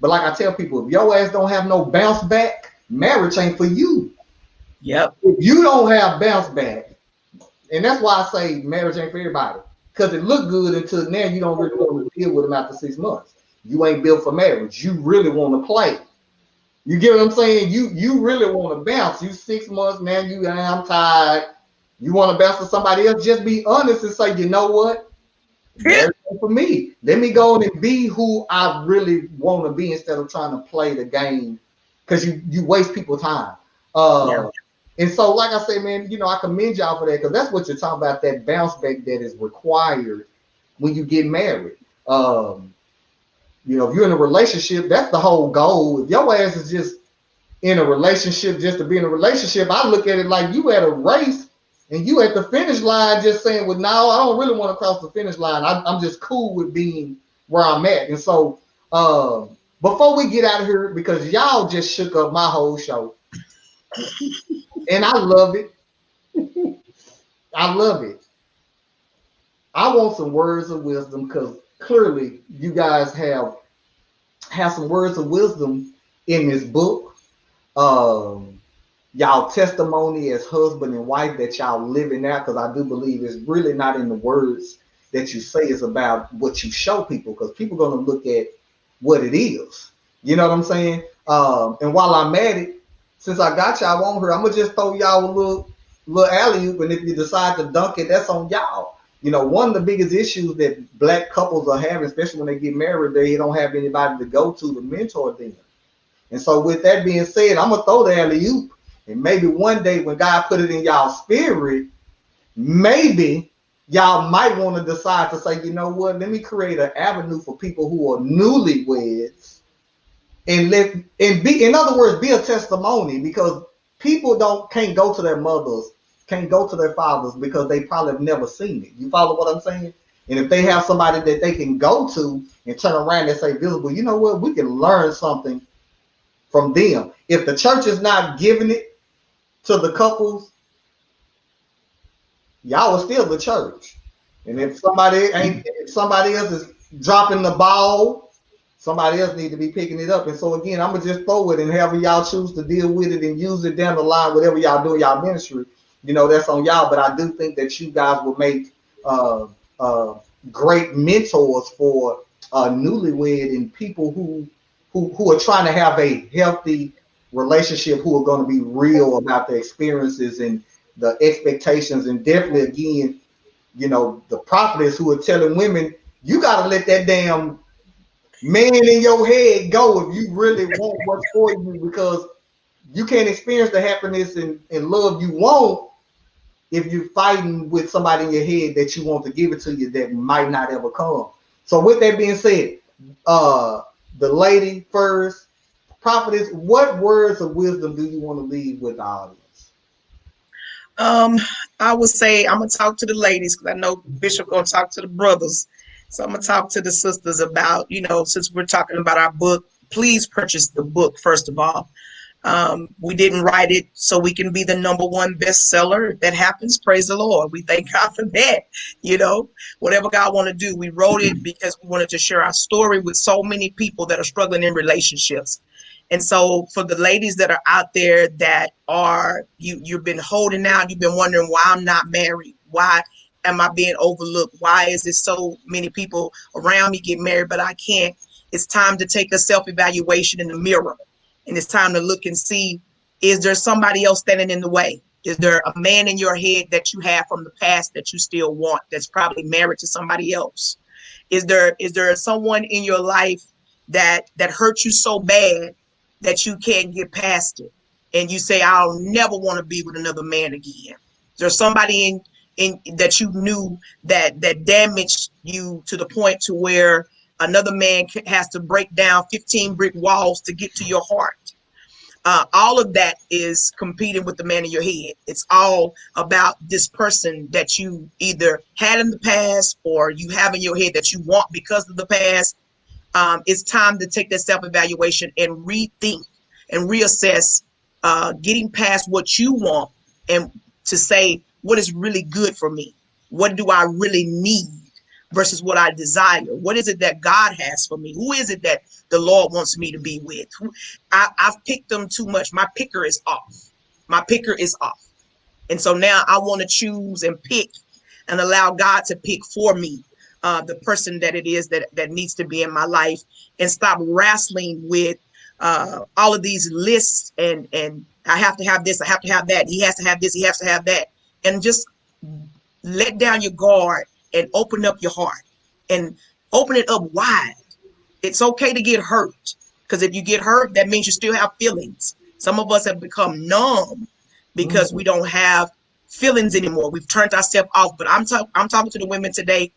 but like I tell people, if your ass don't have no bounce back, marriage ain't for you. Yep. If you don't have bounce back, and that's why I say marriage ain't for everybody, because it looked good until now you don't really want to deal with them after 6 months. You ain't built for marriage. You really want to play. You get what I'm saying? You really want to bounce. You 6 months, man, I'm tired. You want to bounce to somebody else, just be honest and say, you know what? Marriage ain't for me. Let me go on and be who I really want to be instead of trying to play the game, because you waste people's time. And so, like I say, man, I commend y'all for that, because that's what you're talking about, that bounce back that is required when you get married. If you're in a relationship, that's the whole goal. If your ass is just in a relationship just to be in a relationship, I look at it like you at a race and you at the finish line just saying, well, no, I don't really want to cross the finish line. I'm just cool with being where I'm at. And so before we get out of here, because y'all just shook up my whole show, and I love it. I love it. I want some words of wisdom, because clearly you guys have some words of wisdom in this book. Y'all testimony as husband and wife that y'all living out, because I do believe it's really not in the words that you say, it's about what you show people, because people are going to look at what it is. You know what I'm saying? And while I'm at it, since I got y'all on here, I'm going to just throw y'all a little alley-oop, and if you decide to dunk it, that's on y'all. One of the biggest issues that black couples are having, especially when they get married, they don't have anybody to go to mentor them. And so with that being said, I'm going to throw the alley-oop. And maybe one day when God put it in y'all spirit, maybe y'all might want to decide to say, you know what, let me create an avenue for people who are newlyweds, and be, in other words, be a testimony, because people can't go to their mothers, can't go to their fathers, because they probably have never seen it. You follow what I'm saying? And if they have somebody that they can go to and turn around and say, visible, you know what, we can learn something from them. If the church is not giving it to the couples, y'all are still the church. And if somebody else is dropping the ball, somebody else need to be picking it up. And so again, I'm gonna just throw it, and however y'all choose to deal with it and use it down the line, whatever y'all do in y'all ministry, that's on y'all. But I do think that you guys will make great mentors for newlywed and people who are trying to have a healthy relationship, who are going to be real about the experiences and the expectations. And definitely, again, the prophetess who are telling women, you got to let that damn man in your head go if you really want what's for you, because you can't experience the happiness and love you want if you're fighting with somebody in your head that you want to give it to you that might not ever come. So with that being said, the lady first, prophetess, what words of wisdom do you want to leave with the audience? I would say I'm gonna talk to the ladies, because I know Bishop gonna talk to the brothers. So I'm gonna talk to the sisters about, since we're talking about our book, please purchase the book first of all. We didn't write it so we can be the #1 bestseller. If that happens, praise the Lord. We thank God for that. Whatever God want to do, we wrote it because we wanted to share our story with so many people that are struggling in relationships. And so for the ladies that are out there that are, you've been holding out, you've been wondering why I'm not married, why am I being overlooked, why is it so many people around me get married but I can't? It's time to take a self-evaluation in the mirror. And it's time to look and see, is there somebody else standing in the way? Is there a man in your head that you have from the past that you still want, that's probably married to somebody else? Is there someone in your life that hurt you so bad that you can't get past it? And you say, I'll never want to be with another man again. Is there somebody in that you knew that damaged you to the point to where Another man has to break down 15 brick walls to get to your heart. All of that is competing with the man in your head. It's all about this person that you either had in the past or you have in your head that you want because of the past. It's time to take that self-evaluation and rethink and reassess, getting past what you want and to say, what is really good for me? What do I really need versus what I desire? What is it that God has for me? Who is it that the Lord wants me to be with? I've picked them too much. My picker is off. My picker is off. And so now I want to choose and pick and allow God to pick for me the person that it is that needs to be in my life, and stop wrestling with all of these lists and I have to have this, I have to have that, he has to have this, he has to have that, and just let down your guard and open up your heart and open it up wide. It's okay to get hurt, because if you get hurt, that means you still have feelings. Some of us have become numb because we don't have feelings anymore. We've turned ourselves off. But I'm talking to the women today.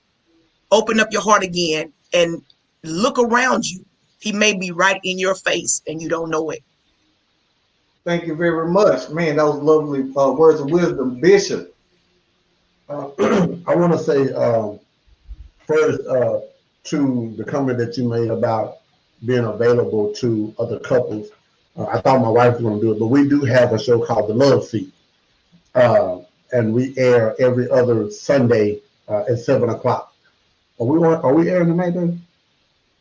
Open up your heart again and look around you. He may be right in your face and you don't know it. Thank you very much. Man, that was lovely words of wisdom. Bishop. I want to say first to the comment that you made about being available to other couples. I thought my wife was going to do it, but we do have a show called The Love Seat. And we air every other Sunday at 7 o'clock. Are we airing tonight then?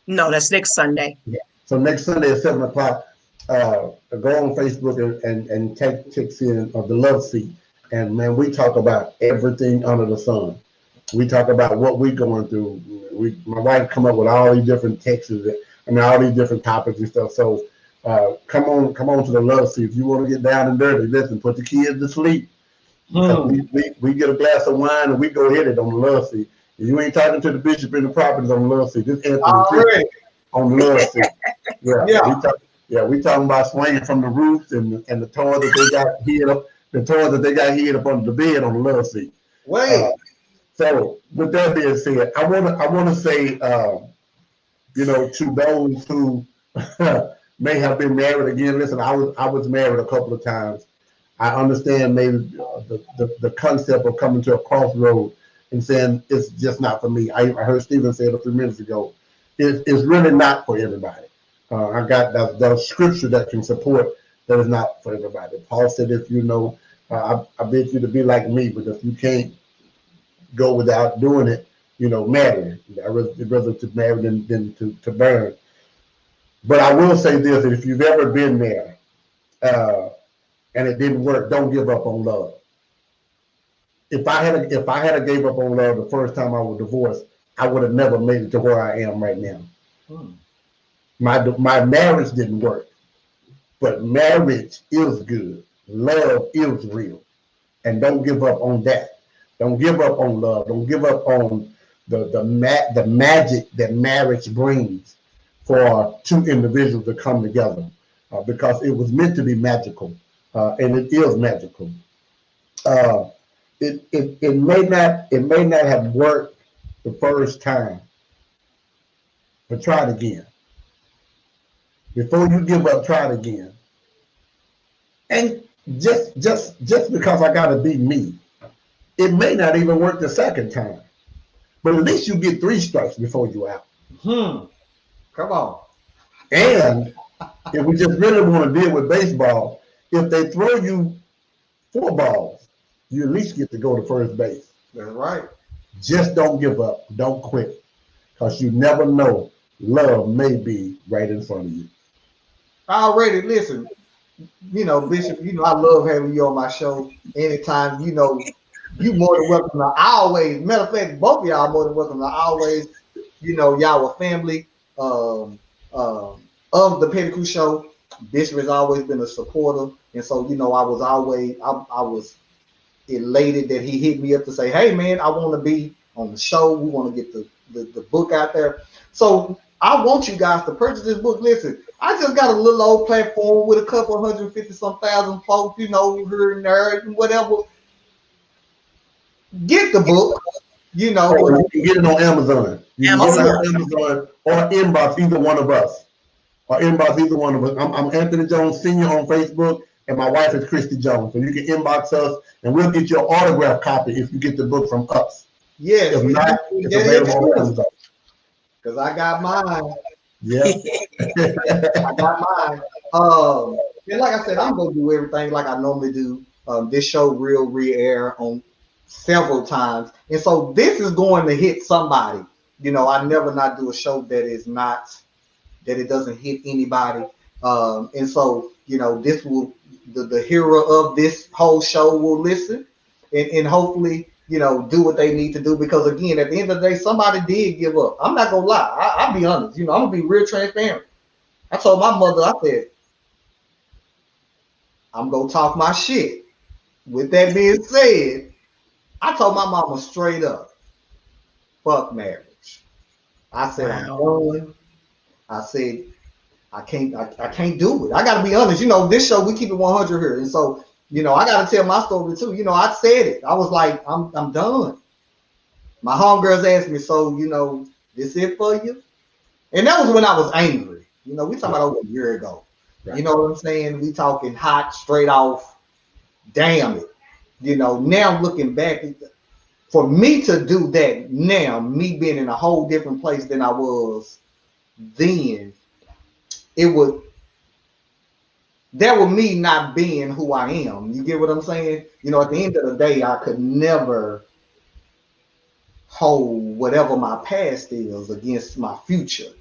No, that's next Sunday. Yeah. So next Sunday at 7 o'clock, go on Facebook and text in The Love Seat. And man, we talk about everything under the sun. We talk about what we're going through. My wife come up with all these different texts and all these different topics and stuff. So come on to The Love Seat. If you want to get down and dirty, listen, put the kids to sleep. We get a glass of wine and we go hit it on The Love Seat. If you ain't talking to the bishop in the Prophetess on The Love Seat, this Anthony Christie on The Love Seat. Yeah. We talking about swinging from the roofs and the toys that they got hid up. The toys that they got hid up under the bed on The Love Seat. So with that being said, I want to say, to those who may have been married again. Listen, I was married a couple of times. I understand maybe the concept of coming to a crossroad and saying it's just not for me. I heard Stephen say it a few minutes ago. It's really not for everybody. I got the scripture that can support that is not for everybody. Paul said, if I bid you to be like me, but if you can't go without doing it, marry. I'd rather to marry than to burn. But I will say this, that if you've ever been there and it didn't work, don't give up on love. If I had gave up on love the first time I was divorced, I would have never made it to where I am right now. My marriage didn't work, but marriage is good. Love is real, and don't give up on that. Don't give up on love. Don't give up on the magic that marriage brings for two individuals to come together, because it was meant to be magical, and it is magical. It may not have worked the first time, but try it again. Before you give up, try it again. And just because I gotta be me, it may not even work the second time. But at least you get 3 strikes before you're out. Come on. And if we just really want to deal with baseball, if they throw you 4 balls, you at least get to go to first base. That's right. Just don't give up. Don't quit. Because you never know. Love may be right in front of you. Listen, Bishop, I love having you on my show. Anytime, you more than welcome to always. Matter of fact, both of y'all more than welcome to always. Y'all were family of the Pettigrew Show. Bishop has always been a supporter. And so, I was elated that he hit me up to say, hey man, I want to be on the show. We want to get the book out there. So I want you guys to purchase this book. Listen, I just got a little old platform with a couple 150-some thousand folks, here and there and whatever. Get the book. You know, or you can get it on Amazon. You can get it Amazon. on Amazon or inbox either one of us. Or inbox either one of us. I'm Anthony Jones Sr. on Facebook, and my wife is Kristi Jones. So you can inbox us, and we'll get your autograph copy if you get the book from us. yes, If not, it's available on Amazon. Because I got mine. Yeah. I got mine. And like I said, I'm gonna do everything like I normally do. This show will re-air on several times, and so this is going to hit somebody. You know, I never not do a show that is not that it doesn't hit anybody. And so you know, this will the hero of this whole show will listen, and hopefully you know do what they need to do because again, at the end of the day, somebody did give up. I'm not gonna lie. I'll be honest. You know, I'm gonna be real transparent. I told my mother, I said, I'm gonna talk my shit. With that being said, I told my mama straight up, fuck marriage. I said, Wow. I'm done. I said, I can't do it. I gotta be honest. You know, this show we keep it 100 here, and so you know, I gotta tell my story too. You know, I said it. I was like, I'm done. My homegirls asked me, so you know, this it for you? And that was when I was angry. You know, we talking about over a year ago. Right. You know what I'm saying? We talking hot, straight off. Damn it. You know, now looking back, for me to do that now, me being in a whole different place than I was then, that was me not being who I am. You get what I'm saying? You know, at the end of the day, I could never hold whatever my past is against my future.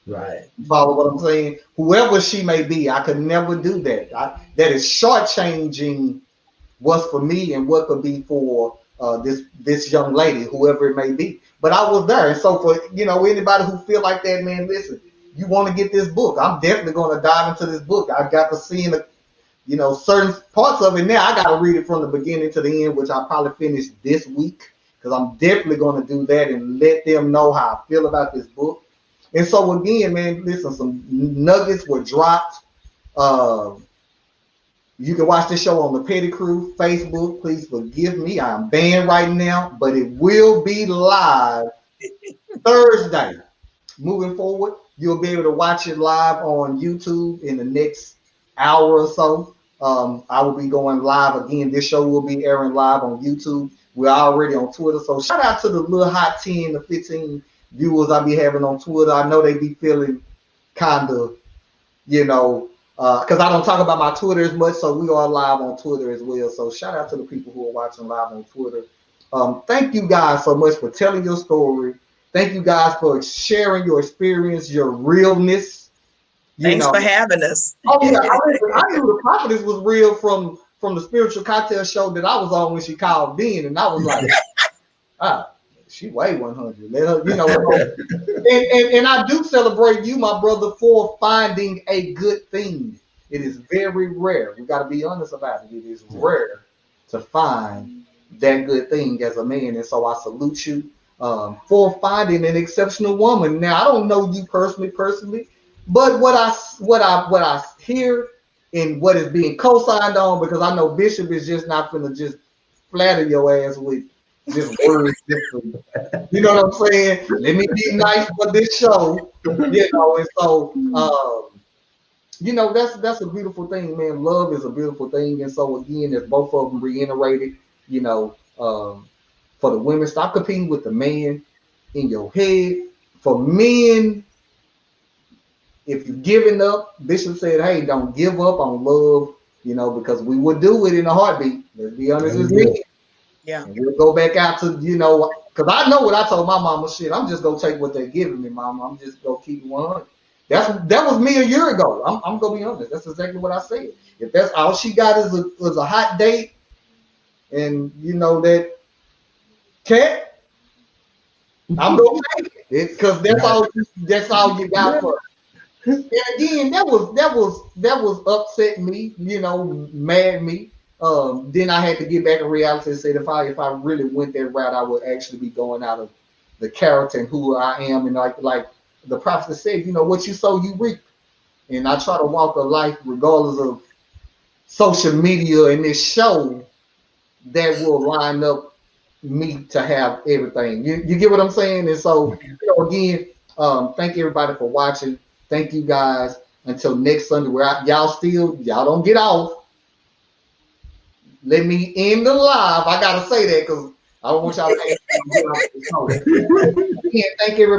Right. Follow what I'm saying? Whoever she may be, I could never do that. That is shortchanging what's for me and what could be for this young lady, whoever it may be. But I was there, and so for you know anybody who feel like that, man, listen. You want to get this book? I'm definitely going to dive into this book. I got to see you know certain parts of it now. I got to read it from the beginning to the end, which I'll probably finish this week because I'm definitely going to do that and let them know how I feel about this book. And so again, man, listen, some nuggets were dropped. You can watch this show on the Petty Crew Facebook. Please forgive me. I am banned right now, but it will be live Thursday. Moving forward, you'll be able to watch it live on YouTube in the next hour or so. I will be going live again. This show will be airing live on YouTube. We're already on Twitter. So shout out to the little hot 10 to 15 viewers I be having on Twitter. I know they be feeling kind of, you know, because I don't talk about my Twitter as much, so we are live on Twitter as well. So shout out to the people who are watching live on Twitter. Thank you guys so much for telling your story. Thank you guys for sharing your experience, your realness. Thanks for having us. Oh yeah, I knew the Prophetess was real from the spiritual cocktail show that I was on when she called in, and I was like, she weighed 100. Let her, you know. and I do celebrate you, my brother, for finding a good thing. It is very rare. We got to be honest about it. It is rare to find that good thing as a man, and so I salute you for finding an exceptional woman. Now I don't know you personally, but what I hear and what is being co-signed on, because I know Bishop is just not gonna just flatter your ass with just words. You know what I'm saying? Let me be nice for this show, you know. And so, you know, that's a beautiful thing, man. Love is a beautiful thing, and so again, as both of them reiterated, you know, for the women, stop competing with the man in your head. For men, if you're giving up, Bishop said, hey, don't give up on love, you know, because we would do it in a heartbeat. Let's be honest with me. Yeah. And we'll go back out to, you know, because I know what I told my mama, shit, I'm just going to take what they're giving me, mama. I'm just going to keep it 100. That was me a year ago. I'm going to be honest. That's exactly what I said. If that's all she got is a hot date and, you know, that cat, I'm going to take it because that's all you got for her. And again, that was upset me, you know, mad me. Then I had to get back in reality and say if I really went that route, I would actually be going out of the character and who I am. And like the prophet said, you know, what you sow, you reap. And I try to walk a life regardless of social media and this show that will line up me to have everything. You get what I'm saying? And so, again, thank everybody for watching. Thank you guys. Until next Sunday, y'all don't get off. Let me end the live. I gotta say that because I don't want y'all to get off the show. Again, thank everybody.